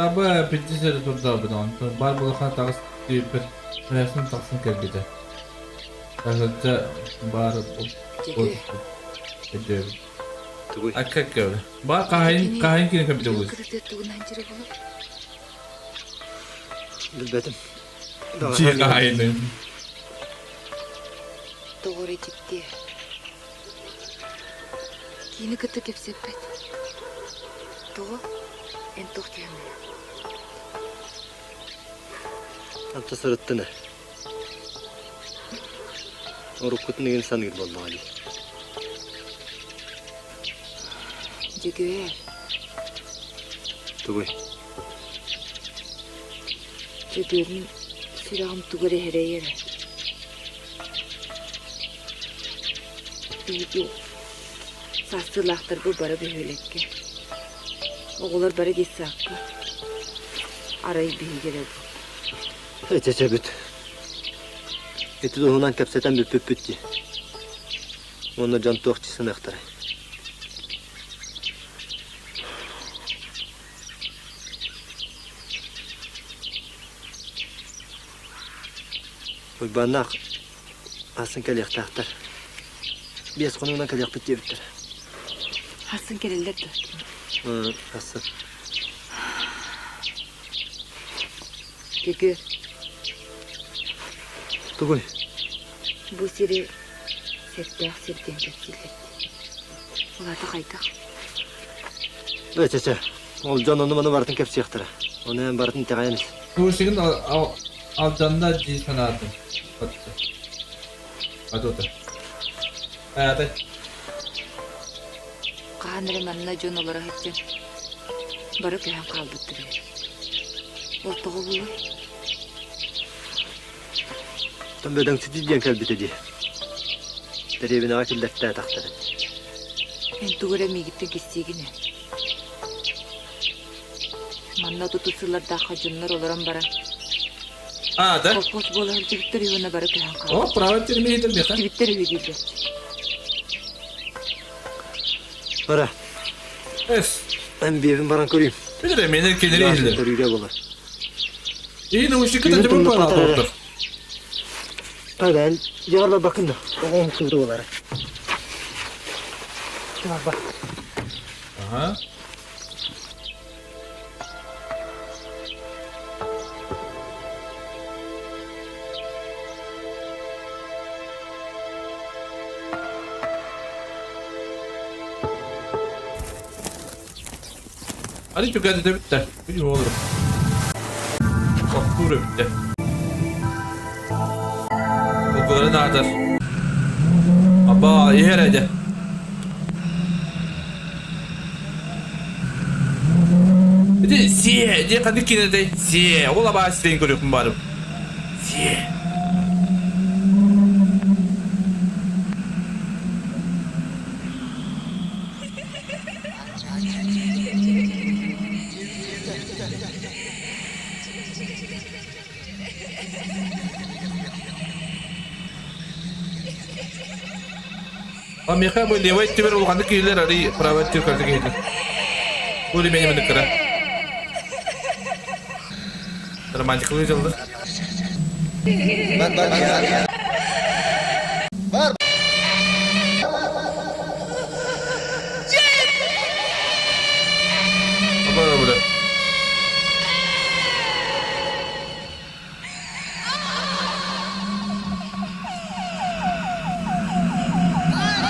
Apa pintu saya tutup betul. Bar boleh kan takas di perhiasan taksin kerja. Takas bar itu. Akka öyle. Bak kahin kine kapite bu. Bilbedim. Çiğ kahin. Doğru gitti. Kini kıtı kepsepet. Doğru. En tohtiyamı. Anta sırıttını. Orukutun insan gibi oldu Ali. Cügüver. Tuğuy. Cügüverin silahım tuğure hereyere. Büyüdü. Sastırlaktır bu bara bir hülekke. Oğullar bara gitse hakkı. Arayı bilgiler bu. Ece büt. Eti doğunan kapseten bir püppütti. Onu can tohçısın aktaray. Oy banak. Asın kalyak tahtar. Biraz konumdan kalyak bitti bitter. Hasın gelirler de. Hı, asın. Cügü. Tuğuy. Bu siri settah sirden tepsiletti. Ular da kaytak. Ece. Ol can onu bana vartın kapsı yaktıra. Onu hem vartın tegayanız. Bu şeyin altında ciz sanatı. Hadi otur. Hadi. Kanırım anına can olarak hepten. Bara köhen kaldıttırıyor. Ortağı bulur. Ben beden sütü diyen kalbite diye. Derevine akıllıkta taktırın. Ben tuğra mi gittin kestiğine. Manna tutusılar da hacınlar olaran bara. Hadi. Korkos bolar cibitler yuvana bara köhen kaldı. O pravetleri mi yedim ya? Cibitler yuvana. Para. Es. Ben bir evim baran koruyayım. Bir de emeğine kendileri izler. Yürüyecek olur. İyi ne uşu kıta cıbır para aldı. Hadi yarla bakın da. Oğlum kıvrı olarak. Bak. Aha. Hadi çok hadi de bitti. Bilmiyorum olur. Bak dur bitti. Okulları nerede? Aba iyi herhalde. Bir de siye diye kadık yine de siye. Ola bana siyeyi görüyorum bari. Siye. Amerika bu lewat tiber ulkanı killer ari pravat tiber kartı geldi. Bu benim menekara. Romantik kılıç oldu. Bak ya. Var. Apa burada?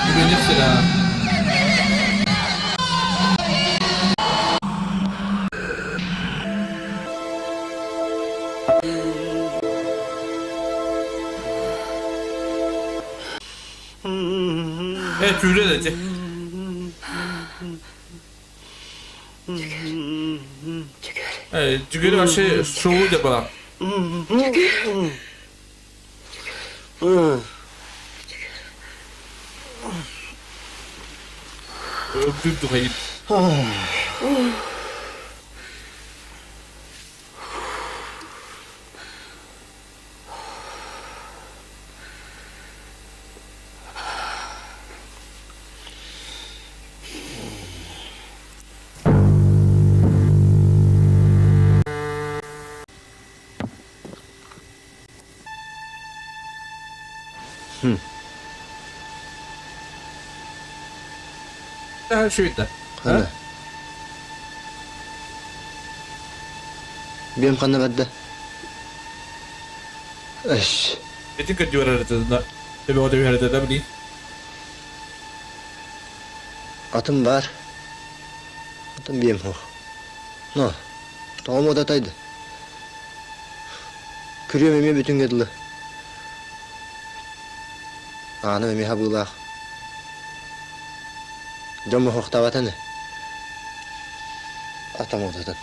Güvenlik silahı. Evet, tüyle dedi. Evet, cügeri başı soğuğu da bana. Öptüm hayır. Daha şöyle. Hadi. Benim kanına verdi. Eş. Metin kaçıyor haritasında. Tabii o da bir haritada bileyim. Atım var. Atım benim o. No. Tamam o da taydı. Kürüyorum emeğe bütün gedili. Anam emeğe ha buğlaq. Can mı hoqta vatanı? Atam odadan.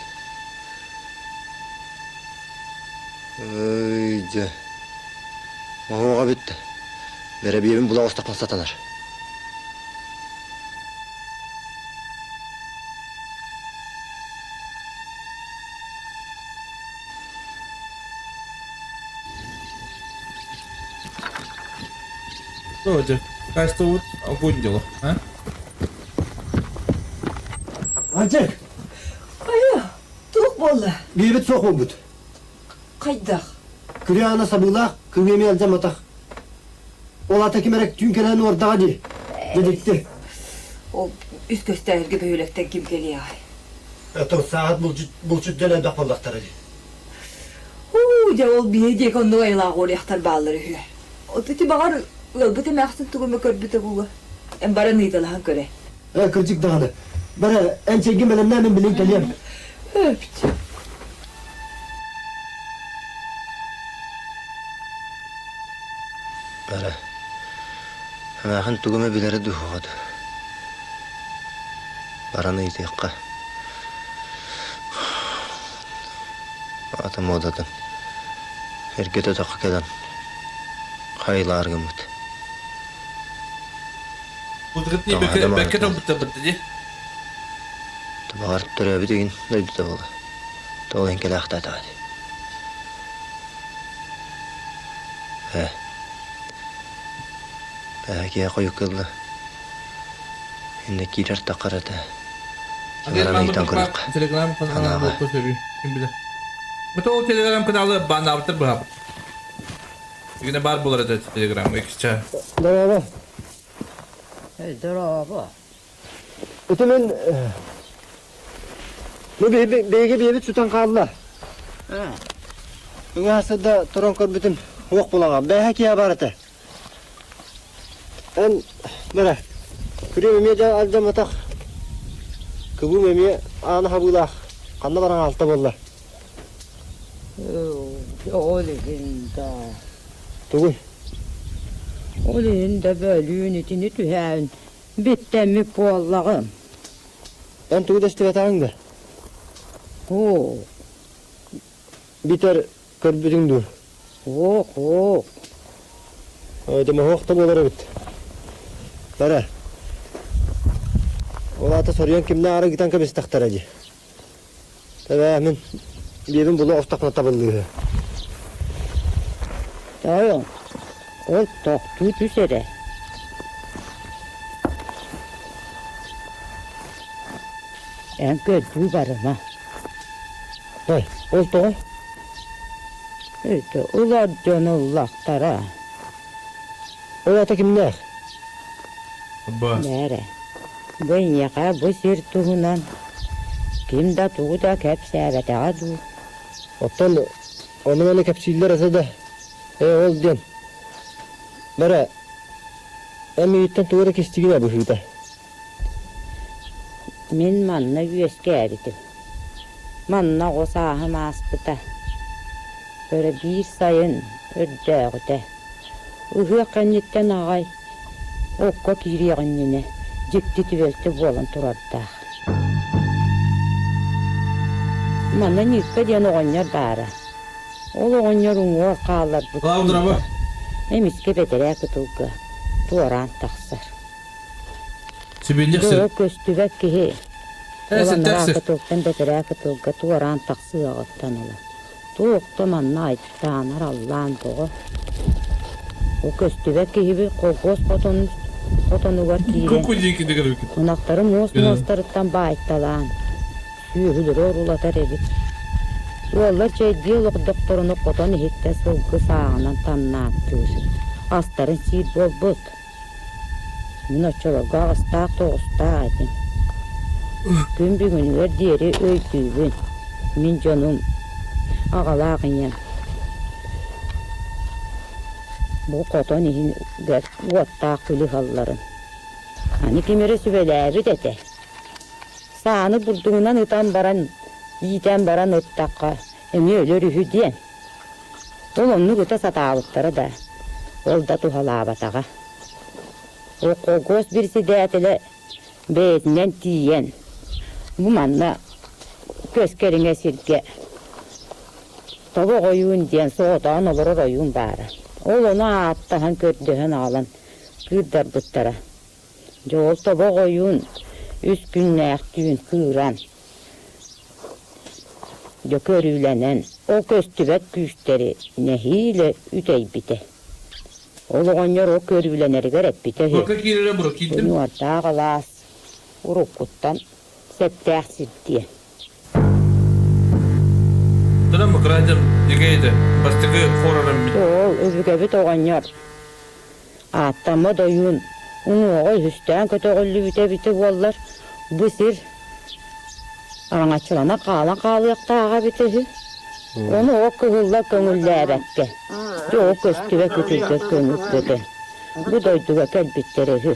Öyle. Oğa bitti. Bere bir evin bulağı ostakla satanar. Doğru. Kaçta vur? Огонь дело. Ha? Acık. Kaya, tuğuk bolla. Bir bit sok olbut. Kaydak. Kürü ana sabıla, kürüyemi alacağım atak. Ola tekimerek tünkelen orada di. Dedikti. O üst gösterge böylekten kim geliyor? Eto saat bulçut dönem dapallaktar hadi. Ya ol bir diye konuda ayla oraya bağları hü. O tütü bağır, ılbıtı mağsın tuğumu körbütü buğu. En bara neydi lan göre. Kırcık dağını. Bana en çekim benim hemen bilin geleyim. Öptü. Bere. Hemen tuğumu bileri duhuğadı. Baranı itiqqa. Atam odadan. Herkete takı kelen. Haylar gümüt. Bu dıgıtni bekket o bitti diye. Bağırıp duruyor bir düğün. Neydi de ola. Doğu henkele akta da hadi. Belki koyu kıllı. Şimdi girer takar ete. Kimarana itan kırık. Telegram kanalı bu sebebi. Kim bilir. Bu o Telegram kanalı bana avtır bu hap. Yine bar bular da Telegram'a ikişer. Bravo. Bravo. Ötemen... Bu beyge bir evit tutan kaldılar. Bugün aslında turan kör bütün hoq bulağa. Belki ya barata. En bana kürü memeye alacağım atak. Kıbu memeye anı habulaq. Kanna baran altta bolla. Oğlunda. Tuğuy. Oğlunda bölüğün itini tühen. Bittemi bollağım. Ben tuğu desti vatağın da. Oo. Biter kör bütün dur. Oo. Ödeme hoq da bolara bit. Bara. Ola ta soruyan kimden ara giden kabis taktar acı. Tabi hemen bir evin bulu ostakla tabıllığı. Tamam. O toktu tüsere. En kötü barıma. Hay, oldu. Evet, ular canıllaqtara. Ola ta kimden? Nere? Ben yaka bu sir tuğunan. Kim da tuğu da kep sebete adu. Ottan onun onu kapsiller asa da. Ol diyen. Bara. Emi yitten tuğra kestigine bu hüda. Min manna yüeske eridim. Manna o sahım aspıta. Böyle bir sayın ördağıda. Uhu kanyetten ağay. Okka kiriğinine. Cikti tüvelte bolan turarda. Manna nükka diyen oğanyar dara. Ol oğanyar uğur kağlar bu. Kağıdır bu. Emiske betere kıtılgı. Tuğran taksar. Sibilik Doğu köstüvek kihi. Sen taksır. Kıtılgın betere kıtılgı tuğran taksı ağıttan ola. Tuğukta manna ayıttanar Allah'ın doğu. O köstüvek kihi bir kokos kotonu var kihi. Kukucik de garip. Onakları mostarıttan bayıttalan. Sühülür orulatar edip. Yollar diyalog doktorunu kotonu hitte sılgı sağından tannattır. Astarın sid bol but. Мен очолога ыстаак тоғыстаак этим. Күн бүгүнгөр диэри өйтүүбүн. Мен жонум агалаагыйам. Бу котон ихин уоттаак күлү халларын. Аны кемере сүбелээбит эте. Сааны бурдугунан ытан баран, иитен баран ыттакка эми өлөр үһү диэн. Ол онну кыта сатаабыттары да. Ол да тухалаабатага. О когос бирси дээтеле бээтинен тиен. Бу манна көскериңе сирге. Тобо коюун диэн соотаан олорор оюун баара. Ол onu аттахан көрдөһөн алан кырдар буттара. Жол тобо коюун үс күннәк түйін кыран. Жо көрүләнен о көстүбәт күстери нехиле үтей бите. Ол оңнор о көрүләнерге реппите. Бaka kirere bura kildim. Bunu orta galas urukuttan septäk sirdiye. Tıram mı kıraydım? Yegeydi. Bastıgı horarım bir. Ol özüge bit oğanyor. Attama doyun. Onu oğay hüsten kötüğüllü bite bollar. Bu sir araçılana kalıyaktağına bitesi. Onu o kıhılla köngüllääbäkke. Jo o köstübe kütülde köngüllüdü. Bu doyduga kelbitleri.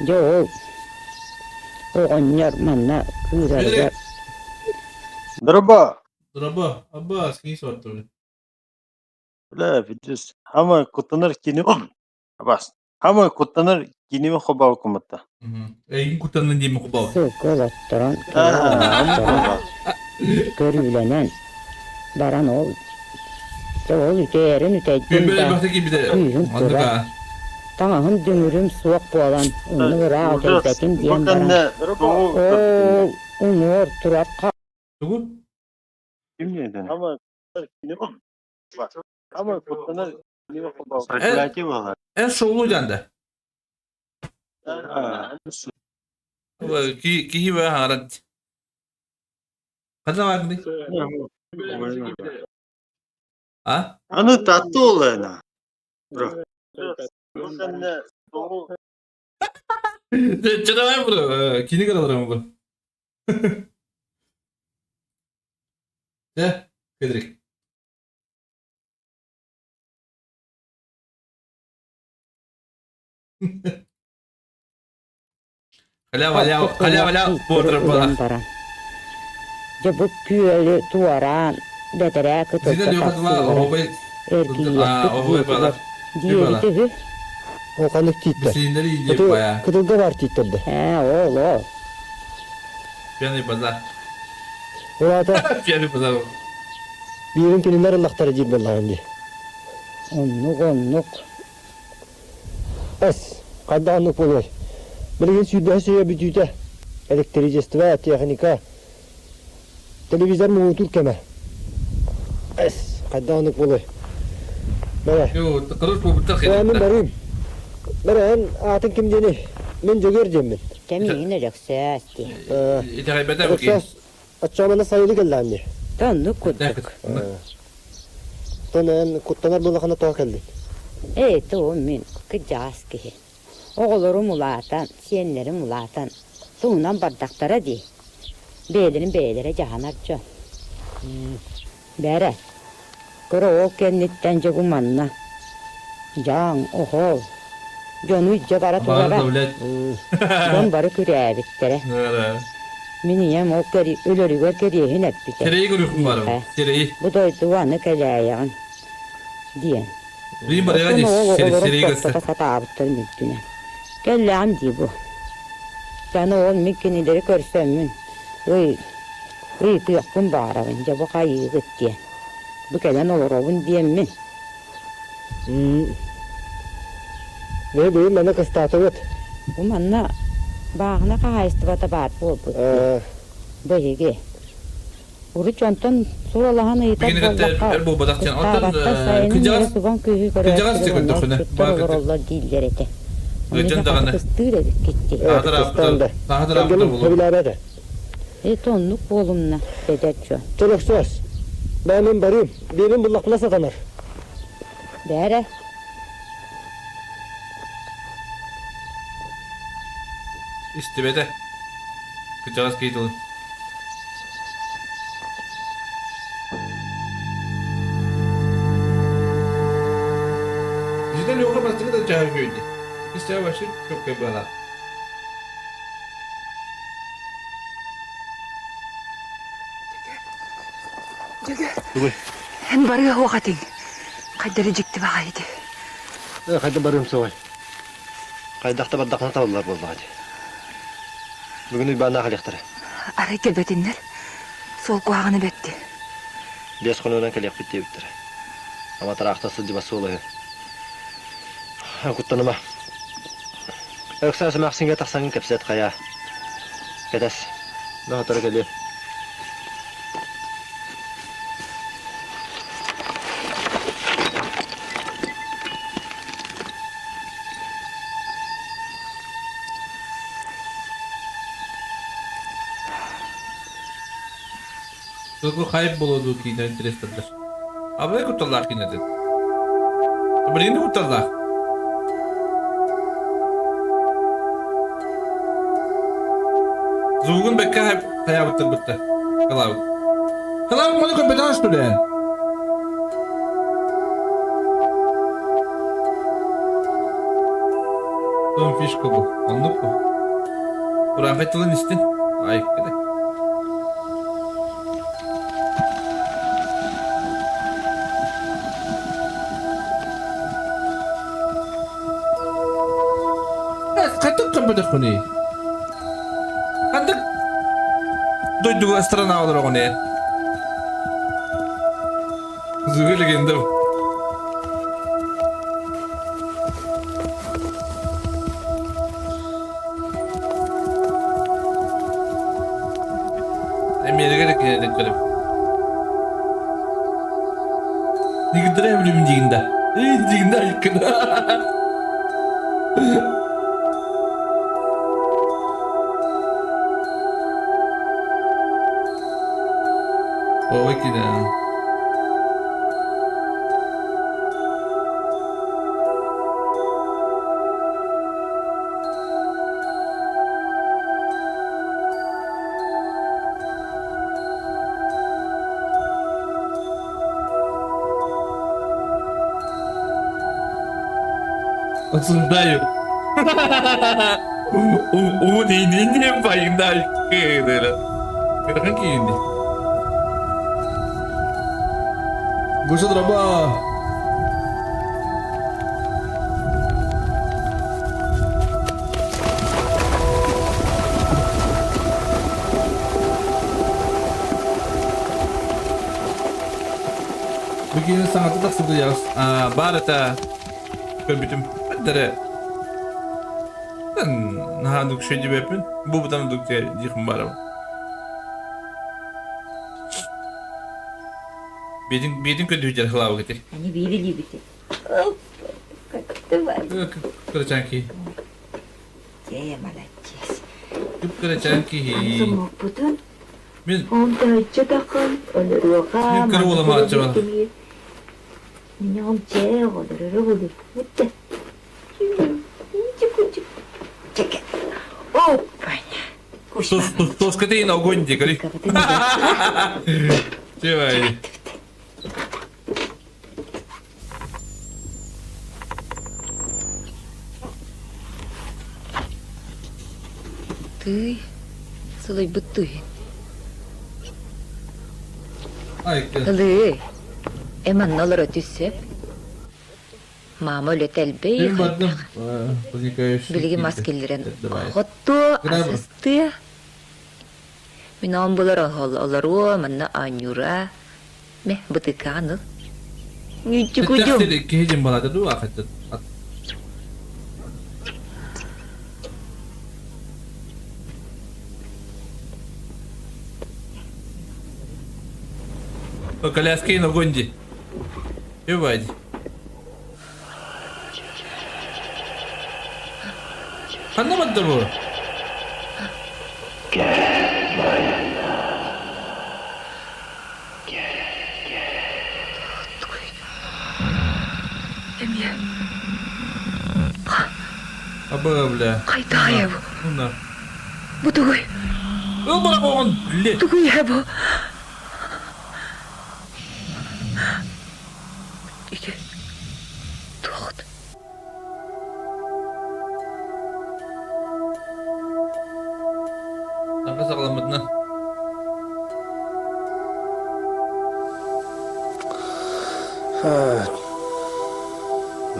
Jo oğanyor manna kırarga. Дроба. Dıraba. Abba skin sortu. لا فيديوس هما كنتنر كينيو بس هما كنتنر كينيو خباو كمتا Egin kutanın diye mi kubav? Sıkılattıran görülenen baran ol. Çoğul üteyerin üteydin Böyle de baktaki bir de andık ha. tamahım dümürüm soğuk boğalan onu rahat eyledim diyen baran. Onu orturar Dur. Kim yedin? Hama kiniyo hama kutlanır kiniyo khobao. En şovluydan da. Ki ve harat. Kadın var mı? Ha? Anı tatlı olana. Bro. Sen ne? Çada var bro. Kini kadar mı bu? Ne? Kedrik. Hala baran. Jabuk küölü tuaran betere kıtıkta Sizde diyor kadınlar arabayı arabayı bağlar. Diğeri O kanık titler. Sinirleri yiyecek bayağı. Kıtılda var titlerdi. He oğlu. Piyanoyu pazar. Orada Piyanoyu pazar. birin kilinler Allah'tara cibbellah diye. Onluk. Es. Kadda anlık oluyor. Bilgin südüğü suya bütüde. Elektricisi ve teknika. Televizyon mu Türkeme. Es. Kadda anlık oluyor. Böyle. Yo, tıkırış bu bıtık Ben barayım. Ben atın kim diyeni. Ben jogörcem ben. Kemiğin olacaksa diye. İtekaybeter bakayım. Açamana sayılı geldi anne. Tonluk kudduk. Tonen kutlanar bulakana toğa geldi. To'min kıcağız ki. Oğullarım ulatan, siyenlerim ulatan. Tuğunan bardaktara di. Beylerin beylere cahanarca. Bere. Kıra o kenditten cegumanna. Can, oğul. Jonu icce bara tuğara. Jon barı küreğe bittere. Miniyem o keri, ölörü gör keriye hep biter. Kereyi görüyorsun bari. Kereyi. Bu doydu anı keleğen. Diyen. Duyun bari hadi kereyi göster. Sataabıttır mümküne. Kelleğim diye bu. Canı ol mümkünleri görsemmün. Kıyıkın bağırınca bu kayığı gıt diyen. Bu gelen olur olun diyen min. Ne diyeyim bana kıstatı vet. Bu manna bağına kahayıstı vata bağır bol bu. Böyle. Uru çontan suralahan ıyıtar bollaka. Er bu badakçan. Altın kıcağız. Kıcağız çıkıldı kına. Tuttururlar değiller ete. Gıcın dağını. Kıstırdık gitti. Tahdır aptı bulur. Tonluk oğlumla dedetço. Çoluk söz. Ben barayım. Benim bullakla satanır. Bere. İstibede. Kıcağız kayıt olun. Bizden yok bastığı da cahil gördü. İsteye başlayıp çok kayıplar. Hem barıga hoğatın. Kaydırı cikti bağıydı. Kayda barım soğay. Kaydakta baddakna tavallar boldu hadi. Bugün üybana kalyaktara. Arayı kelbetinler. Sol kuağını betti. Бес конуынан келек битте биттер. Ама тарахтасы дибасы олай. Куттаныма. Өксәс максинге тахсаңын кепсет кая. Кетес. Да тора келе. Только хайп болоду кино интереснее. А вы куталлах кино дед? Блин, куталлах. Зугун бекка хайп хаябыттыр битти. Калау. Калау мону компетенс студент. Том фишка бу. Анлык бу. Буран кайтылын истин. Ай, кеде. Кайтып компьютер хуни. Кандык дойдуга страна олорогоне. Зүгелегенде. Эмелегер келдик келип. Нигидре билим дигинде. Дигинде айкына. Ой, кида. Осуждаю. Не поймай, какие не. Гуша дроба. Begini sangat tak sebelas. Barata köbütüm. Dere. Ben nahaduk şey gibi yapın. Bu budan duk diye yıkım barama. Bedin kötü hücre hılav getir. Hani biri gibi. Kıracağım ki. Молодец. Kıracağım ki. Потом Мен он дальше такой, он рука. Мен кырылама ачыба. Меня он те, он рука. Вот. Чекай. Опа. Тоскатый на огонь дикари. Чевай. Ты, солой бы ты. Ай, Ты, эман нолора тюсеп. Мама летел бей. Benim vardım. Возникающий. Билги маскелерен. Готто асысты. Мен амбулар аларо, манна анюра. Ме бутыканы. Ничего. Тәхтелек кейден балады ду ахатты. Коляски на гонде. Ебать. Anlamadı bu. Абы, бля. Кайда я? Bunlar. Bu tuğuy. Ol bana oğun. Tuğuy ya bu. İki. Tuğut. Tanka sağlamadın ha.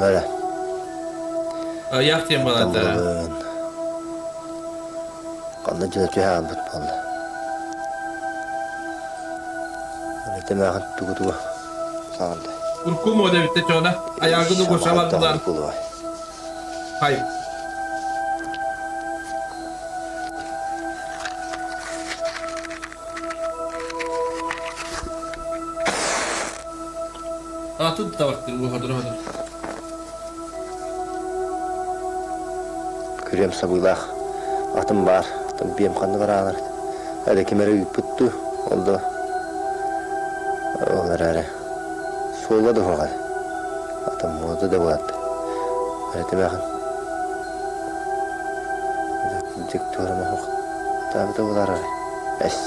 Böyle. Ayak diyeyim bana da. Kanlı cılcı hağım tutmalı. Öyle demeğin tuğu sağında. Urku mu öde bitti çoğuna? Ayağını boşalardılar. Hayır. Atın da baktır bu hadır. Kürem sabıylaq. Atım var. Atım biyem kandı var ağlar. Hadi kemere yük puttu. Oldu. Olar ara. Solladı hoğay. Atım modu da bulat. Öyle demeğin. Dik tuğrama hoğ. Tabi da olar ara. Es.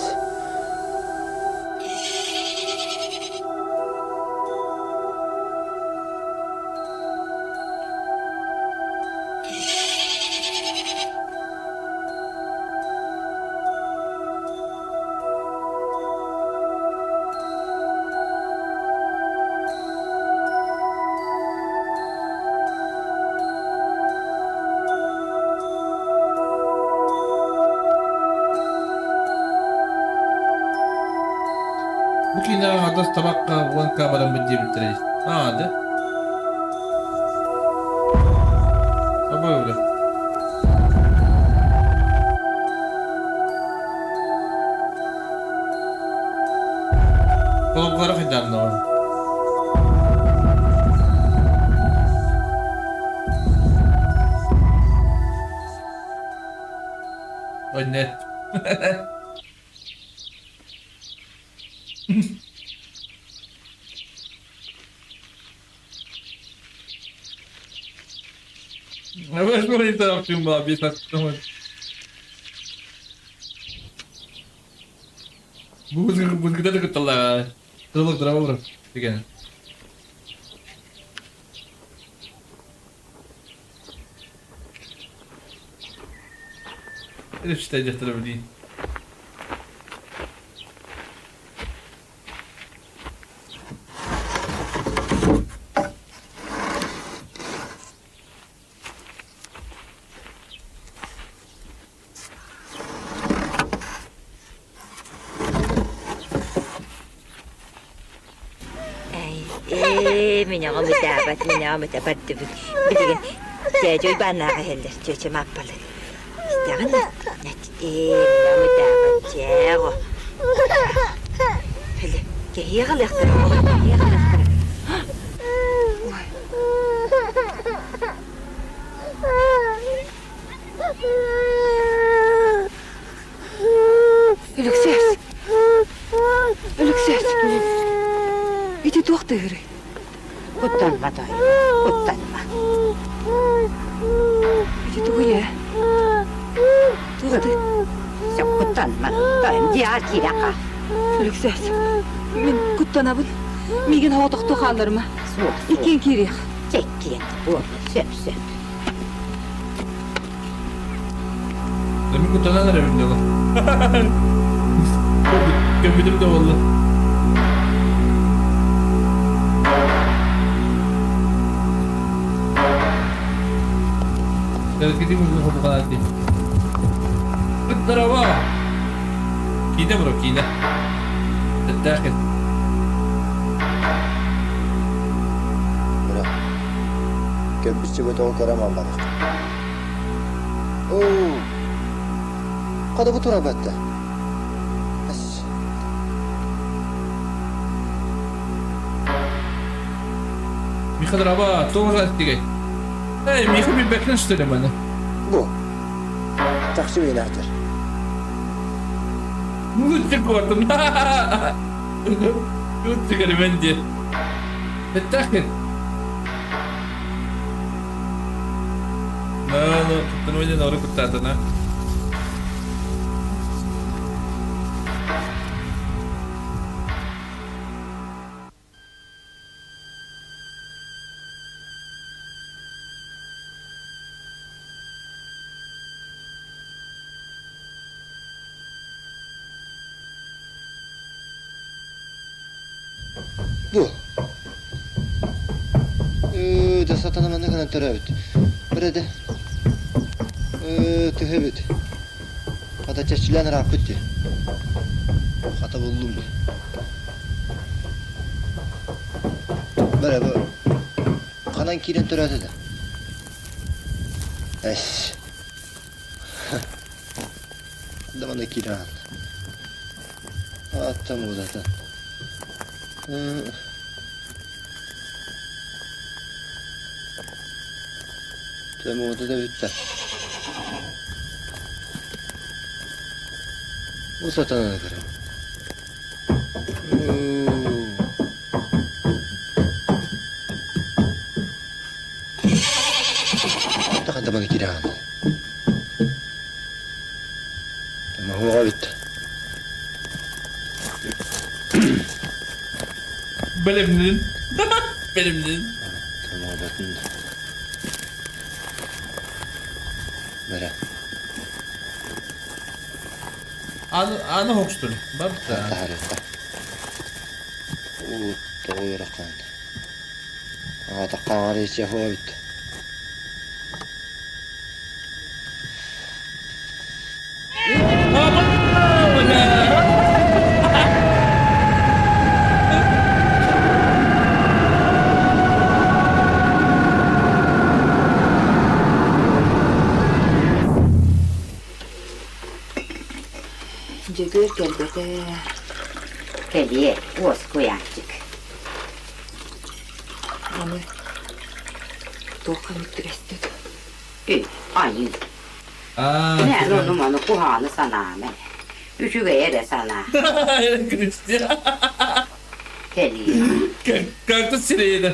Bu kina adas tabakka ulan kabaran bence bitireyiz. Hadi. Sabah öyle. Kolukları fidanlı var. Oy net. Evet, böyle interaktifim abi, bir saklamadım. Bu kita deket lah. Terlalu drama bro. Tiga. Ini sudah aja terlalu. Меня мутабат билген. Жой банаага хеллер чөчө маппалы. Истагана. Меня мутабат жего. Хеле. Кеягалыктыр. Кеягалыктыр. Ölüksüz. Ölüksüz. İti doktor. Kutlanma dayı, kutlanma. İti tuğuya. Tuğdu. Sen kutlanma, dayım diyar kiraka. Ölüksüz. Men kutlanabın. Megen hava toqtu qalırma. İken kirek. Çekken. Söp. Demin kutlananlar evinde lan. Gömüdüm de oldu. Kalau kita mau ngomong lagi. Betul apa? Kita bro, kita. Tetakin. Bırak. Köpüsçü beton karamam bana. Oo. Kada bu turabatta. Mika drama, tuh kan tiga. Mika bir beklen istedim bana. Bu. Taksim inatır. Lucu korktum. Lucu kali bence. Tetakin. No, tutun aja naruh kutatan ah. Bu. Da satana ne kadar terabit. Burada. Tühebit. Hata çeşitlen rapitti. Hata buldum. Böyle bu. Kanan kirin terabit de. Eş. Damanda kiran. Attım bu zaten. Tamam o da bitti. Bu satana ne kadar? Tak damanda kiran. Tamam o bitti. Benim. Benim. Tamam o bitti. Böyle. Anı hoştur. Bak da. Harika. Doğru kan. Hadi kahve içe hoyt. Cügür geldi. Geliye, oz koyacık. Onu Doğukan üttürestedi. Ayı. Ne onu kuhanı sana me. Üçü gayere sana. Cristian. Geliye. Kalktı sineğine.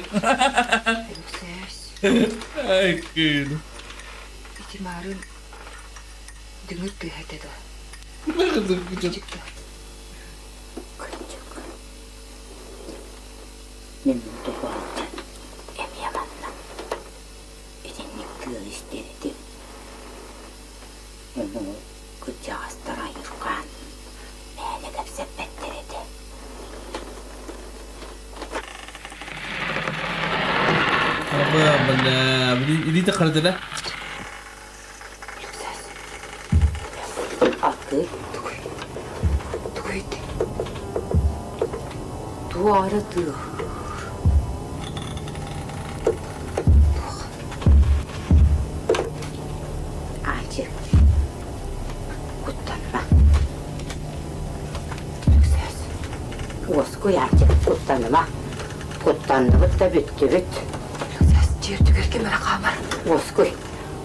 Ay kıyım. İtimarın dümüt bir hedede. Ne kadar küçük. Ne mutlu oldu. Em yamanla. Edenlik kıl isterdi. Onu kıca hastara yurkan. Mene gap sepetlerdi. Apa benda? Ini tak kerja dah. Akı. Duydu. Duvarı diyor. Acı. Kutlanma. Oz koyacık kutlanma. Kutlanma da bitti. Ciğerdi görkem bana kamar. Oz koy.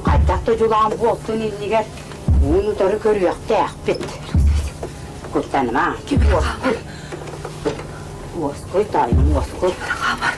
Kaydakta culağın bolsun illiger. Bunu darı görüyor. Dek bit. Kutlanma. Oz koy. Oz koy dayım oz koy. Bana kamar.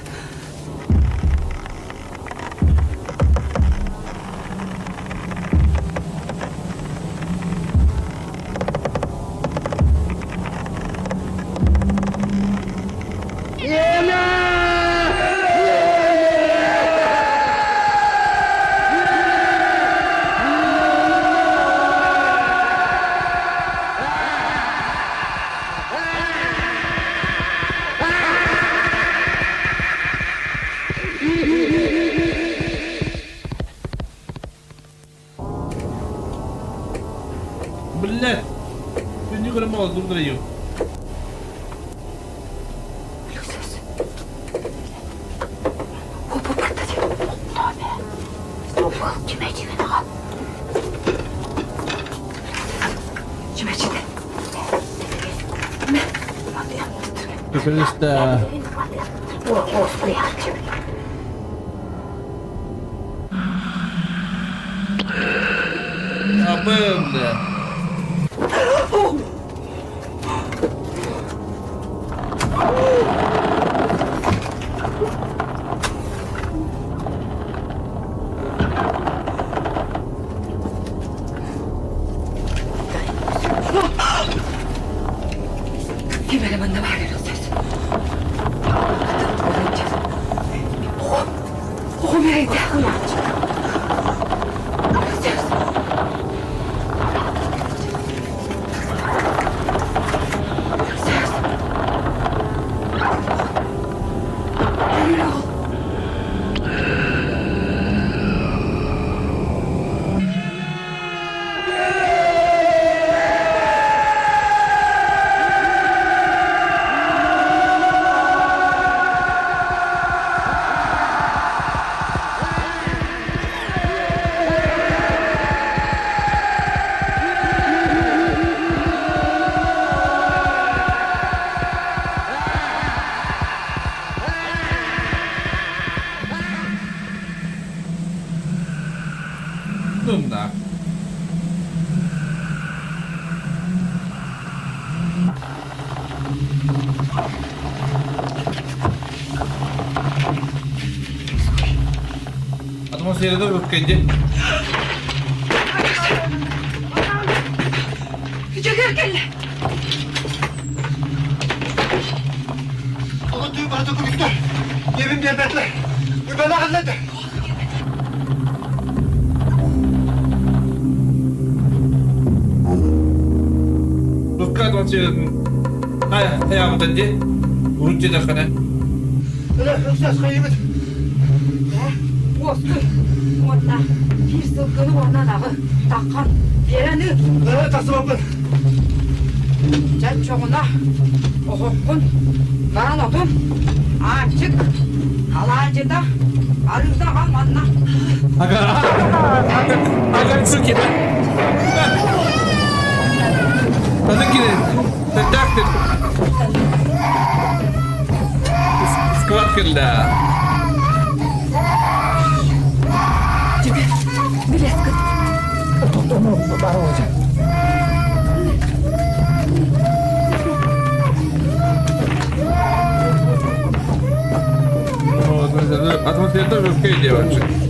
Belat. Tunjuk ke rumah tu terayu. Krista. Oz koyacık. Apa benda? Gimana mana var Roses? Oh mereka. Numna. Atmosferde yok gece. Çeker kelle. Oğlum tüy bana dokun Victor. Yemin bir bekle. Bir bana halletti. Rukka atmosferde. Hayal tadi. Urucu da kana. Öyle hırsız kıymet. Bozkır. Orada. Bir sıkkını orada dağı. Takkan. Yereni. Evet tasmapın. Can çoğuna. Oğukun. Baran otun. Açık. Alancıda. Arıda kalmanla. Agak su gibi. Tanık gibi. Tedaktır. Squat kırla. Bilet kız. Tamam, bana olacak. Atmosferde rukka ediyor bak şimdi.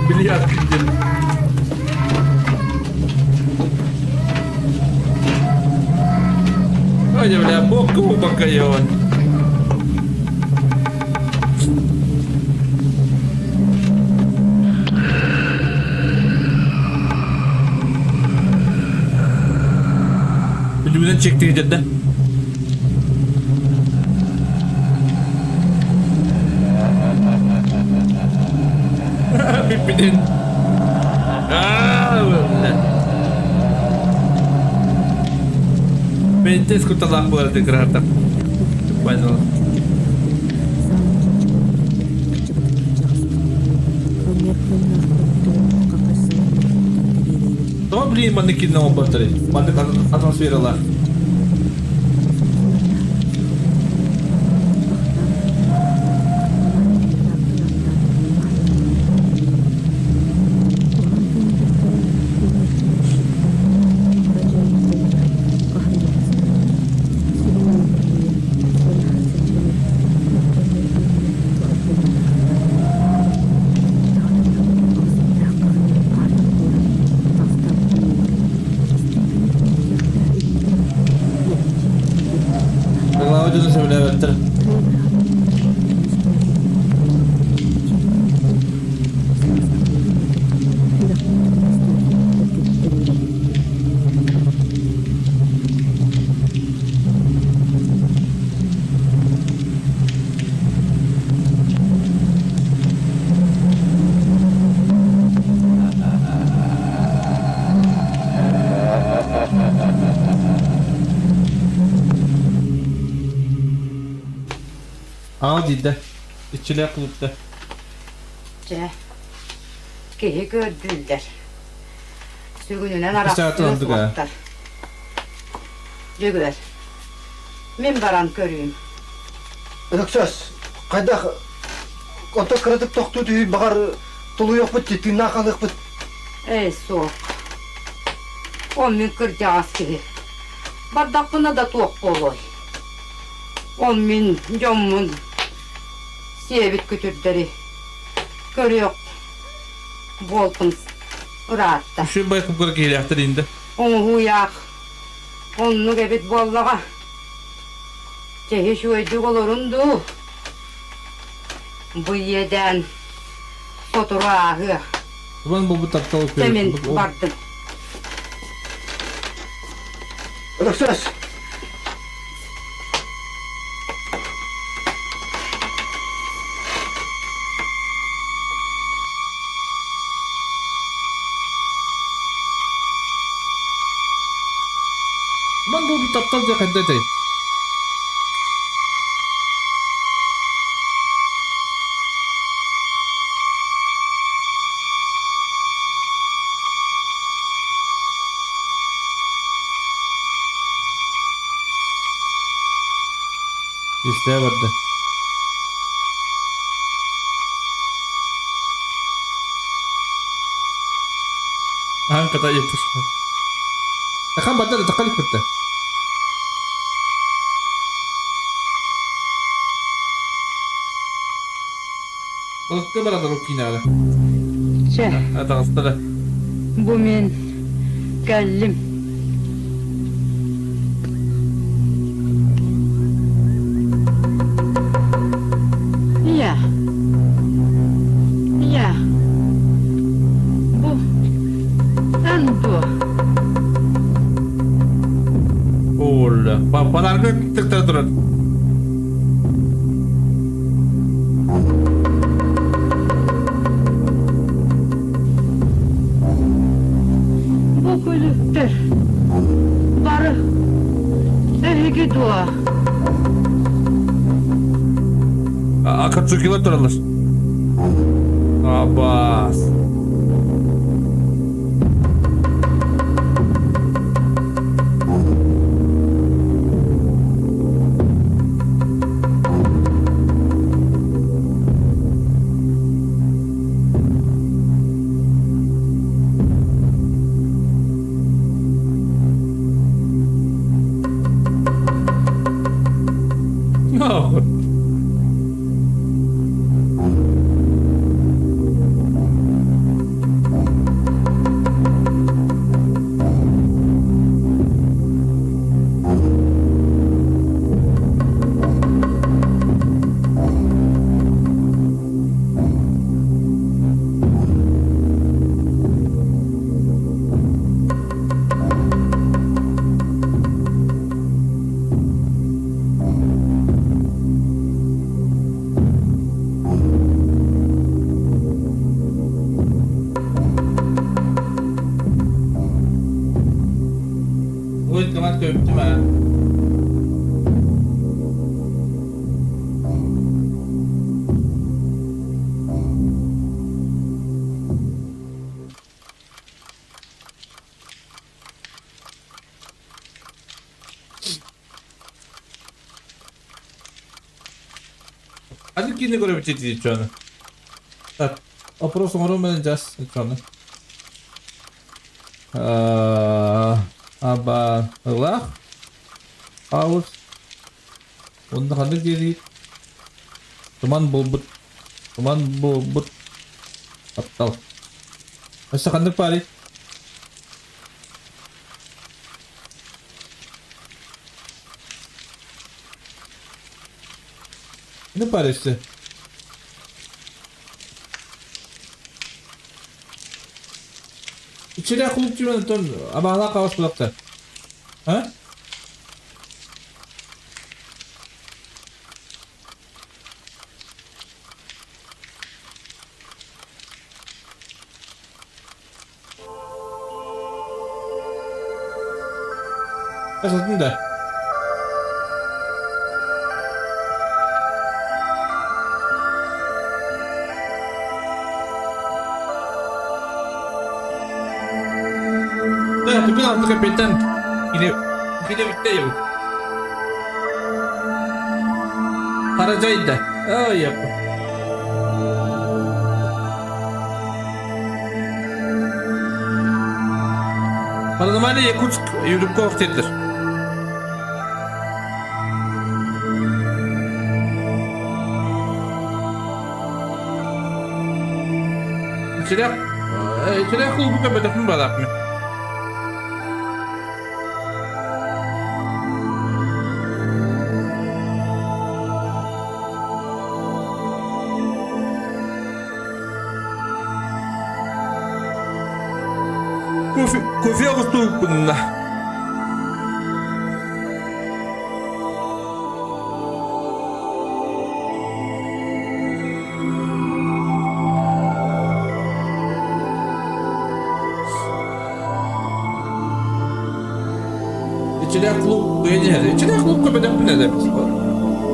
Bilyar gittim. Aja bela buku bakayon. Ucundan çekti cidden. Pipidin. Mente escuta puerta de grata. Bueno. Tamam bileyim mannekin ne olmadı. Mannek atmosferalar. Ucunu söyle evet. Audi'de. İçiler kulüpte. Kehi gördüler. Sürgününen İşte hatırladık ha. arasında Cögüler. Men baran görüyüm. Öksöz. Kayda konta kırıtıp toktu tüyü bakar tulu yok bit ciddi nakalık bit. Ey soğuk. 10 min kırcağız gibi. Bardak buna da toğuk oluyor. 10 min, jomun. Siyebit kütürleri. Görüyor. Bolpun rahatta. Şu bakıp kırık iyileştir indi. Onu huyak. Onu gebet bollağa. Cehi şu öydük olurundu. Bu yeden fotoğrafı. Ben bu taptalı koyuyorum. Demin vardım. Öksöz. Ben bu taptalı da kadar. İsteğe vardı. Hangi kadar yapışma. Takan badda da takan ipirte. Balıkta baradır o kinada. Hadi hastala. Bu men geldim. Ya. Ya. Bu. Ben bu. Ola. Babalar bir tıkta durun. Bu kulüptür. Barı. Ehgi dua. Akatsuki'ler duralır. Abbas. No. Ui, cái mắt kìa chứ mà. Hadi kini gore bitirdi şu an. Так, вопрос у меня сейчас экрана. Aba Allah Aus Untuk ada diri Teman bobot Aptal Masa kandak pari Ini pari işte İçeri akılıp cümle ton abana kaos kulakta. Ha? Esasında da. Tapi aku kapitan Gini bitti ya. Haracaydı da. Oh yap. Paranormal Yakutsk yürüp korktedir. İçeri kulübü kapatıp mı balak mı? Kofi Ağustos bununla. İçine klub beğenir. İçine klub kapatıp ne demek?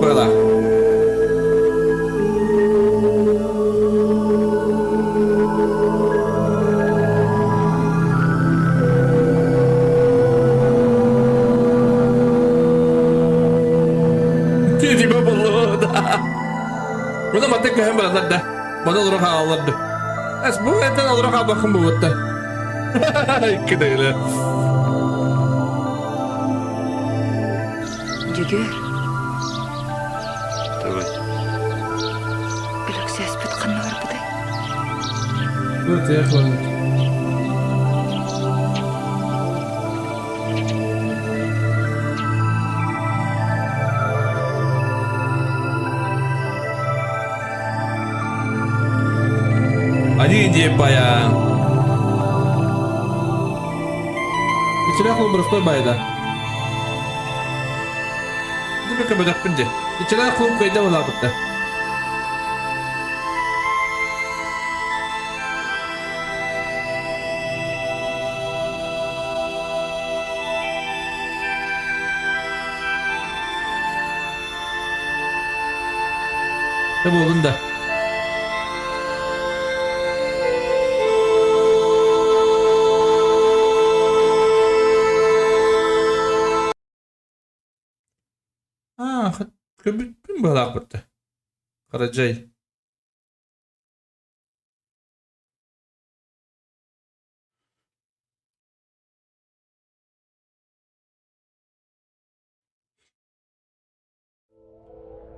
Böyle. hem buralar da. Bana olarak ağlardı. Es bu eten olarak bakın bu vatta. İki değil. Jüger. Tabii. Gülük ses bitkanı var bu da. Bu telefon. Hadi diye bayağı. İçine kulum burası bayda. Dur bir kabadak bindi. İçine kulum kayda ola bitti. Tabi oğlum da. Köpük mü balak bitti? Karacay.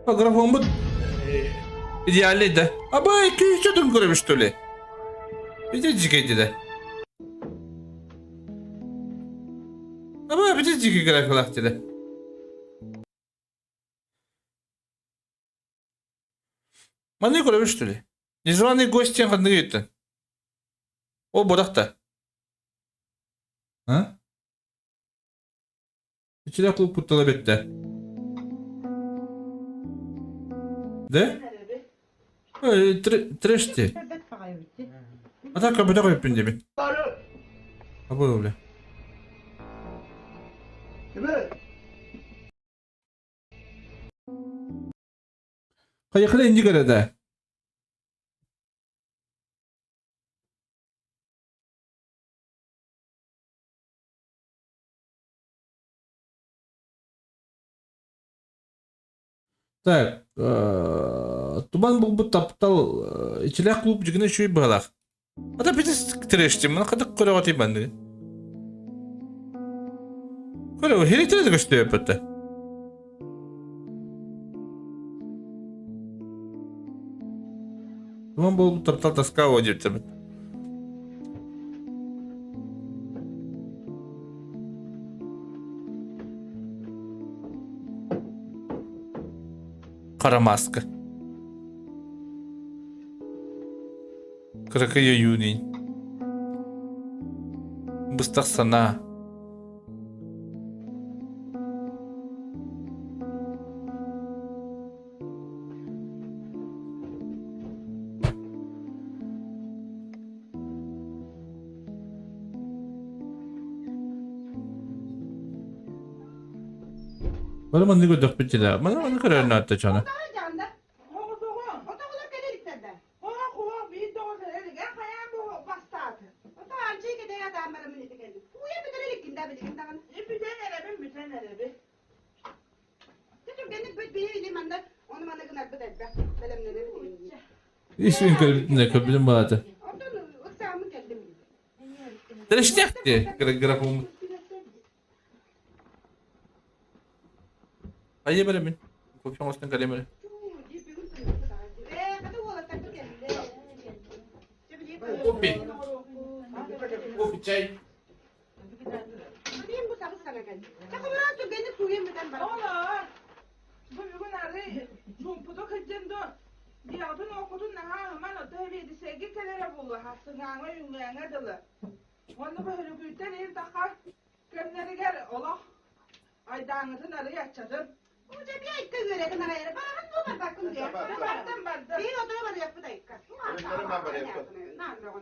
Grafon bu idealliydi. Ama 2-3 adım görmüştü öyle. Bir de cikeydi de. Ama bir de cikey grafik dedi. Маны көрөбүз что ли? Незваный гость тен кандай эттен? О, бодакта. А? Içine klub puttala bette. De? Трэшти. А так кабыда коюп пиндеби. Абой öyle. Kayıkla inci görede. Так, туман бұл бұт таптал içilek клуб жігіне шүй бағалақ. Ата бітіс тірештім, мұны қадық көре ғатый банды. Көре, хелектері көшті өпітті. Туман бұл бұт таптал таскау өдепті біт. Кара маска. 40 июня. Быстах сана. Bana mı ne kadar pekala? Bana ne kadar ne attı canım? İsmin kalbinde kalbinin bağlı. Dereştekti grafım. Ayı böyle mi? Kopya masasından kalem öyle. Kopi. Kopi çay. Aydanızın araya açadım. Hoca bir ayıkta görelim araya. Bana bu bakın diye. Bardım. Bir odaya var yapı da yıkar. Önlerim ben böyle yaptım. Ne anlamı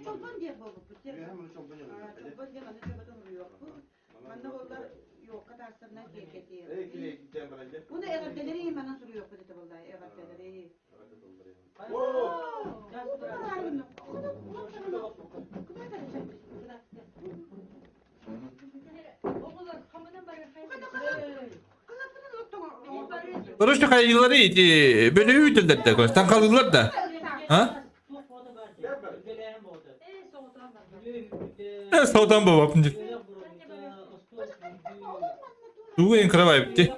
Çolban diye baba. Çolban diye Manda onlar yok kadar sırna keketiyor. Bunu evveldeleri bana soruyor dedi vallahi evveldeleri. Sonuçta kayıları böyle üyüdüler de konuştan kaldılar da. Ha? Sağdan baba yapınca. Duygu en kıra var bitti.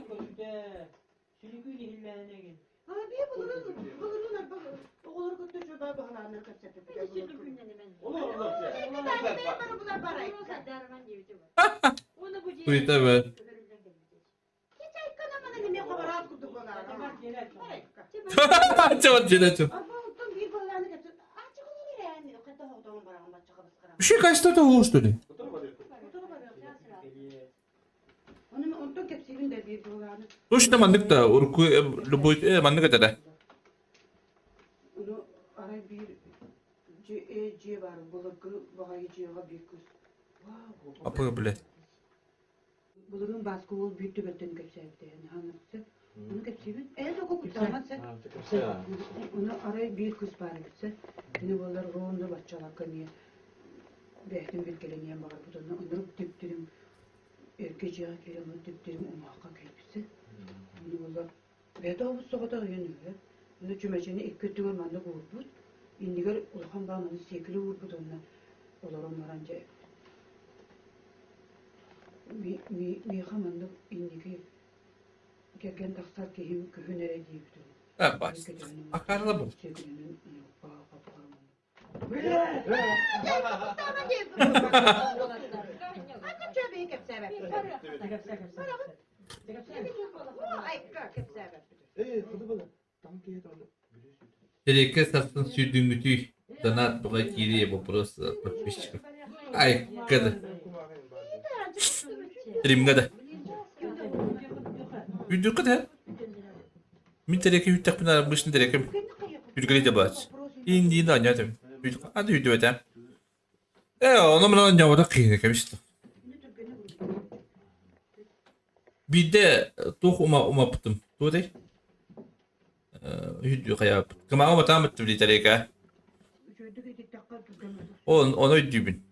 Buyur tabi. Çabat çileçim. Bir şey kaçtı da oluştu ne? Точно манdık da urku любой mandık da. Onu ara bir C var bulurku bagayı C'ga bir kız. Apa bile. Bulurun baskı ol büyüttü beten geçerdi yani hanımsı. Onu geçirin. El oku kutamazsa. Onu ara bir kız var ise. Yine bunlar ronda başçalar kanıya. Behtim bilgeleniyen bakar bu da onları diptirim. Erkeciğe kelime diptirim umaka kelbisi. Onu bunlar beda bu soğukta yanıyor. Onu cümleceni ilk kötü görmende vurdu. İndiler ulkan bağmanı sekili vurdu onunla. Olar onlar anca. Mi hamandık indiki gergen taksar ki hem kühünere diyipti. Ha bas. Akarlı bu. Tereke sarsın sürdüğüm tüy. Donat bu kadar geriye bu burası. Ay kadar. Elim kadar. Yüzdür kadar. Min tereke yüttek pınar başını tereke. Yüzgülü de bas. İndi anladım. Hadi yüzdü ötem. Onu bana anlamadı kıyını kemişti. Bir de tuh uma pıtım. Tuh değil. Yüzdü kaya. Kama ama tam bitti bir tereke. Onu ödübün.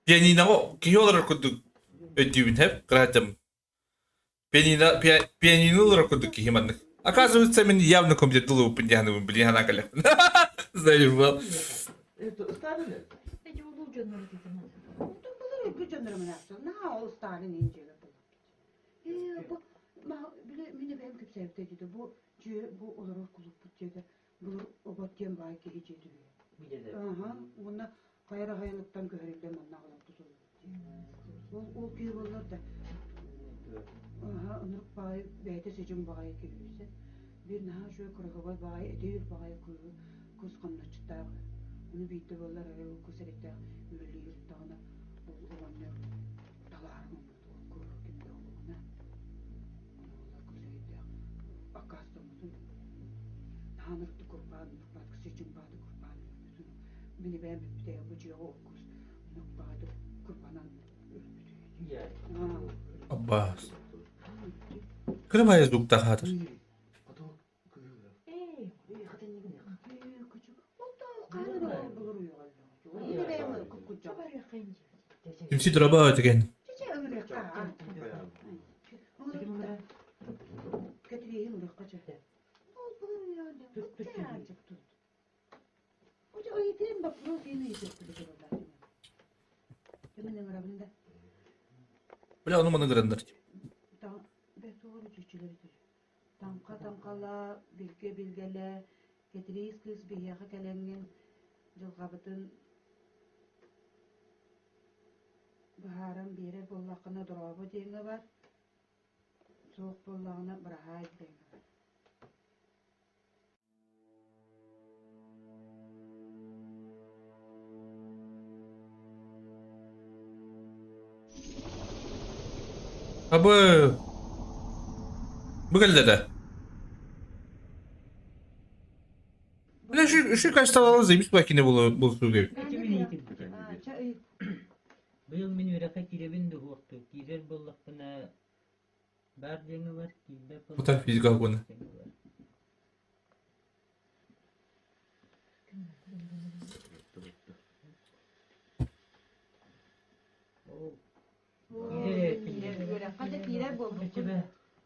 Piyanina o ki olarak kuduk ödübün hep kırattım. Piyanina olarak kuduk ki himanlık. Оказывается, мен явно комитет дулу пиндяну блин накале. Знаешь, был. Это старый. Эти улучшенные люди. Там было улучшенные меня. На ол старый нинджера был. Bu bile benim küp sevdi dedi. Bu olarak kulup bütçede. Bu obatken belki hiç ediyor. Aha, buna hayra hayırlıktan görevden anlamadım tutuldu. O ki bunlar da. Aha, onur bay beyte seçim bay gelirse. Bir naha şu kırığı bay ediyor bay kuru kuz kanına çıktı. Onu bitti bunlar o kuserekte üreli yurttağına o olanlar dalar mı kuru kimde olduğuna. Allah kuserekte akasta mı? Nahanırdı kurban, batkı seçim badı kurban. Beni ben bir de yapıcıya okus. Onu badı kurbanan ürpütüyor. Abbas. Kırmaya zukta hadır. Kimsi draba ötegen. Bile onu bana kırındır. Tamkala bilgele getiriyiz kız bir yaka kelengin жылғабытын бахарым бере боллақына дұрабы деңі бар соқ боллағына бірағай деңі бар Abi. Bu geldi de. Bir de şu kaç tane alırız makine bulsun gibi. Быйыл мен үрэхэ киребин дэ хуакту. Кирер боллакпына бар деңи бар, кирбе Bu tarz fizik algını.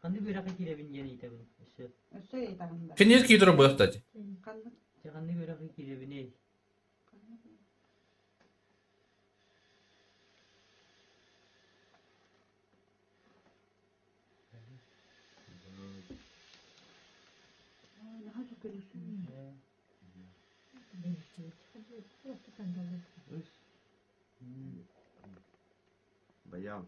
Kandı üрэхэ киребин жени итебин. Kendileri ki durum bu kстати. Kandı üрэхэ киребин эй. Баян.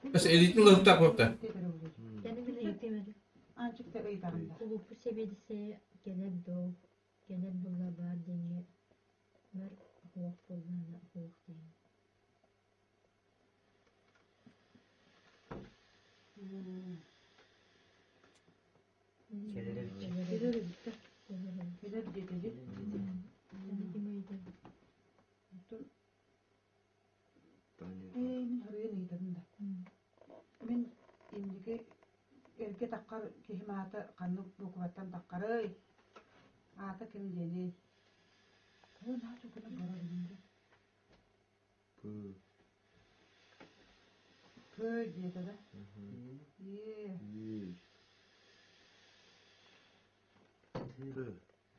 Mesela editini lıhtak kokta. Kulüpü sebedise gelir doğ, gelir bulla var diye var hoğuk bulduğunda hoğuk diye. Мен индиги эрге таккар кихимата канны букваттан таккарый. Ата ким дени? Ол начо кына баралынды. Пö диеді да.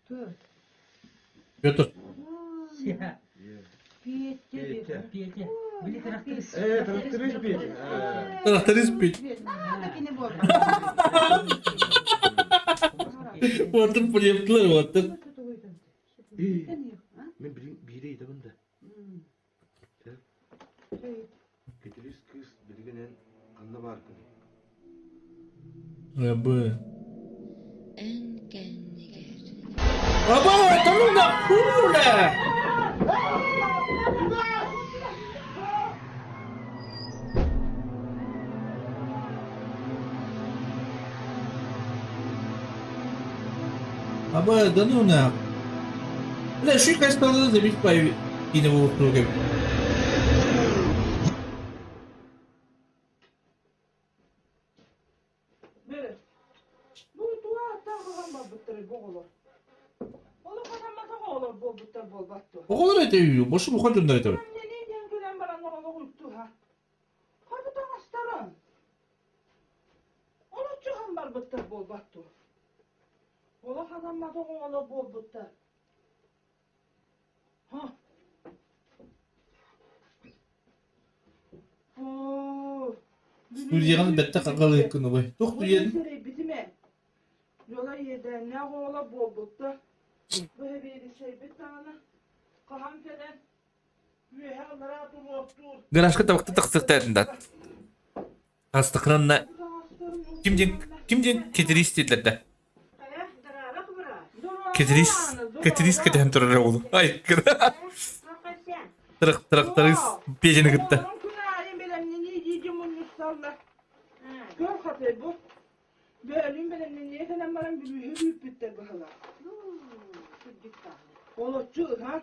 Тö. Götür. Петя. Были тракторист. Тракторист Петя. Тракторист Петя. Water yaptılar water. Мен бире итебин да. Кетирис кыз билгенен канда бар кыз. Abi. Aba tamam da kurula. Aba danuna. La şu kaç tane de bir pay yine bu program. O kadar ediyor. Boşu bu kadar ediyor. Suriye'nin bette kakalı yakını bay. Çok duyuyelim. Yola yedi, ne ola boğuldu. Bu hebiydi şey bir tane. Kaham keden. Müheğlara duruptu. Garajka tabakta taksıkta edindat. Hastıklanla. Kimden ketiris dediler de. Ketiris keten turar oğlum. Ay kıra. Traktoris pejini gitti. Gör hatay bu. Bölüm benim niye kadar bana bir büyük bitti bu hala. Olotçu ha.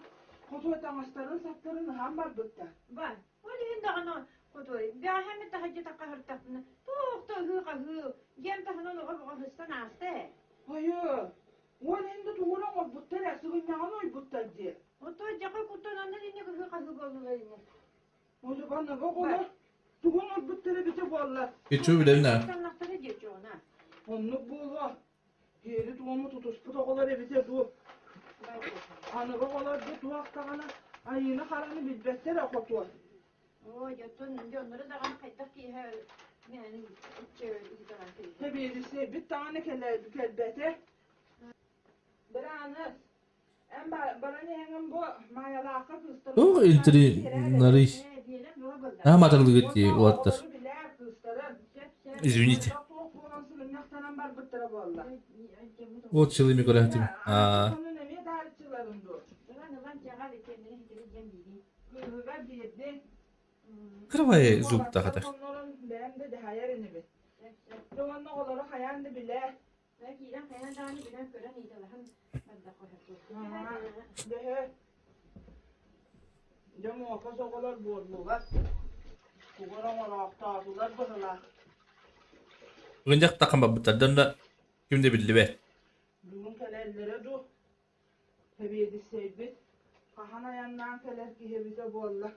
Kotoy tamasların saplarını hamar bitti. Var. Öyle indi ana kotoy. Bir hem de hacı takahır tapını. Çok da hı. Gem tahının o hıstan astı. Hayır. Öyle indi tuğuran o bitti. Sığın yağın oy bitti diye. Otoy cakı kutundan da yine hı oldu. O zaman ne olur? Tuğun o bitti bitti valla. Geçiyor bile ne? Onu bula. Yeri tuğumu tutuş. Bu da olar bize bu. Anı olar bu tuğaktağına. Ayını haranı bilbette de kotu. O yatın onları da kaydak ki her yani tabii bir tane kelbete. Bir anı. En bana ne hengim bu mayalaka kıstırır. O intri nariş. Ha matarlı gitti o attır. Извините. Вот человек микрофон. Edin. Kırvay zubda kadar. Onların benim de hayal inibi. Doğanlı oları hayandı bile. Belki İran kayan dağını bilen gören iyi de var. Dehe. Cem o kasa olar borlular. Kugaran olarak tağıtılar bırılar. Gıncak takım babıtar. Dönle kimde bildi be. Bunun kelellere du. Hebiyedi sevbit. Kahana yandan keler ki hebite bolla.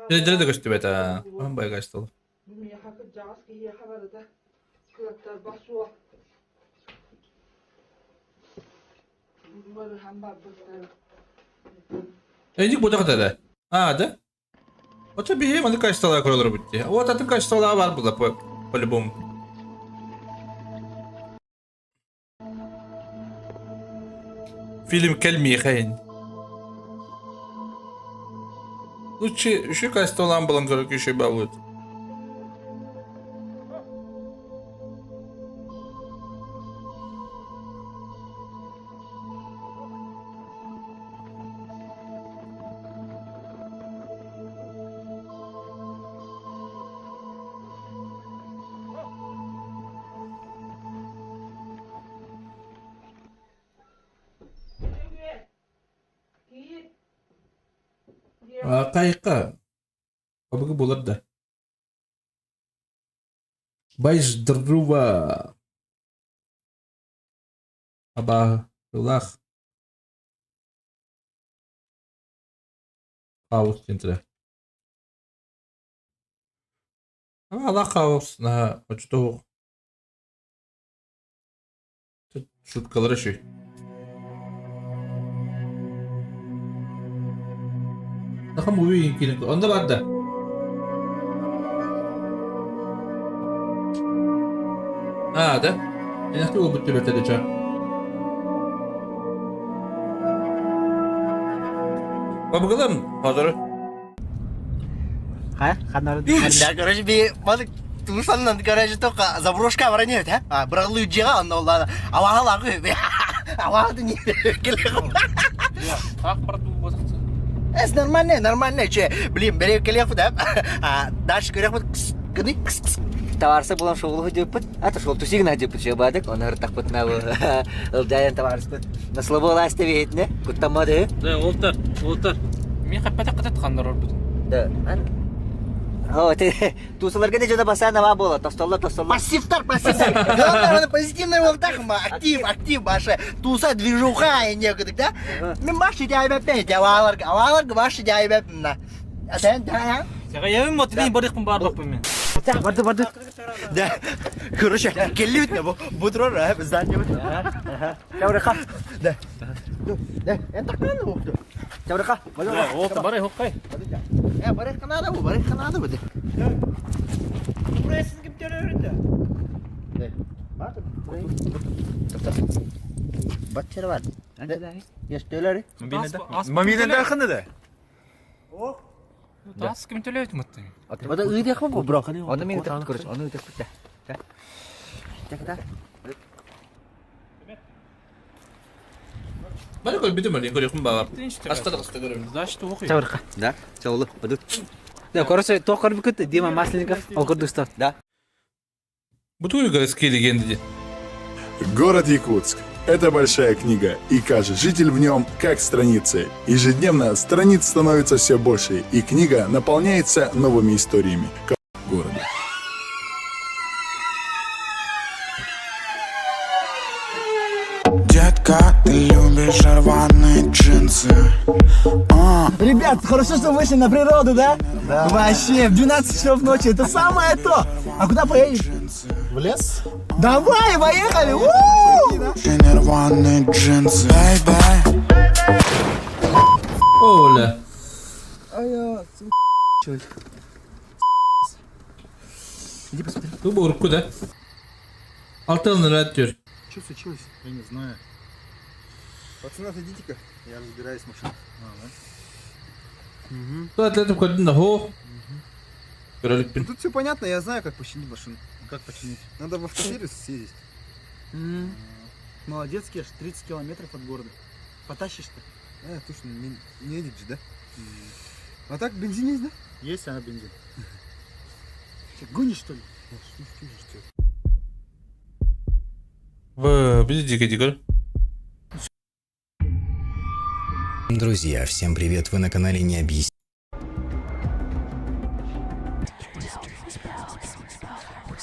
Dereceli de göçtü be ta. Ben bayağı kaçtı oğlum. Bu miye hakı cağız ki hiye havarı da. Kılaklar basua. Böyle hem babıklar. Encik bu da kadar. Ha da. O tabi hemen kaç talağa kurulur bitti. O tatın kaç talağı var burada polibom. Film kelmi khayn. Лучше şu kaç talağı bulan gerekiyor şey bağlı. Kayıka. Kabı bulur da. Bajdruva. Abah. Rulah. Kaos centre. Allah kaos. Na. Açtı. Şutkaları şey. Daha mı uyuyun? Onda var da. Ha da. Enakta o bitti betede ça. Bakalım hazır. Ha? Да, короче, би мадык тусаннан, короче, только заброшка вранет, а? Бралу джига, но ладно. А вахала гы. А вахала не келем. Как брату базарца? Это нормально, че, блин, бери келем, да? А дальше келем, гны. Товарсы булан шоулу дөппүт. Ата шол тусигна дөппүт же бадык. Онор такпыт на ылдайын товарсы. На слово ласты вейтне. Куттамады. Да, олтар. Мен каппата катат кандар орбут. Да, о, ты тусаларга да жода басана ва бола. Тостолла. Пассивтар. Главное, позитивный волтах, актив, баша. Туса движуха и некуда, да? Мен маши дяйбе пейте, аваларга маши дяйбе на. А сен, да? Я ем мотни борихпун барлыкпын мен. Барды. Да. Короче, келли бит бу. Бутро ра, здание бит. Тавраха. Да. Это канал бу. Тавраха. Вот, барай хоккай. Барих канада бу. Buraya siz kim öğrendi? Bak. Batçları var. Yes, töleri. Мамилен дахында да. О. Тас ким төлөйт мыттың? Бада үйде кім бұл? Бұрақ. Оны мені тақпыт көріш. Оны үйде күтті. Ben de bir de böyle koyayım bağır. Hasta görüyorum. Значит, оқи. Таврха. Да, чаулы. Бадут. Да, короче, токар бикет Дима Масленников, Алкурдустан. Да. Бутуй городские легенды. Город Якутск. Это большая книга, и каждый житель в нем как страницы. Ежедневно страниц становится все больше, и книга наполняется новыми историями города. Детка, ты любишь рваные джинсы. Ребят, хорошо, что вышли на природу, да? Да. Вообще, в 12 часов ночи, это самое то. А куда поедем? В лес? Давай, поехали! Рваные джинсы. Оля. А я... Иди посмотри. Ты бурку, да? Алтын радио. Что случилось? Я не знаю. Пацаны, отойдите-ка, я разбираюсь в машине. Кто отлетом ходит на го? Тут все понятно, я знаю, как починить машину. Как починить? Надо в автосервис съездить. Молодец, Кеш, 30 километров от города. Потащишь-то? Точно, не едет же, да? А так бензин есть, да? Есть она бензин. Гонишь, что ли? Дико. Друзья, всем привет, вы на канале Не Объясни.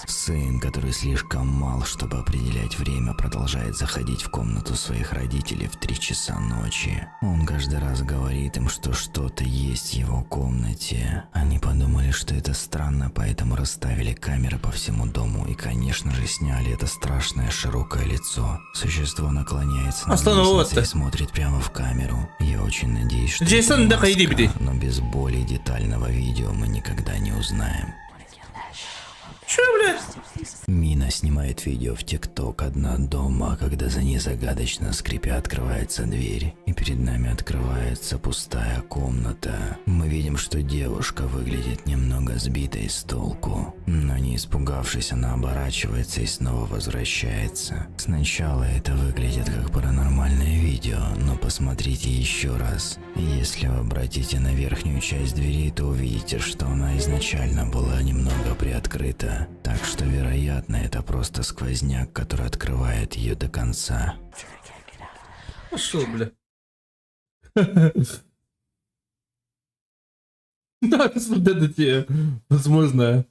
Сын, который слишком мал, чтобы определять время, продолжает заходить в комнату своих родителей в 3 часа ночи. Он каждый раз говорит им, что что-то есть в его комнате. Они подумали, что это странно, поэтому расставили камеры по всему дому и, конечно же, сняли это страшное широкое лицо. Существо наклоняется над лестницей и смотрит прямо в камеру. Я очень надеюсь, что это маска, но без более детального видео мы никогда не узнаем. Чё, блядь? Мина снимает видео в ТикТок одна дома, когда за ней загадочно скрипя открывается дверь, и перед нами открывается пустая комната. Мы видим, что девушка выглядит немного сбитой с толку, но не испугавшись, она оборачивается и снова возвращается. Сначала это выглядит как паранормальное видео, но посмотрите еще раз. Если вы обратите на верхнюю часть двери, то увидите, что она изначально была немного приоткрыта. Так что, вероятно, это просто сквозняк, который открывает ее до конца. Пошел, бля. Да, посмотри на тебя. Возможно.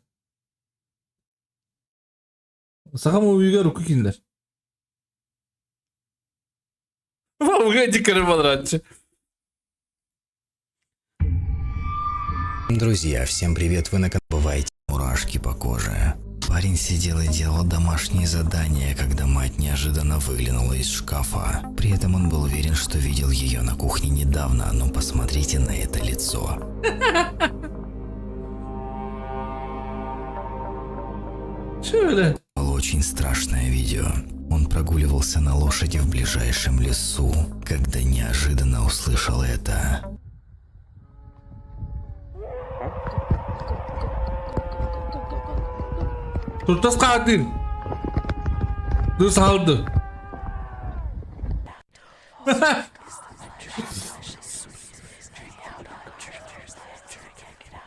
Сахаму үйге руку киндер. Погоди, карабан раньше. Друзья, всем привет, вы на канале. Бываете мурашки по коже. Парень сидел и делал домашние задания, когда мать неожиданно выглянула из шкафа. При этом он был уверен, что видел ее на кухне недавно, но посмотрите на это лицо. Было очень страшное видео. Он прогуливался на лошади в ближайшем лесу, когда неожиданно услышал это. Tutas kadın. Dız aldı.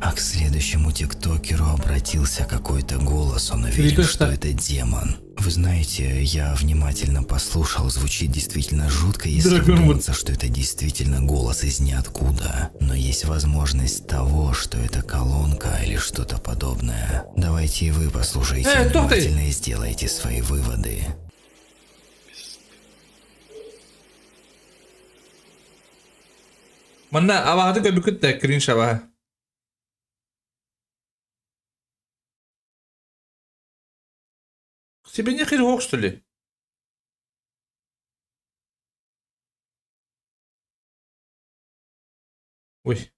А к следующему тиктокеру обратился какой-то голос, он уверен, что это демон. Вы знаете, я внимательно послушал, звучит действительно жутко, если думается, что это действительно голос из ниоткуда. Но есть возможность того, что это колонка или что-то подобное. Давайте и вы послушайте внимательно и сделайте свои выводы. Mana avahdı göbüküt de cringe avah. Тебе не херок, что ли? Ой.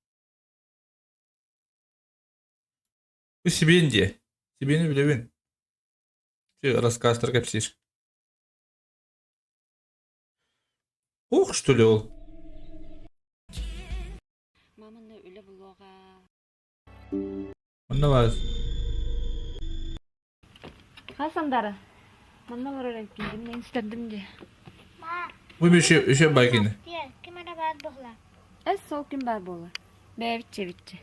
Bu Sibin diye. Sibin'i bile ben. Рассказтер капсиш. Ох, что ли, ол? Маманы үлі бұлуға. Мына бар. Қасандары. Мына бар өрек келдім, мен істердім де. Bu bir bakine. Kim ara бар бұғла? Сол кім бар болы. Бәвітче.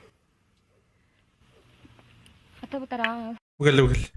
Ата бұтараңыз. Бұғыл.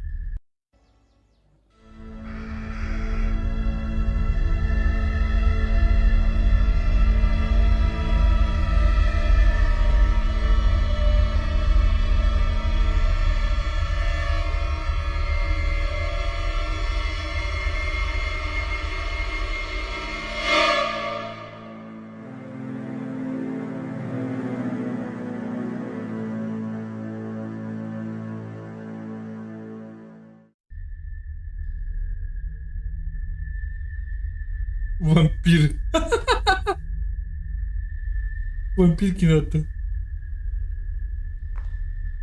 Vampir. Vampir киноты.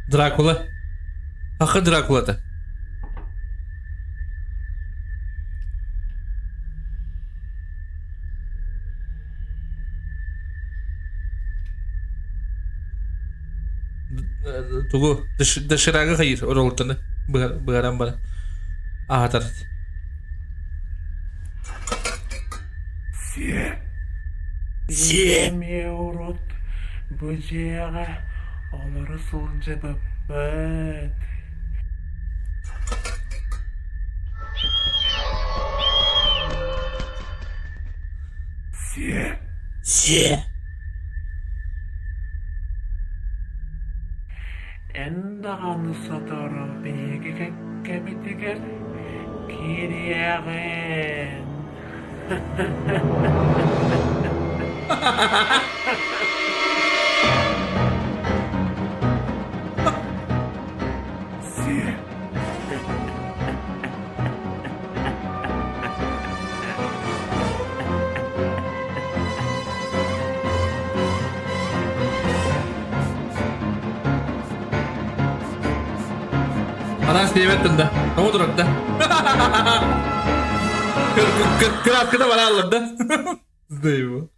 Дракула. Аха, Дракула-то. Тугу, доширага хайыр, оролтаны. Бұғарам бара. Аға тарат. Земля, урод. Böceğe onları solunca babbat. Sie. Enda kanı satara bege kemitiger kiriyagen. Sie. Anas diyemedim de. Ne olur orada? Kır hakkında bana alın da. Değil bu.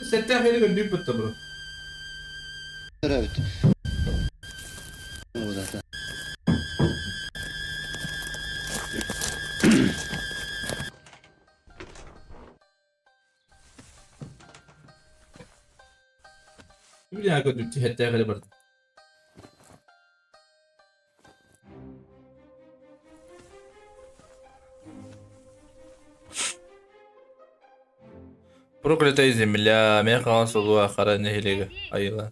Setten beni gönderiyor bu tabi. Evet. Bir daha gönderiyor. Hatta böyle bardı. Проклятая земля, меха солуа, хара нехилега. Айла.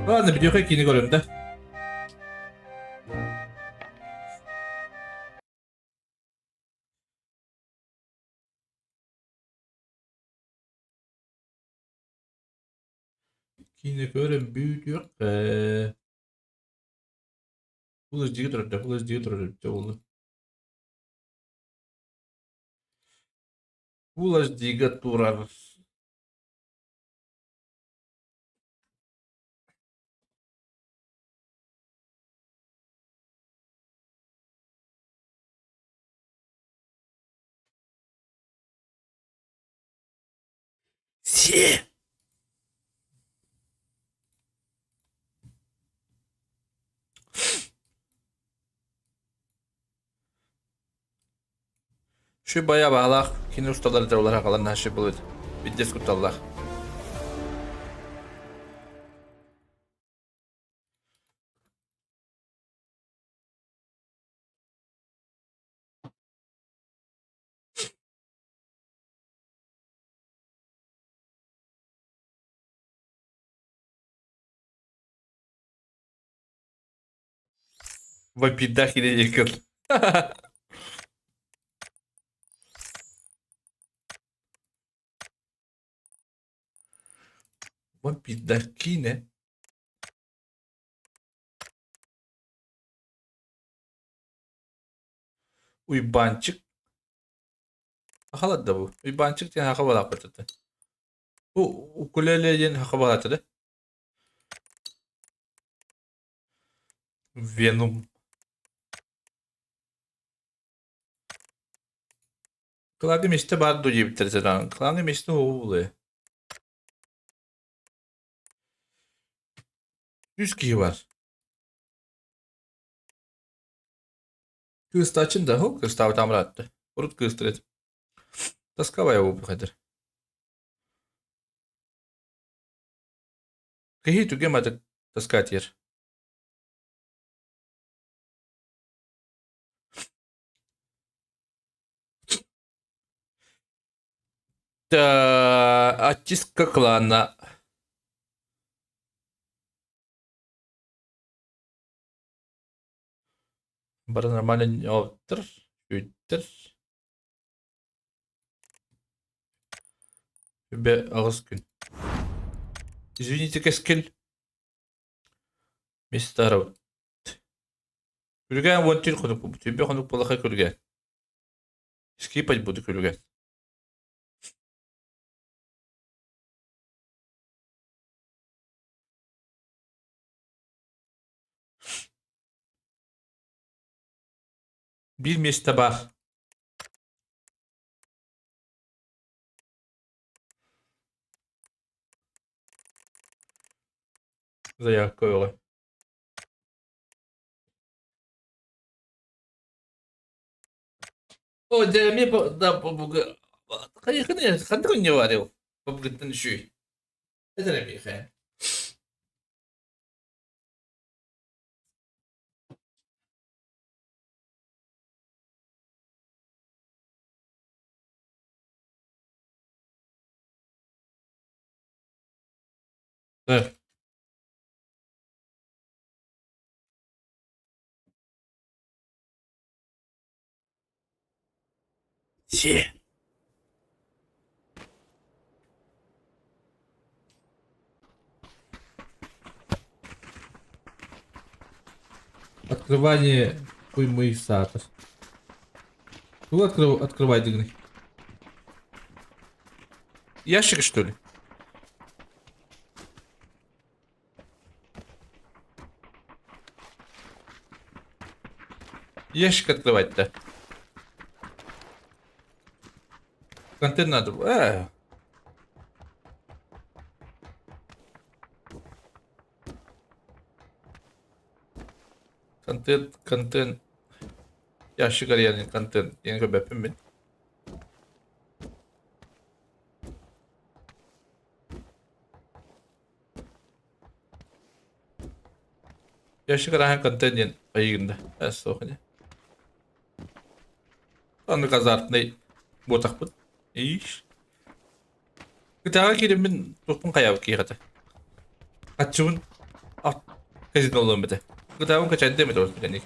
Ладно, видео какие не говорим, да? Yine görün büyüyor. Bulaşıcı duracak, bulaşıcı duracak oğlum. Bulaşıcı durar. Si. Şu bayağı bağlaq. Kini ustaları da olarak alan her şey bulur. Bir diskut Allah. Vay piddah yine yıkıl. Vay piddah yine. Uybançık. Hakalat da bu. Uybançık diye haka balak batırdı. Bu ukulele diye haka balatırdı. Venom. Klavye işte bardo diye bitirse lan. Klavye işte o oluyor. 100 kişi var. Kız açın da o kız tabi tamir attı. Urut kız tret. Таскавая bu kadar. Какие туге надо таскать yer. Да, очистка клана. Бара нормально оттыр, үттір. Бе ağız gün. Извините, кескил. Мистер Аут. Күлгән вон тир хонук бу. Тебе хонук балаха күлгән. Скипать буду күлгән. Bir mesle var. Заявка была. О, Джереми, да, побуга. Конечно, хантер не варил. Побуга танцуй. Это не бихе. Да. Все. Открывание моих сатов. Ну, открывай игры. Ящик, что ли? Ящик открывать-то. Контент надо. Контент. Ящик аренный контент. Я не yapayım ben. Ящик аренный контент ayında. Nasıl okuyun? Onu kazartmayı botak bu. İş. Kıtağa girin ben topun kayağı ki kata. Kaçımın kazın olduğum bide. Kıtağın kaçan demedi olsun yani.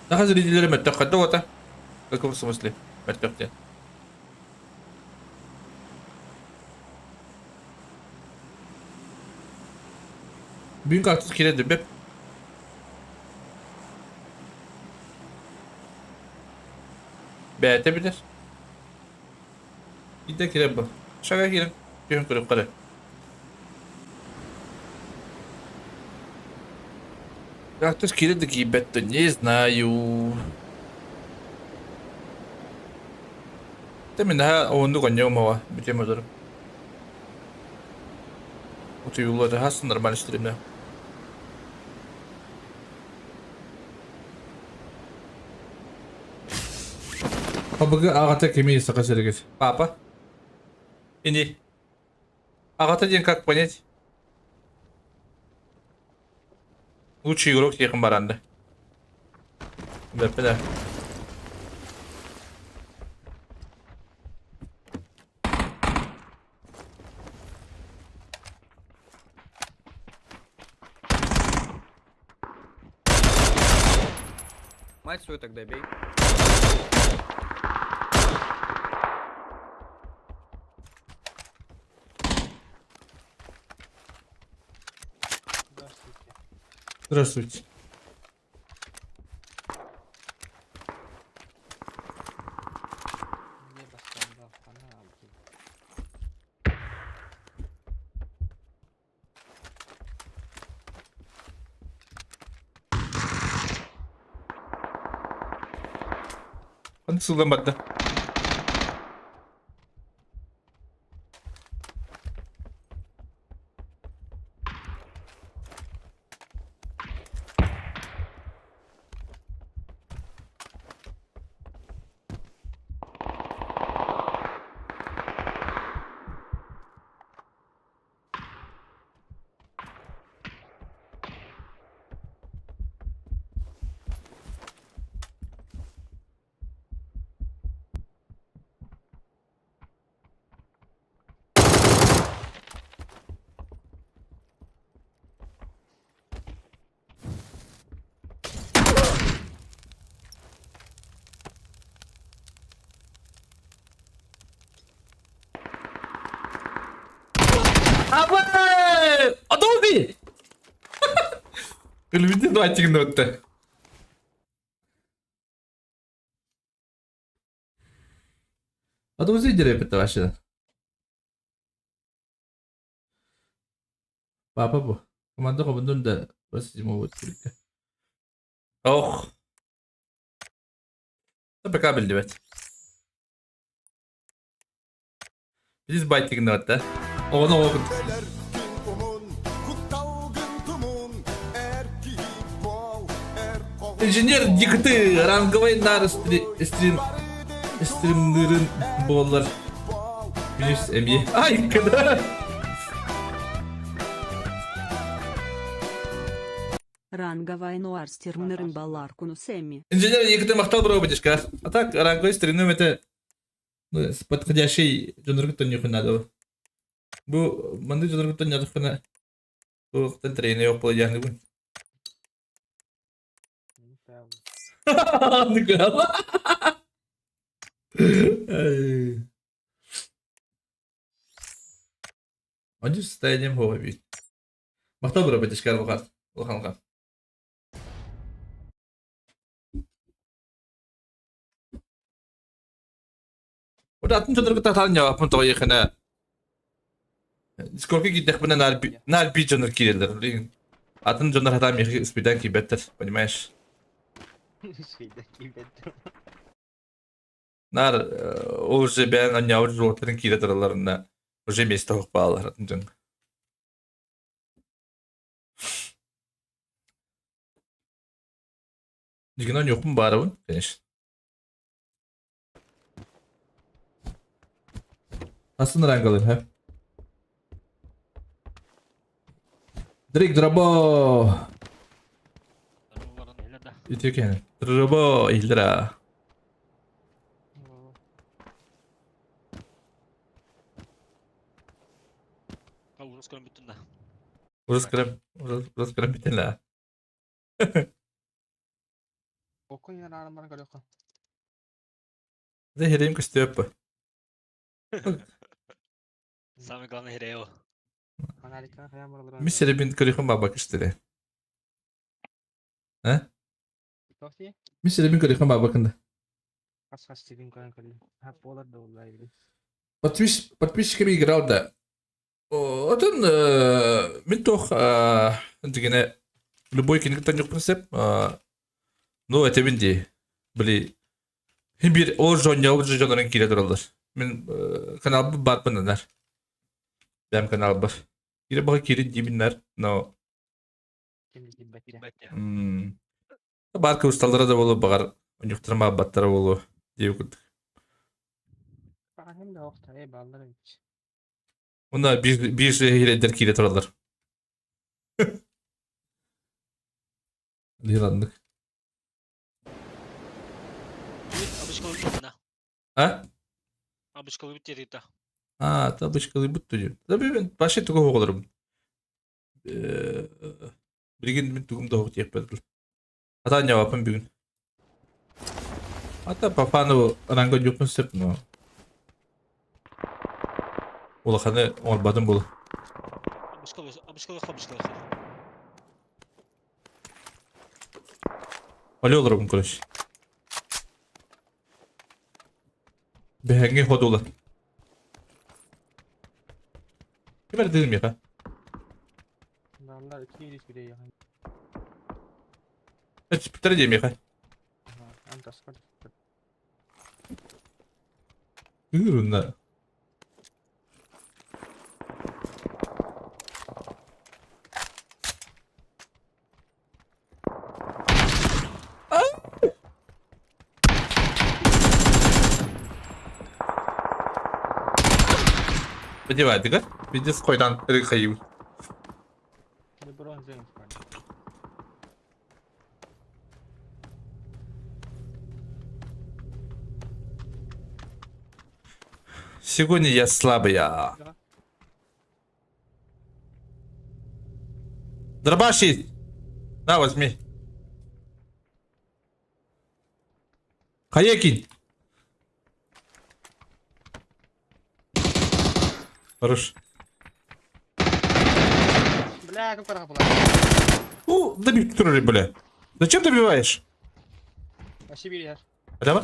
Daha zilcileri mettak kadar vata. Bakın smıslı. Mettak diye. Büyük artık kiredi be. Beğetebilir. Bir de kire bu. Şaka girin. Bir kırıp kare. Как-то скидывать такие бета, не знаю. Demin daha oyunu oynuyorum ama bitirmedim. Bu yolları aslında normal stream'de. Папа Агата кеми сакасерегес. Папа? Иди. Агата день как понять? Лучший игрок yakın baranda. Бепеде. Мать свою тогда бей. Здравствуйте. Сулематта. Adobe! Любите двадцать минут. Adobe видели это вообще? Papa bu. Komanda komandun da basicim o birlikte. Oh. Tabii kabildi evet. Biz baytıgın hatta. Onu okuduk. İnженер yıkıtı ранговый нар стримlerin bollar. Minus emi. Ay kadar. Ранговай нуар стирмнерин баллар кунус эмми. İnженер yıkıtı maktal bro бедишка. А так ранговый стримным это подходящий жанргытон yok надо. Bu manda жанргытон yok kana. Bu тренер yok bulacağını bu. Anlıkla. Acı stadium hava bir. Maktal bro bедишка bakar. Olhan. Udah atın çadırı tatarın cevapını toya kana. Сколько гидах бана нарби жанр кирелер. Атын жанр хатам их спидан ки беттер, понимаешь? Нар уже бен аняур жотларын киретерларына уже место хопалар атын жан. Дигнан yok mu bari bu? Конечно. Nasıl rangalı ha? Direkt drabo. İtiyor yani. Drabo ihlira. Urus krem bütün de. Urus krem bitin la. Okun ya naran bana geliyor. Zehireyim kıstı yapı. Sami kanı hireo. Analika kaya maralara. Misere bin kırıkın bak işte. He? Tosi? Misere bin kırıkın bak bakın da. Kas tipin kayan kali. Ha polar da olaydı. Подписчиками играл, да. Один ментох, гене любой кингтон yok принцип. Ну это винди. Били. Bir o jonların kire dururlar. Men kanal bu bat bunlar. Benim kanal var. Kire bakı kire dibinler. No. Barka ustalara da bolu bakar. Yokturma batlara bolu diye kut. Hem de okta balları hiç. Onlar bir şey eder kire dururlar. Liranlık. Ha? Abışkalı bit yeri de. Ha, tabii abışkalı bit diyor. Tabii ben başka türlü olurum. Bir gün ben tugum da hoş yapmadım. Hatta cevabım bir gün. Hatta papano ranga yok mu sep no. Ola kanı olmadım bulu. Abışkalı. Öyle olurum konuş. Behengi hodola. Kimer dedim ya. Dallar iki iris bile yakın. Hiç bitireceğim ya. Antas kadar. Ürünler. Сподіваєте, га? Піде з койдан перехаїв. Леброн Джеймс. Сегодня я слабая. Дробаш есть. На, возьми. Хаекин. Хорош. Бля, как пора была. Добей, который, бля. Зачем добиваешь? Вообще бери. Прямо?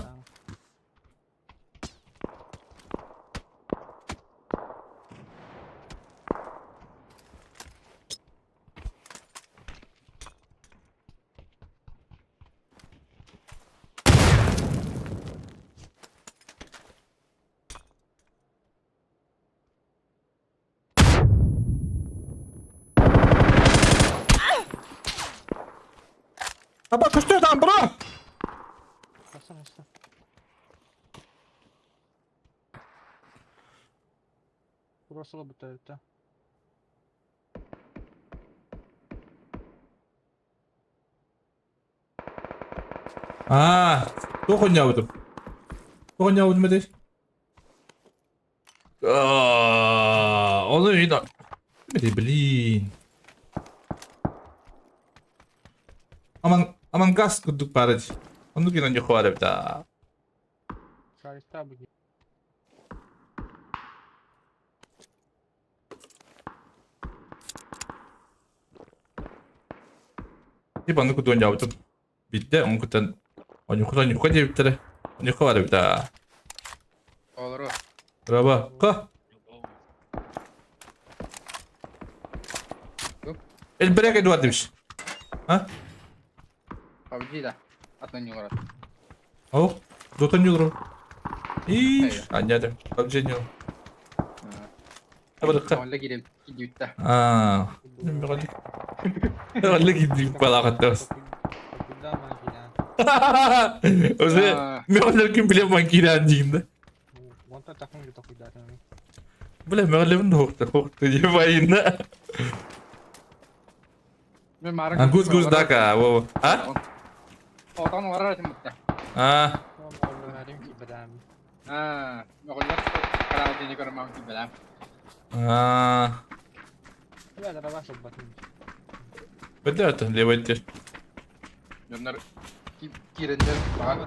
Aba köşte adam bro. Basın basın. Burası da bu tarafta. Тохон явдым. Тохон явдым эдеш. Onu yine. Блин. Aman gaz kurduk bari. Onu yine yok var evde. Şarista bu. Типа ну куда явдым. Bitti ama kutan. Onu yukarı diye bitti. Onu yukarı var evde. Olur o. Bravo. Ka. El bırak Eduard demiş. Ha? PUBG da. Atlan yukarı. Oh. Dota euro. İyi. Anladım. PUBG euro. Hadi ka. Onunla gidelim. Gidiyor da. Öyle gidiyor balakat. Öyle meğerler kim bile makine anjingde. Monta takım gitu tidak ada. Bile meğerler mi hokta diye bayında. Guz daka. Wo. Ha? Otan var arasın mutta. Ada ki badam. Makulit kalau din ko ramang kibalam. Ada ada bak sobat. Betul tuh lewat. Bunlar kirender bak.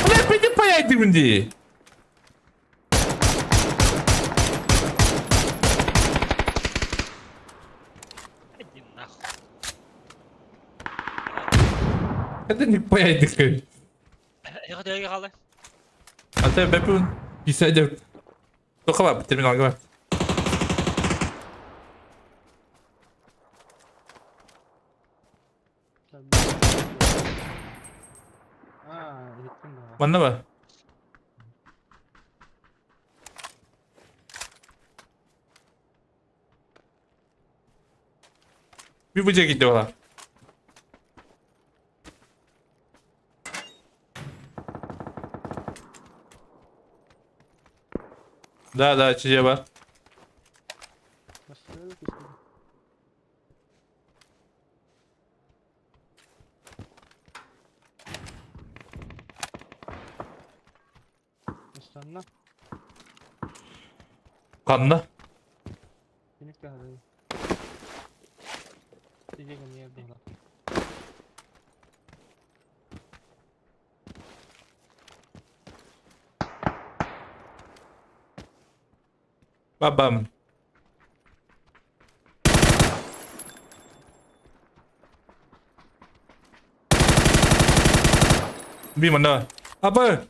Ulan beni payaydı şimdi. Hadi ne payaydık. Hadi hadi kaldı. Hatta ben bisa aja. Tuh apa? Terminal apa? Gittim daha. Mana ba? Bir bıçak gitti valla. Да, içeceği var. Üstünden. Kanlı. Minik de hadi. Diyecek mi yerde lan? Babam. Bi mana? Apa?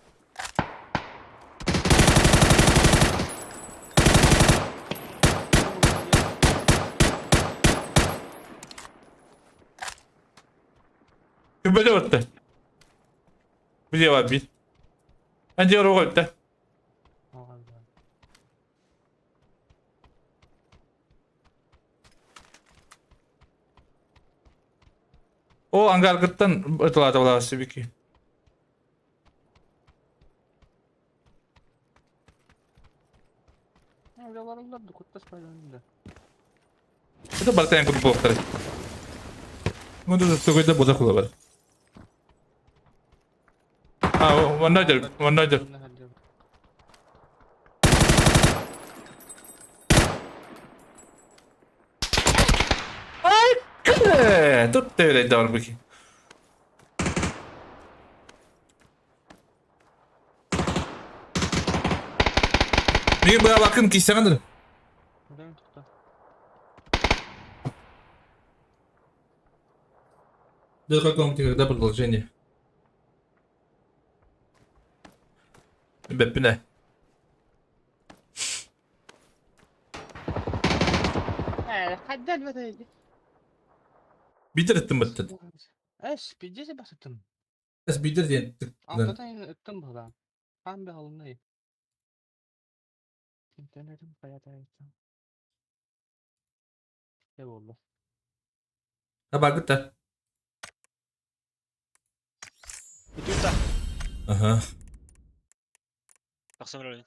Kembali orta. Bir cevap bir. Anca orta. O anggar ketan betul atau sebiki. Oralarında da kutlas paylaşımda. Itu balta yang kudu tadi. Ngudu tuh kita bodoh kula bar. Mana aja. Ay, kere. Tuh tele dar beki. Nih baya bakın kisahnya. До какого когда продолжение? Бепне. Haddad bataydı. Bitirttim bitti. Pidesi basıttım. Bitir diye. Alttadan ettim burada. Ben bir halındayım. İnternetim kayadaydı. Ne oldu? Ha bak gitti. Bitti. Aha. Taksim öyle.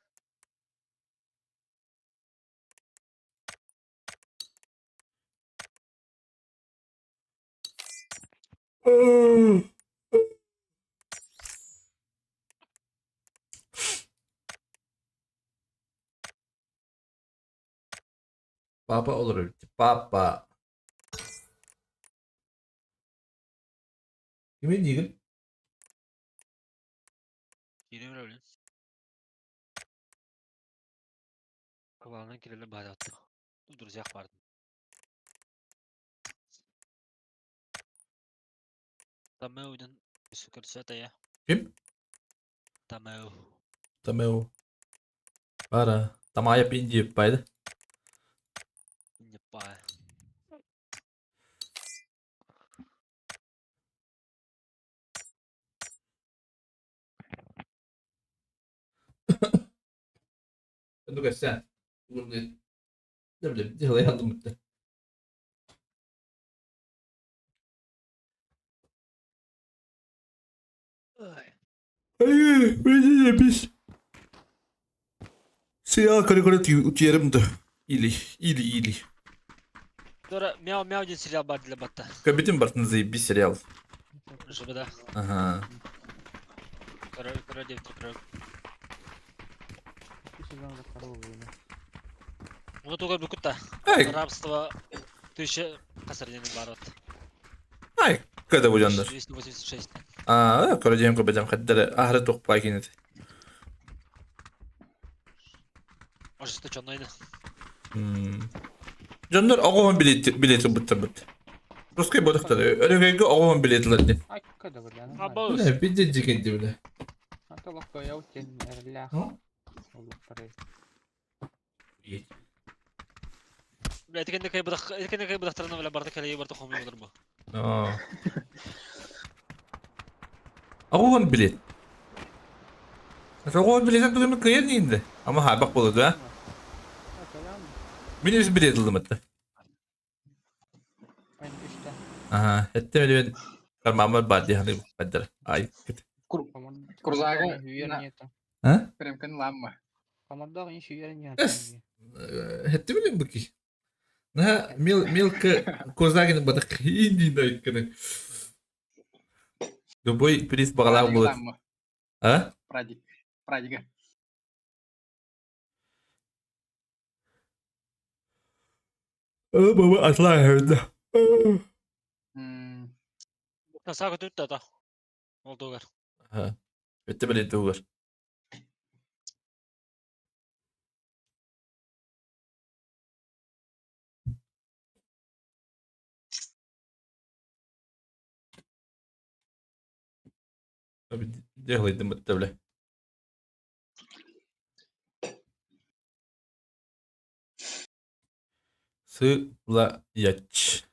Baba olur öyle. Baba. Kimin değil? Yine öyle. Kulağına girelim bari attı. Durduracak vardı. Tamam oyunun sıkıntısı da ya. Kim? Tamam. Tamam. Para. Tamam yap ince yapaydı. Yapay. Dur kaç sen. Bunu ne bileyim. Dihla yandım bitti. Hayır. Beni de biz. Siyah kare kare utiyerim de. İli. Sonra miau din serial var dile batta. Kabitin Bartınızı bir serial. Şurada da. Aha. Kara devti kara. Onu toga bukutta. Ay. Рабство 1000 касарденин барот. Ay. Kada bu canlar. 286. Aa, koruyacağım kopacağım. Hatta ahret tokpa kinet. Ожисто чонойны. Canlar ağaman bileti bıttı. Ruskay balıkta da. Öyle ağaman biletlerdi. Ay kada var yani. Абаус. Ne bir de cikindi bile. Hatta lokko ya uçen erlah. Olur parayı. Эткенде кай бадактарына беле барды келеги барды хомой булыр бу. Aa. Ağaman bilet. Ağaman biletten duymak kıyar neyindi? Ama ha bak buladı ha. Minibüs bilet aldım hatta. Ben 3'te. Aha. Hatta öyle ben karmamar badi hani kadar. Ay. Kurzaga hüyer niyeti. Ha? Kremken lamma. Kamadda in hüyer niyeti. Hatta bilin bu ki. Ha milka kozagin badak indi naykını. Любой приз bağlar bulur. Ha? Pradika. Baba atlar herhalde. Насака түтті ата. Ол тоғар. Ha. Bitti bile doğur. Abi dehliydim bitti bile. Sılayaç.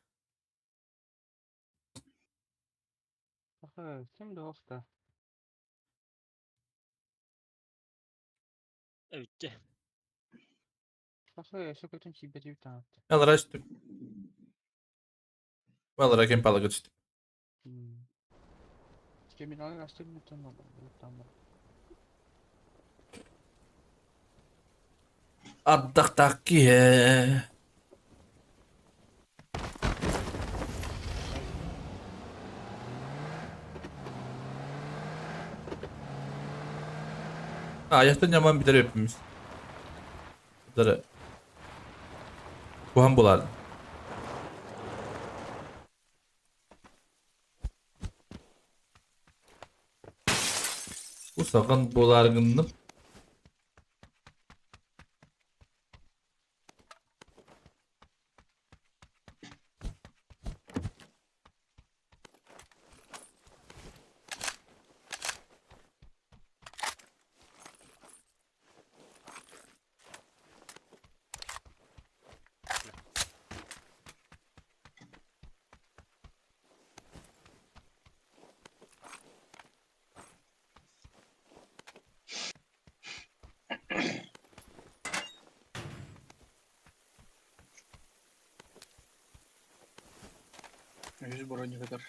Aha, kim de olsa. Evet. Aha, şu kötü şey bir tane. Yalnız açtım. Vallahi kim palı geçti. Kimin alır açtım bir tane. Tamam. Addaktaki he. Ayaktan yaman bir de hepimiz. Bunları puan bular. Bu sakın bulargındım. 100 брони kadar.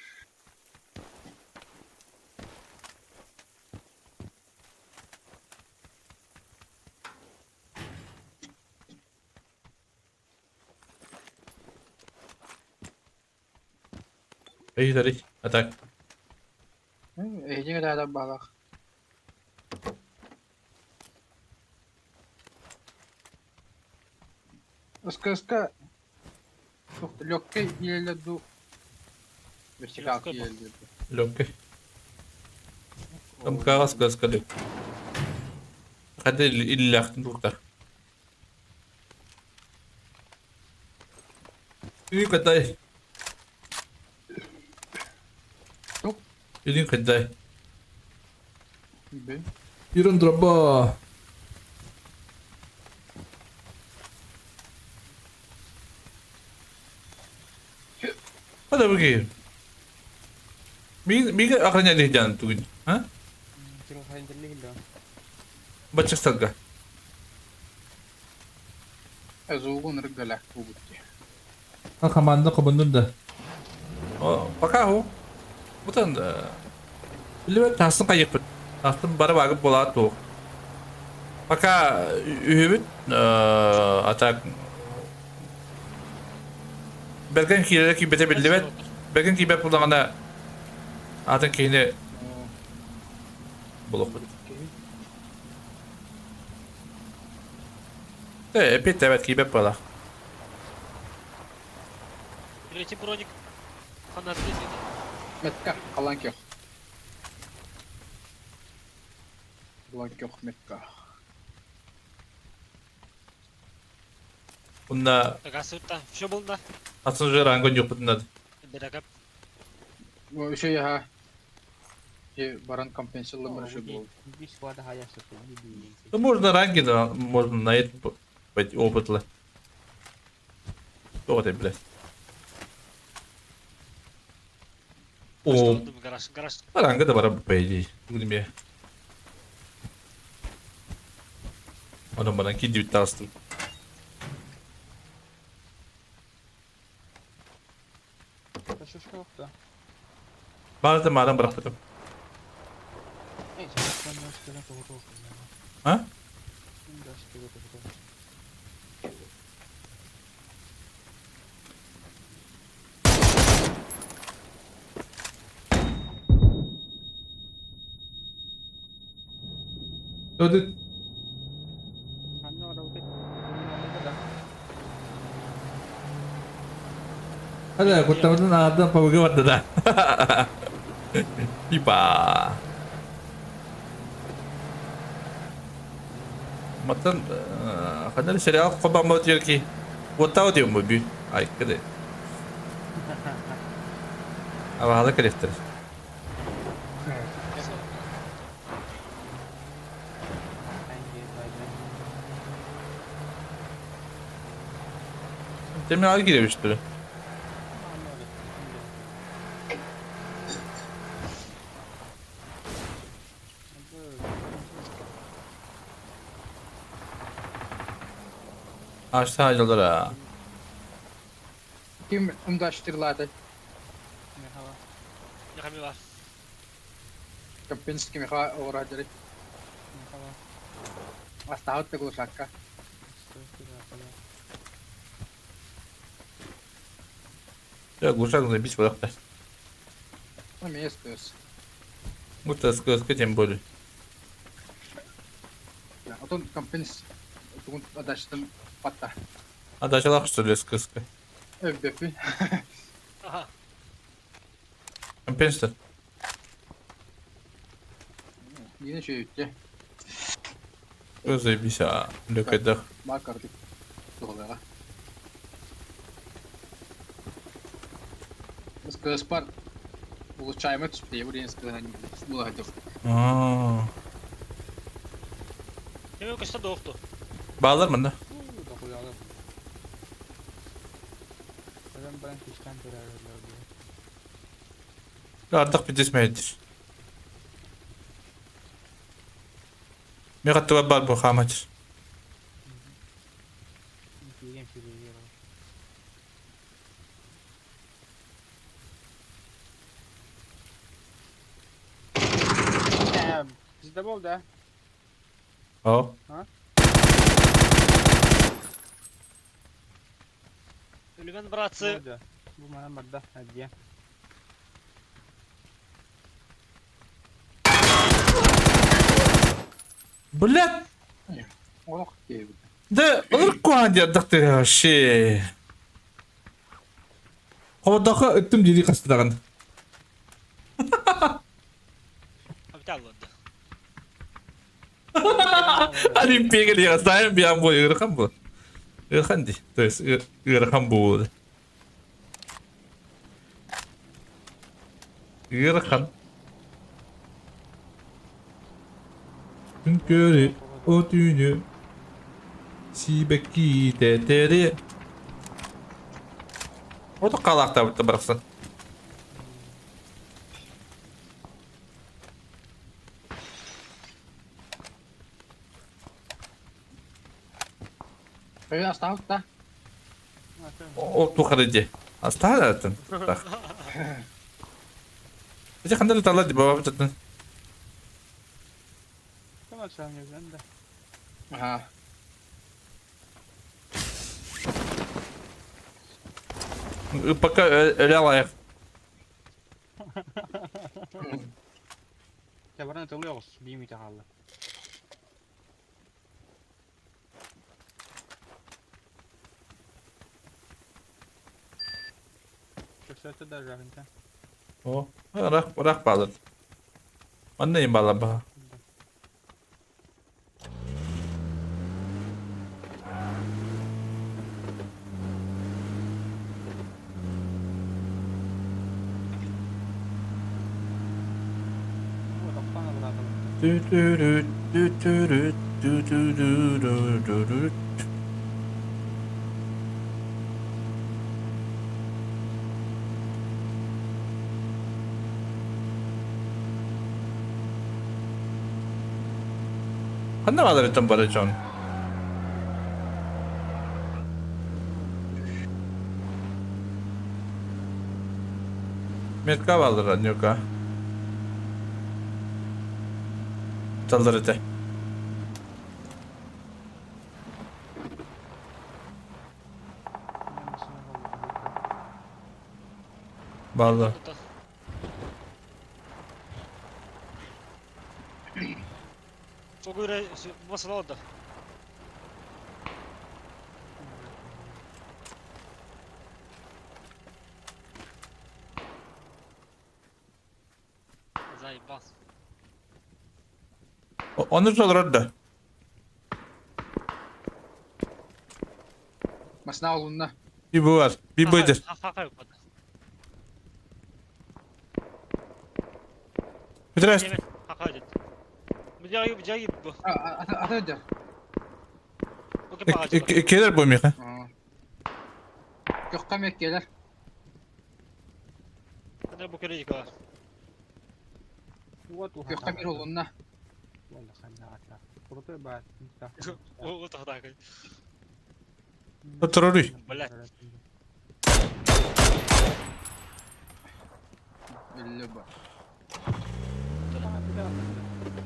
İyi dari. Atak. Ejine kadar da bağlak. Ска. Легкий или ду? Вертикалки или Легкий. Там кагаз каскали. Hadi illa burada. Ini kedai. Ini kedai. Iron draba. Ada begini. Miga akhirnya dia jalan tuh, hah? Baca saga. Azulgun rgala kubutti. Команда командында. Пока хо. Бутан билбет тасын кайык бит. Астын барып агып болот то. Пока үйбүт атак Bergen kire ki bete bildivet. Bergen ki bet bulana атын кейіне блок будет. Опять давай кибе пала. Третий броник. Фанат летит. Метка, қаланки. Бланки метка. Бунда Гасутта. Все был да. атын жер ангон жоқ бутында. Берагап. Еще я баран компенсировал мэрши был. Ну можно ранги, да, можно на это быть опытлы. Что ты, блядь? О, ранга да бара по идее. Где? Onun bana ki 19. Şuşka yoktu. Bazı madem bıraktım. Ha? Ödü. Ada kota-kota ada pabrik ada dah. Pipa. Matan, kadang serial kau bamba tu lagi. Kau tahu dia mobil, ay kede. Apa hal kerja? Terminal giremiştir. Aşağı acılara. Kim umdaştırladı? Yakami var. Kapinski miha uğraştırdı. Astahat da kuluşakka. Ya глушак забить вот так. Ну место. Вот так тем более. А то компенс. Тут отдачтан патта. А дальше лах что ли сказка? FBP. Ага. Компенсатор. Yine şey yüklü. Заебись, а лёкайдах. Bakardık. Doğrulara. Скаспар. Получаем это, что я время сказать было готов. Hemen kaçta doğdu. Bağlar mı da? Artık bir dismeydir. Ne kadar var bu hamat? Bizde bol da. Oh. Ha? Ölümen bratsı. Bu bana barda hediye. Блядь! Ох, gibi. Да, ыркуан дияттықты вообще. Ковадақа өттім дейді қастыдаған. Aptal oldu. Олимпиyaga diye sayın bir an bu ırkan bu. Irkan değil. То есть ırkan bu. Irkan. Çünkü o düğünü Sibeki dederi. O da kalakta bitti bıraksın. Öyle hasta da. O tukarıcı. Hasta zaten. Tak. Bize kandalı tarla di baba zaten. Tamam çalmıyor ben de. Aha. Пока öyle alayım. Kebarına tılıyoruz. Bir mütehallı. Köksörtü de rahinte. O. Bırak bağlı. Ben neyim bağlı bana? Kan ne kadar etten para can? Metka vardır anyoka. Çaldır ete. Vallahi. Çok öyle masal oldu. Zay bas. Onu çalır orada. Masna olunna. Bir bu var. Bir buydur. Haka yok. Bir de rest. Haka ödedi. Bir cahil bu. Ata öder. İkiler bu mika. Yok kamek gelir. Ne bu kere yıkar. Yok kamek olunna. Vallahi sen de ata. Kurtu bat. O tahta kay. Oturur. Vallahi. Belli bu.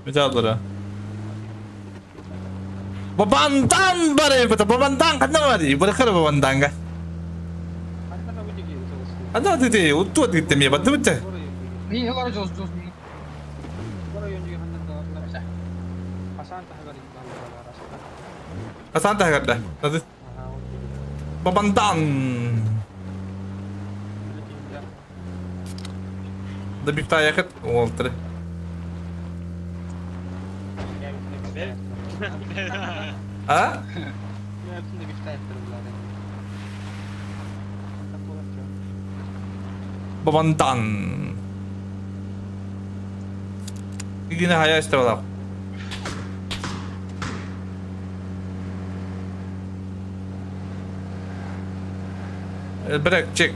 Bir daha alır ha. Babandan bari betul babandan kan nama di boleh kena babandan kan? Ada tu untuk tu temi betul betul. Ni kalau jos ni. Kalau yang juga hendak tak bisa. Pasan tak hari kalau Asan tak ada. Tadi. Babandan. Lebih tayar kat. Oh ter. Ha? Hepsini bir tane ettirdiler. Babandan. Yine hayal işte valla. Bırak çek.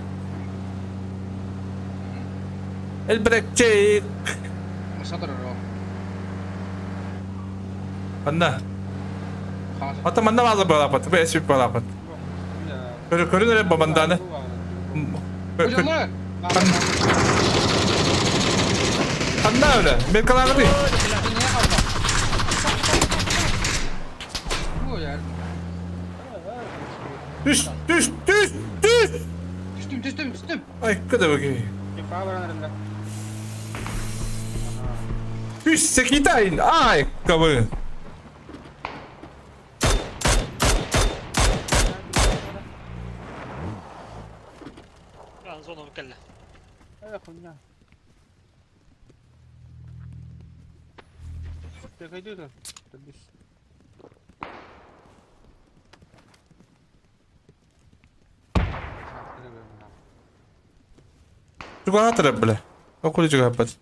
Bırak çek. Masadır o. Mana? Atau mana malah balapat? Apa SP balapat? Kau ni babandan. Kan dah. Mereka lagi. ya. Düş. Düştüm. Ay kadar bakayım. Bağlanırım. Düş sekitain. Ay kabı. Lan zona mükelle. Ayakında. Tekaydı da. Tabii. Juga hatırla bile. Okulu juga kapat.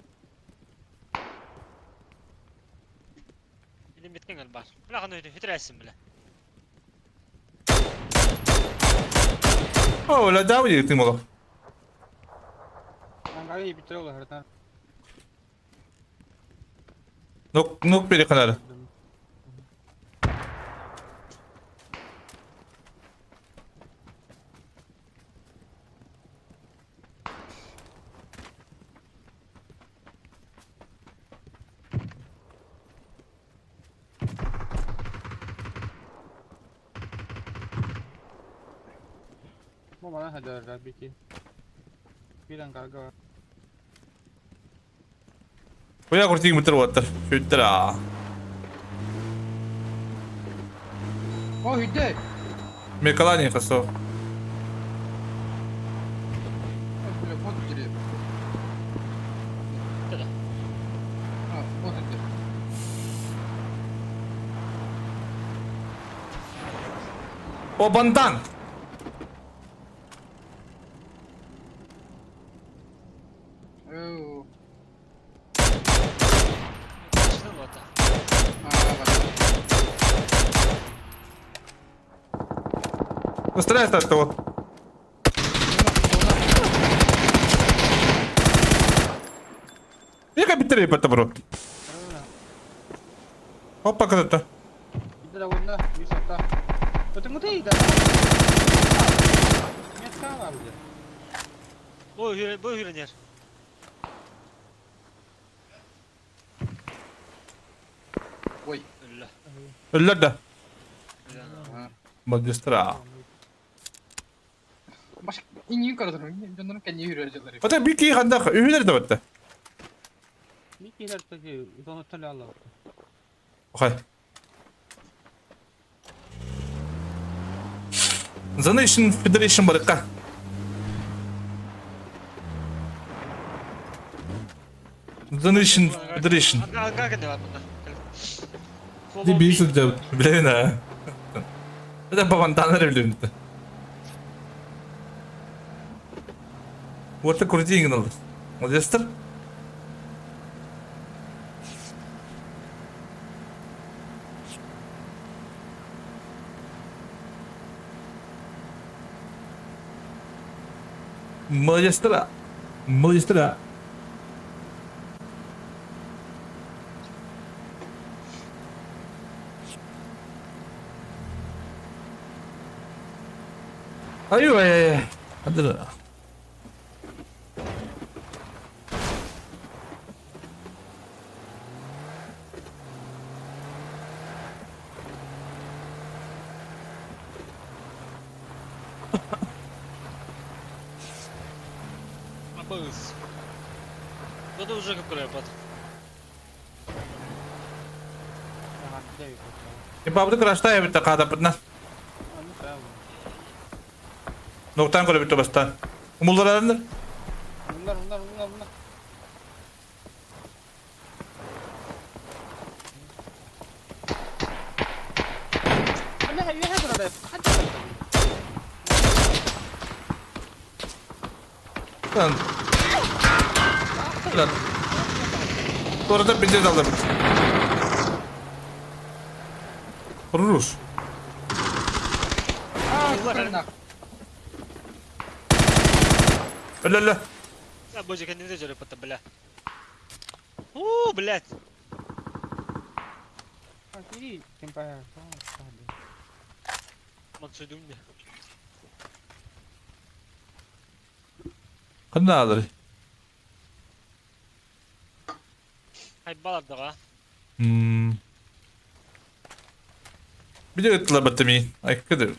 Bilim bitken galiba. Bırakın öyle hidresin bile. Oh, la daw yıktım oğlum. Ben gayet bitiriyorlar harita. Nuk biri kadar. Bu bana hadarlar bir ki. Bir an karga var. Voy a cortar muter water. Şutra. Oh hidde. Mekalani kaso. Böyle pot giriyor. Ha, pot giriyor. O bandan. Oo. Başına mı ata? Постарайся от того. Яка бітери по табору? Опа, когда-то. Itu dah bunda, wisata. Tengok tadi dah. Niat kalah aja. Bu hürenyer. Woi. Öyle. Öller de. Magistra. Baş iyi yukarıdan. Canlarım kendi yürüyecekler. Hatta bir ki handa ühüler de battı. Bir kere tabii onu tali Allah. Okay. The Nation Federation baraka. The Nation Federation. Aga ne var bunda? Di bir sürü de bileğin ha. Neden baban tanrı evlendi? Orta kurucu yengin alır. Modester? Magistra. Magistra. ايوه عندنا Buz. Надо уже как рэпот. Ибо крашта я бит када пытна. Ноктан коли бит баста. Умулдарлар. Bunlar. Ne burada? Lan. Lan. Sonra da bizi aldım. Vururuz. Öyle. Я боже, kendinize göre pata bela. Блядь. İyi, tempaya. Maksudum ne? Kanna alır. Hay balak da. Bir de ıtla batımı. Ay kadar.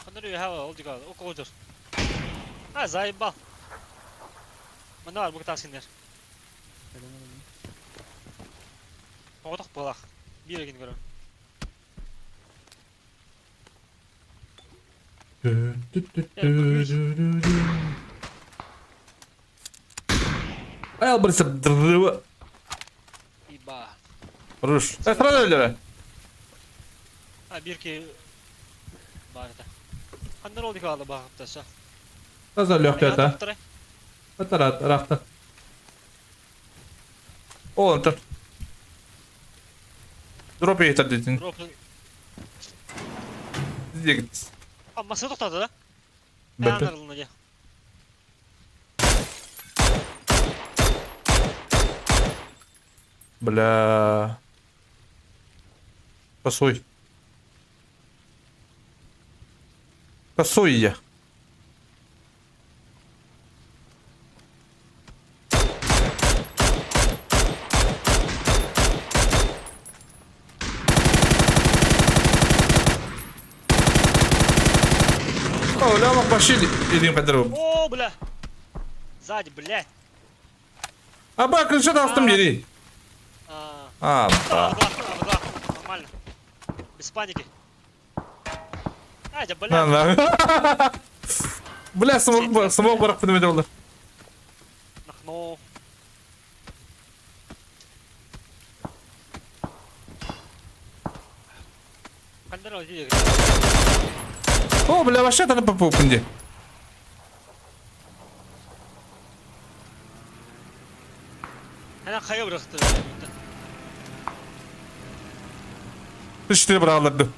하늘이 하와 어디가 오고 아 자이바 mana var bu taskinler odak balak bir gün görün Ay burası dırrıva. iba Ruş. Sıra öyle. ha bir ki barda hander oldu kaldı bakıp da sa Nazar yok ya da. Atarat arafta. O dur. Drop yeter dedin. drop Diye git. ama nasıl topladı da Bakın. anlarılığına gel Бля. Косой. Косой я. О, ляма пошли, идем по дорогу. о бля сзади блядь А бак, что ты там бери? А, да. нормально без паники Айда, бля. Ладно. Бля, смог барак поднимать oldu. Нахно. Кандер öldü. О, бля, вообще это на попупнде. Hemen kaya bıraktı. Üçte bırakıldı.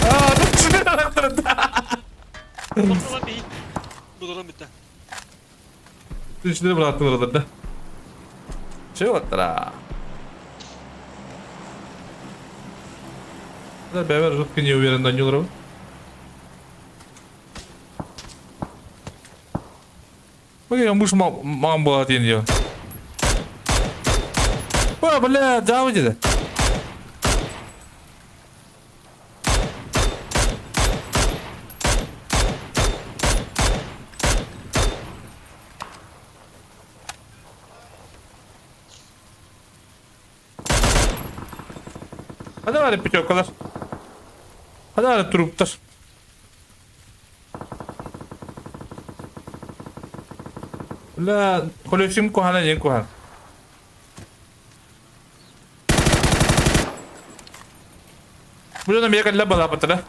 Aaa, üçte bıraktı. Bakalım bir. Bulalım bir tane. Üçte bıraktı oralarda. Чего-то. Да, Бевер жутко не уверен на Нюлру. Ой, муж мам был один ее. О, бля, да, вот это. Hadi var pütörkalar. Hadi var truplar. Bля, колесим кухана не кухан. Bля, нам ехать для бала патра.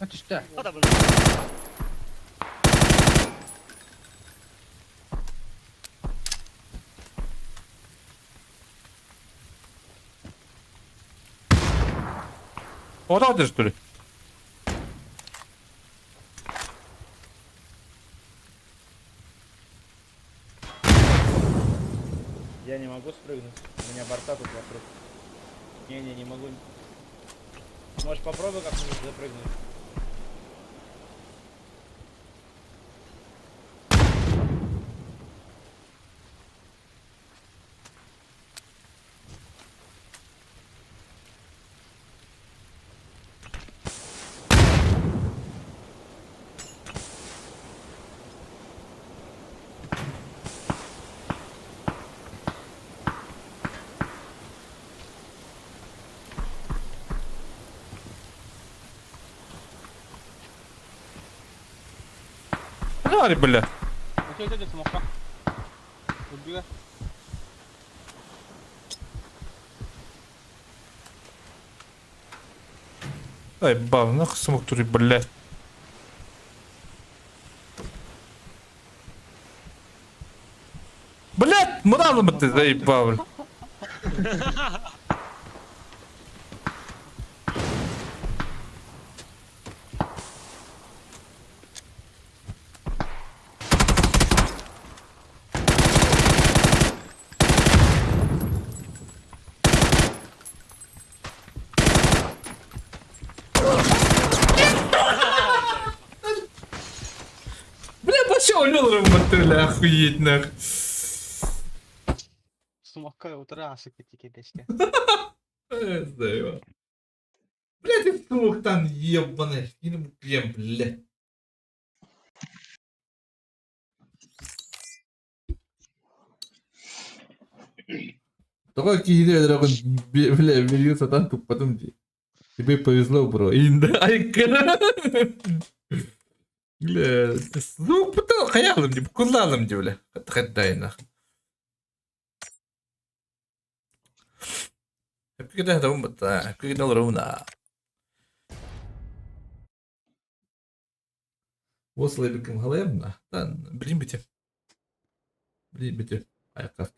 Atışta. Hadi böyle. O da adır türü. Я не могу спрыгнуть. У меня борта тут вокруг. Не могу. Можешь попробуй как-нибудь запрыгнуть. Hadi var bля. Ötede smoke'ta. Öldüğü. Заебал, нахуй смог тури, блядь. Блядь, мрал бы ты, заебал. Бля, пошел, лёлром мотыля, охуеть, нахуй. Смокаю утра, сыкатики дешка. Знаю. Блядь, ты смог там ебаный. Скину клем, блядь. Только кидай, дракон, бля, бери сатан, туп, потом тебе повезло, бро. Индайка. Бля, ну, потом хаялым, не кулалым, бля. Отходай, нахуй. Кидай, да, умбата, кидай, ровно. Вصل بكم غلبنا بلين بتي بلين بتي هاي قفت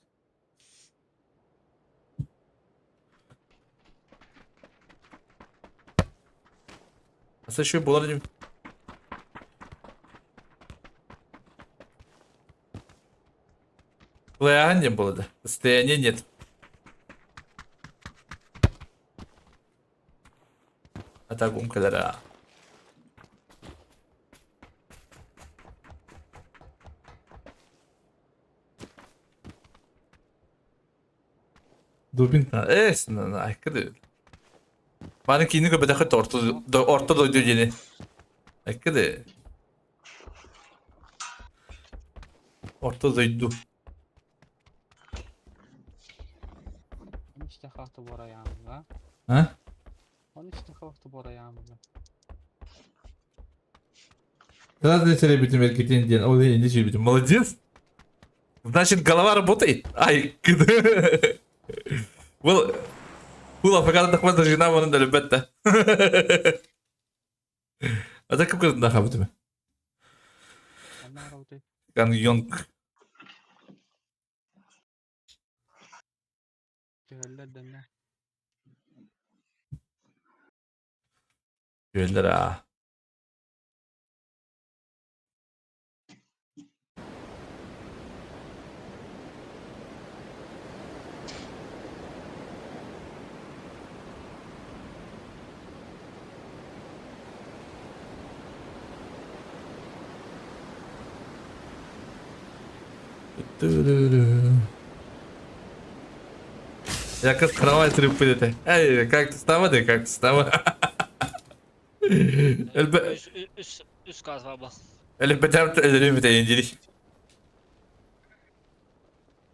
هسه شو بولارجم Состояния было, да? Состояния нет. Атакум кадара. Dubin ay kıdı. Bana kini ko bedakit orta doydu yeni. Ay kıdı. Orta doydu. İşte kalktı bora yağmurda. Ha? Он işte kalktı bora yağmurda. Тогда начали быть меркетин день. Ой, не чили быть. Молодец. Значит, голова работает. Ай, кыды. Ула, пока ты хватаешь жена, вон это любит-то. А так как это нахаб тебе? Кан Йонг. Göller ha. Я как кровать рыпали-то. Эй, как ты става, да как ты става. Üst kat baba. Elif betem ellerim bite incelik.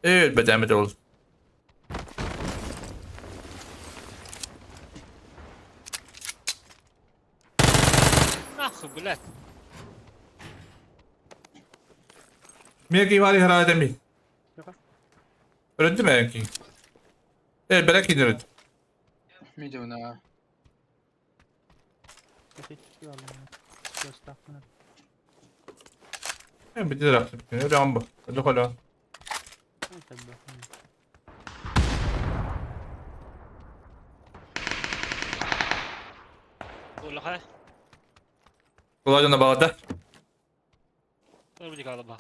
Evet betem bite oldu. Nahı блядь. Miyaki var ya herhalde mi? Öğrendi mi Miyaki? Evet bırak indirdi. Midona. Ben bir de rahatsız bir Rambo. Hadi hala. Ola hay. Kolayca bağladı. Dur bir galiba.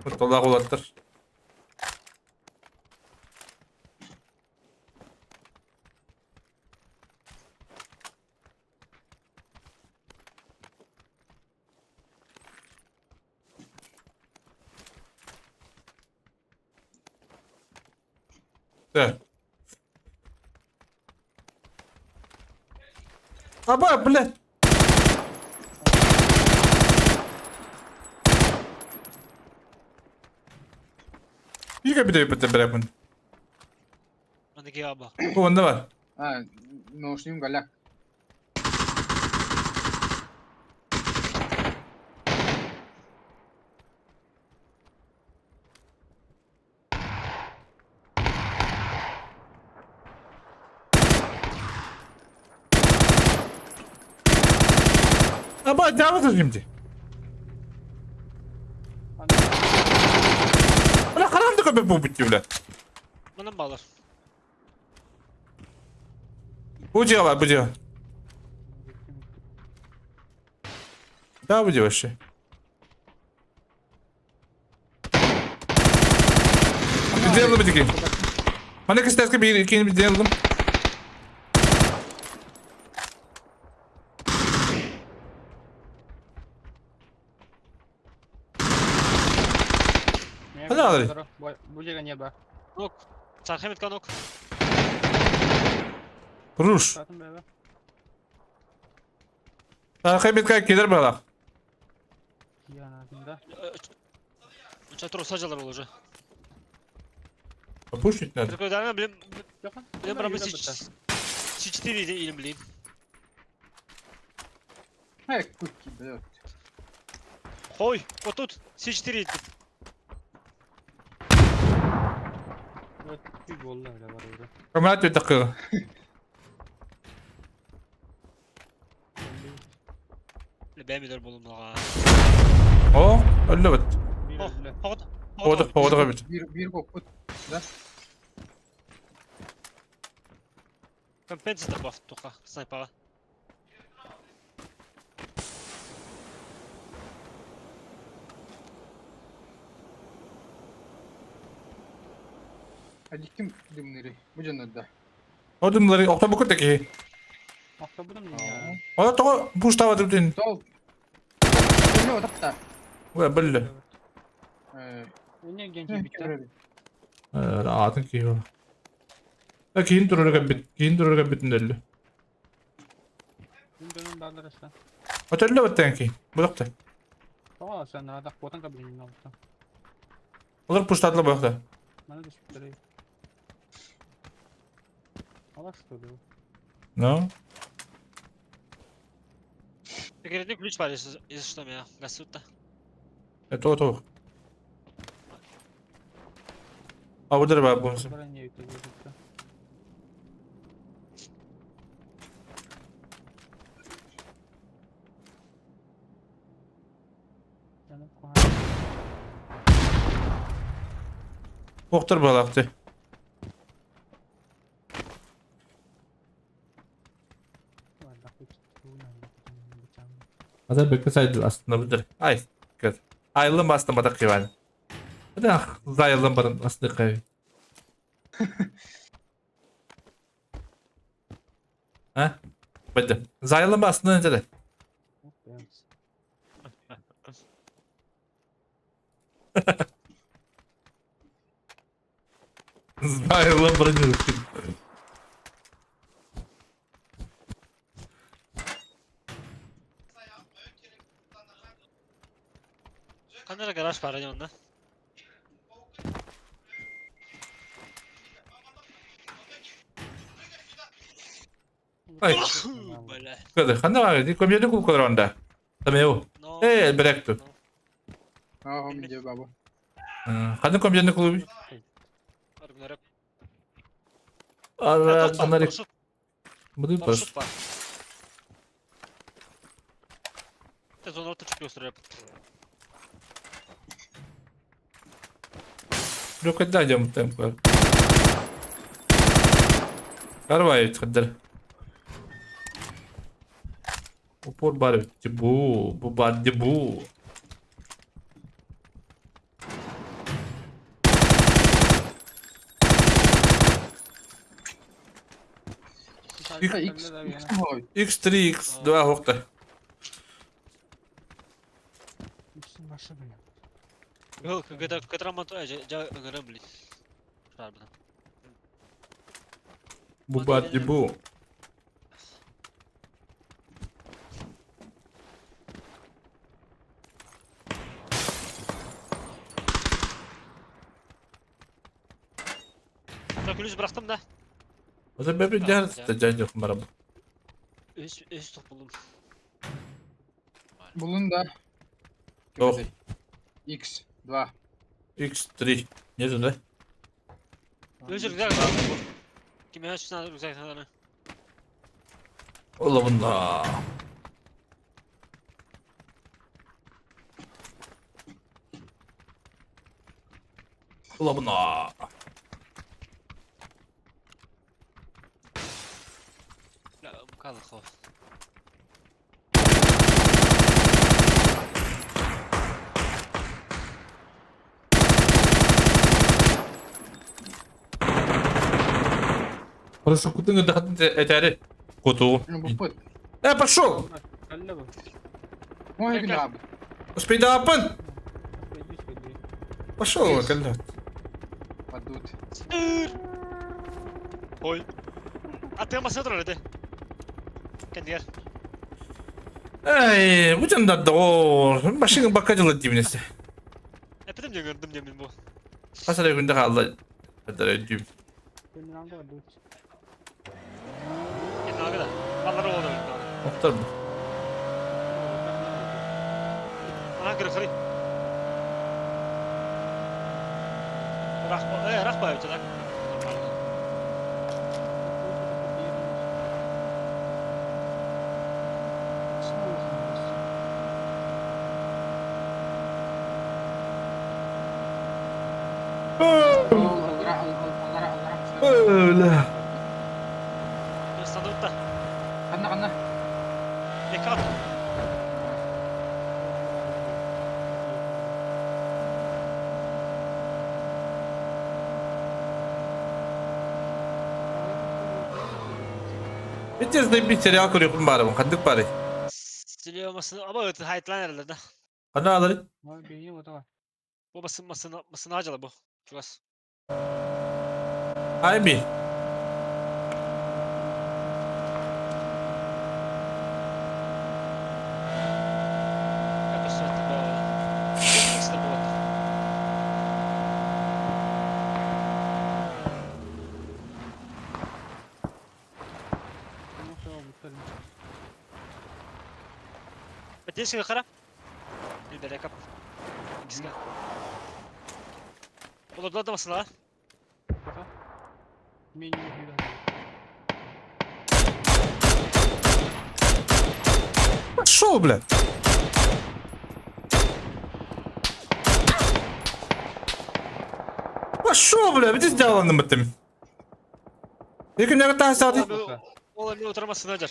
Mutlaka kulaktır. Да. Аба, блядь. Иди-ка бедай по тебе, блядь. Öndeki abi. Onda var. Ha, noşnuyum galak. Ama devam et şimdi. Ulan karanlık köpek bu bitti ulan. Bana mı bağlar? Bu ciğer var bu ciğer. Daha bu ciğer şey. Bir diyelim bir dikeyim. Bana istersen ki bir ikinci bir diyelim. Hadi abi. Бужега неба. Нок. Сархеметка нок. Ruş. Kıymet kaç gelir bana. Çatır sacılar olacak. Push it nerede? Kırkıdan bilim buramı C4'ydi ilim bileyim. Hek kuki blöt. Koy, otut. C4'ydi. Bir golla öyle var orada. Kamerat bir dakika. Ben bilirim oğlum la. O, öyle bit. Havada bit. Bir kokut. Da. Ben pensi de bak toka sniper'a. Hadi kim dimleri? Bu cennette. O dumları okta bu kuttaki. Aktabı mı ya? O da push tava dibdin. Sol. Ne o da? Ve belli. Ne genç bitti. Rahatın ki o. Da kiin durur bitin delli. Dönün bağlar işte. O telli bitten ki. Bu dakta. Tamam sen daha botan kabilinin altında. Olur push tatlı bu dakta. Bana düşüp duruyor. Allah что ли? No? Секретный ключ парень, если что, меня гасут-то. Это o. А burada var bu. Броня это будет. Oktur balaktı. Hazır bekleseydi aslında budur. Ay, dikkat. Ayrılım bastım badak yani. Hadi zayılım barın aslında kayı. Ha? Bitti. Zayılım bastım önce de. Zayılım barın yürüttüm. Kanara garaj var yanında. Ay. Guarda, andava di combien cu quadronda. Tameu. Il breakto. Ah, mi diyor baba. Hadi combien de clube? Allah, kanari. Bu da pas. Sezon orta çık gösteriyor. Yok edeceğim tempo. Karvay tqaddar. Упор бар bu baddi bu. X3 X2 hoqta. Yok, kadar mantığı acaba görelim bile. Harbiden. Bu baddi bu. Kulüz bıraktım da. O zaman ben bir can yok bana bu. Üst top buldum. Bulun da. Yok. X2. X3. Ne diyorsun lan? Özür güzel. Kime açsın güzel sana. Allah bunda. Ula buna. لا مكان الخوف Просто куда ты это коту. Пошел! Ой, гнаб. Спидапен! Пошел, когда. Падут. Ой. А ты масса тролли ты? Кандир. Ай, будем на до. Машина покатила дивности. Эпидем не gördüm demin bu. Hasar günde kaldı. Hadi diyeyim. Ne kadar? Vallahi oldu. Muhtar mı? Ana kırık kırık. Rak bayı çadak. Öyle. Sandıkta. Kanna. Dikkat. Bir serial kuruyorum bari bu. Kandık bari. Siliyor olmasını ama öte hayatlan herhalde. Hadi alırım. Bu masını harcalı bu. Şurası. Ay bir. بديش الخرا يقدر يركب جسمه والله ده مصلحة Шо, блядь? Шо, блядь? Где сделал на этом? Я не готов садить. والله اللي ترى مصلحة نجر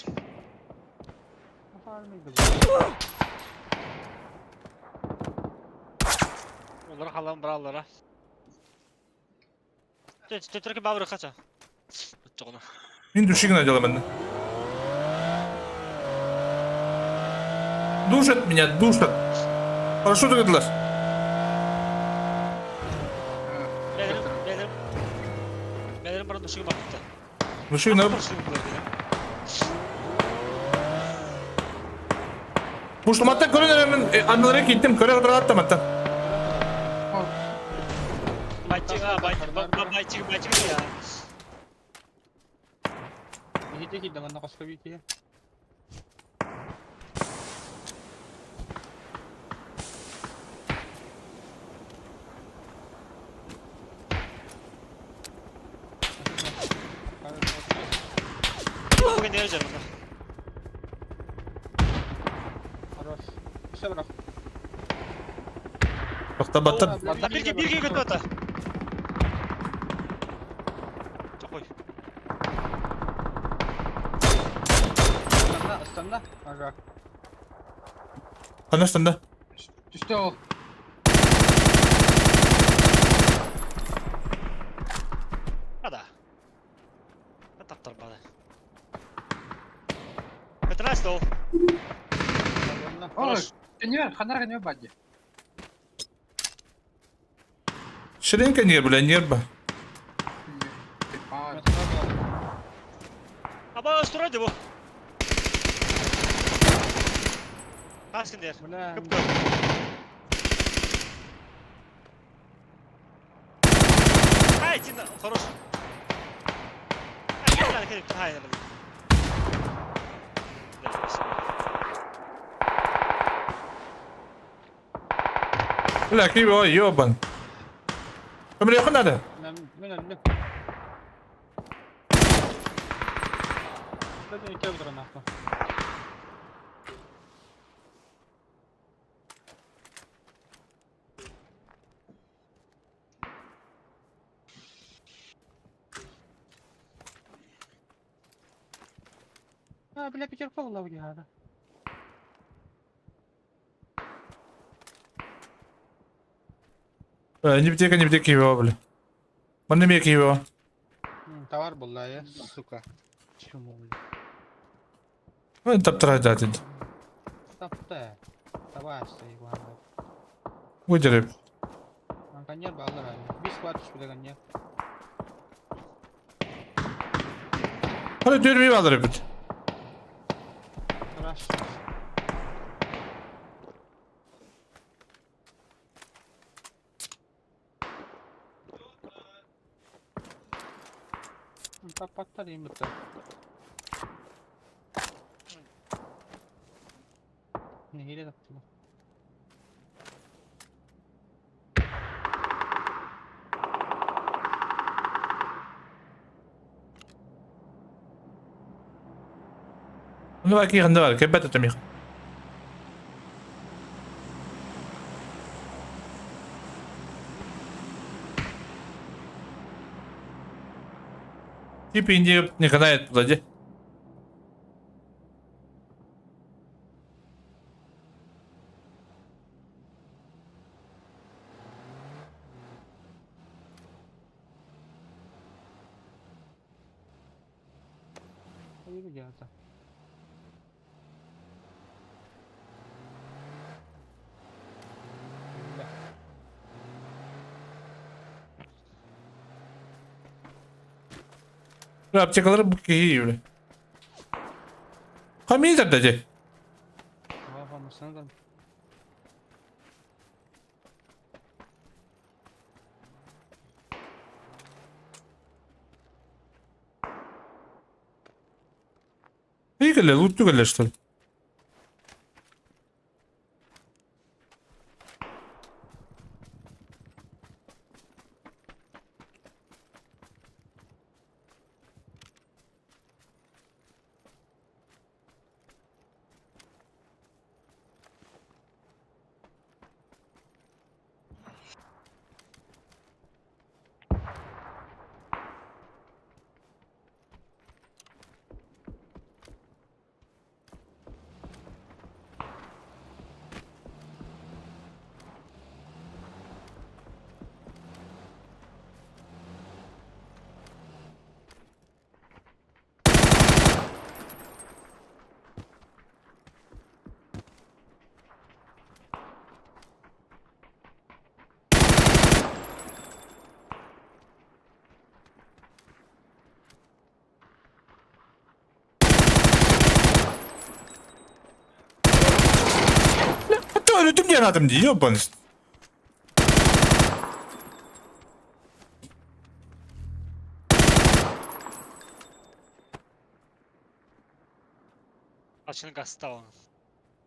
والله راح الله برا الله راح تترك بابر خشة تقنا Min düşük ne diyorlar benden? Душат меня, душат. Хорошо dediler. Benim bana düşük baktı. Düşük ne? Puştum hatta Kore'nin anılara gittim. Kore kadar attım hatta. Bayçık ya. Hiti dengan nakos ka wiki. Bugün ne yapacağım ben? Harus. Bisa bro. Bakta battı. Bir götü ata. Çok koy. Standa. Agak. Anlaştın da. Düştü o. Hadi. Ne taptar bana? Petrás do. Ой, не, ханара не бади. Ширинка не, бля, нерба. Ama üstüne de bu. Kaskın der. Kıpkı. Hayır, şimdi хорош. Hayır, gel, hayır. Bля, криво, ёбан. Камера ехать надо? Мен. Hadi iki öldür anahtar. bile bir çarpı oldu bu ya. Не битек его, бля. Он не мек его. Товар был, да, я, сука. Чему? Он таптырай датин. Тапты. Товар стоит, ладно. Выдереп. Коньер балдар abi. Bir squat şurada konyer. Hadi dönmeyi alır hep. Rush. Patlar iyi mutlu. Ne hile yaptı? Nu var kihande var, kebet etemiyor. Tip ince ne kadar et bulacak? İyi bir geldi. Yapacak olarak bu kihi öyle. Kamiyi teptece. Tamam sana da. İyi gele, loot'lu gele işte. Hatta öldüm diyen adam değil ya bana. Açını gazete onu.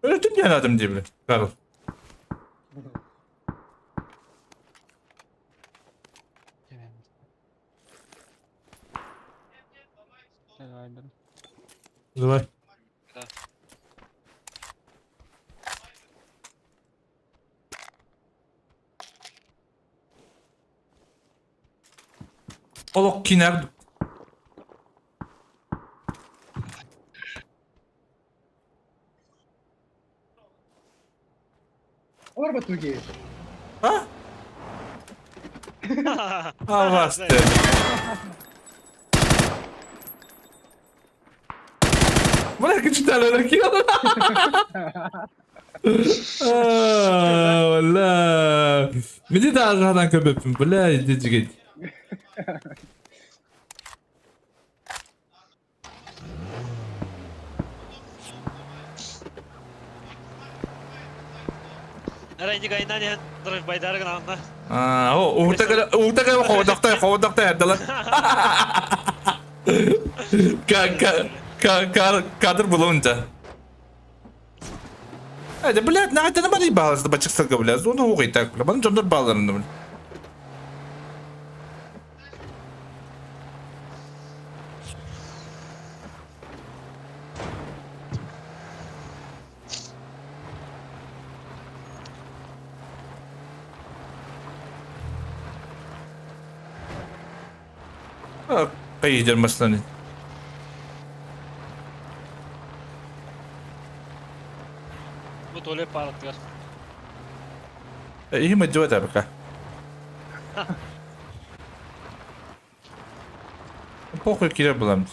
Öldüm diyen adam değil bile. Karıl. Давай. Да. Olok kiner. Orba Türkiye. Ha? Ha bastı. Bırak cidden öyle ki. Valla. Bir de ağzından köpüpüm. Bıla edici git. Nereye gayından yan durup baydargın anla. O uğurta kovdakta yerdeler. Kadr bulunca. Hadi блядь, на это набери баллast, бачик сага, блядь, ну хуй так, блядь, бана жондар балларын, блядь. Kayıdır maslanın. Öyle bağlatıyor. İyi mi diyor tabii ki. Похуй kire bulamız.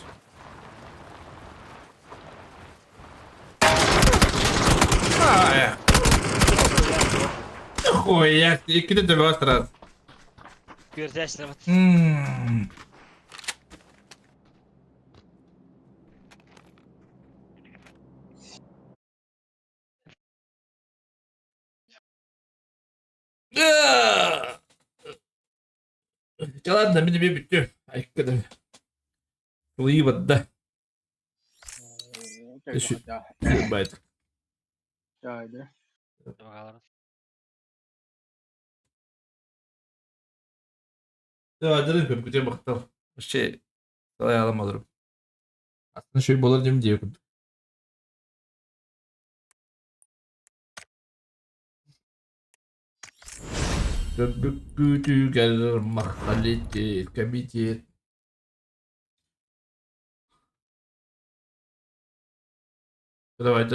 Ай. Хуя, ikide de var sırası. Göreceğiz. Jalan da beni bir bitti. Ay kadar. Uyuyu battı. Şu baydı. Haydi. Bakalım. Ya dedim ki gece baktım. Şey ayağım alırım. Aslında şöyle bolacağım diye okudum. Köpük gücü gelir mahalletti komite. Давай,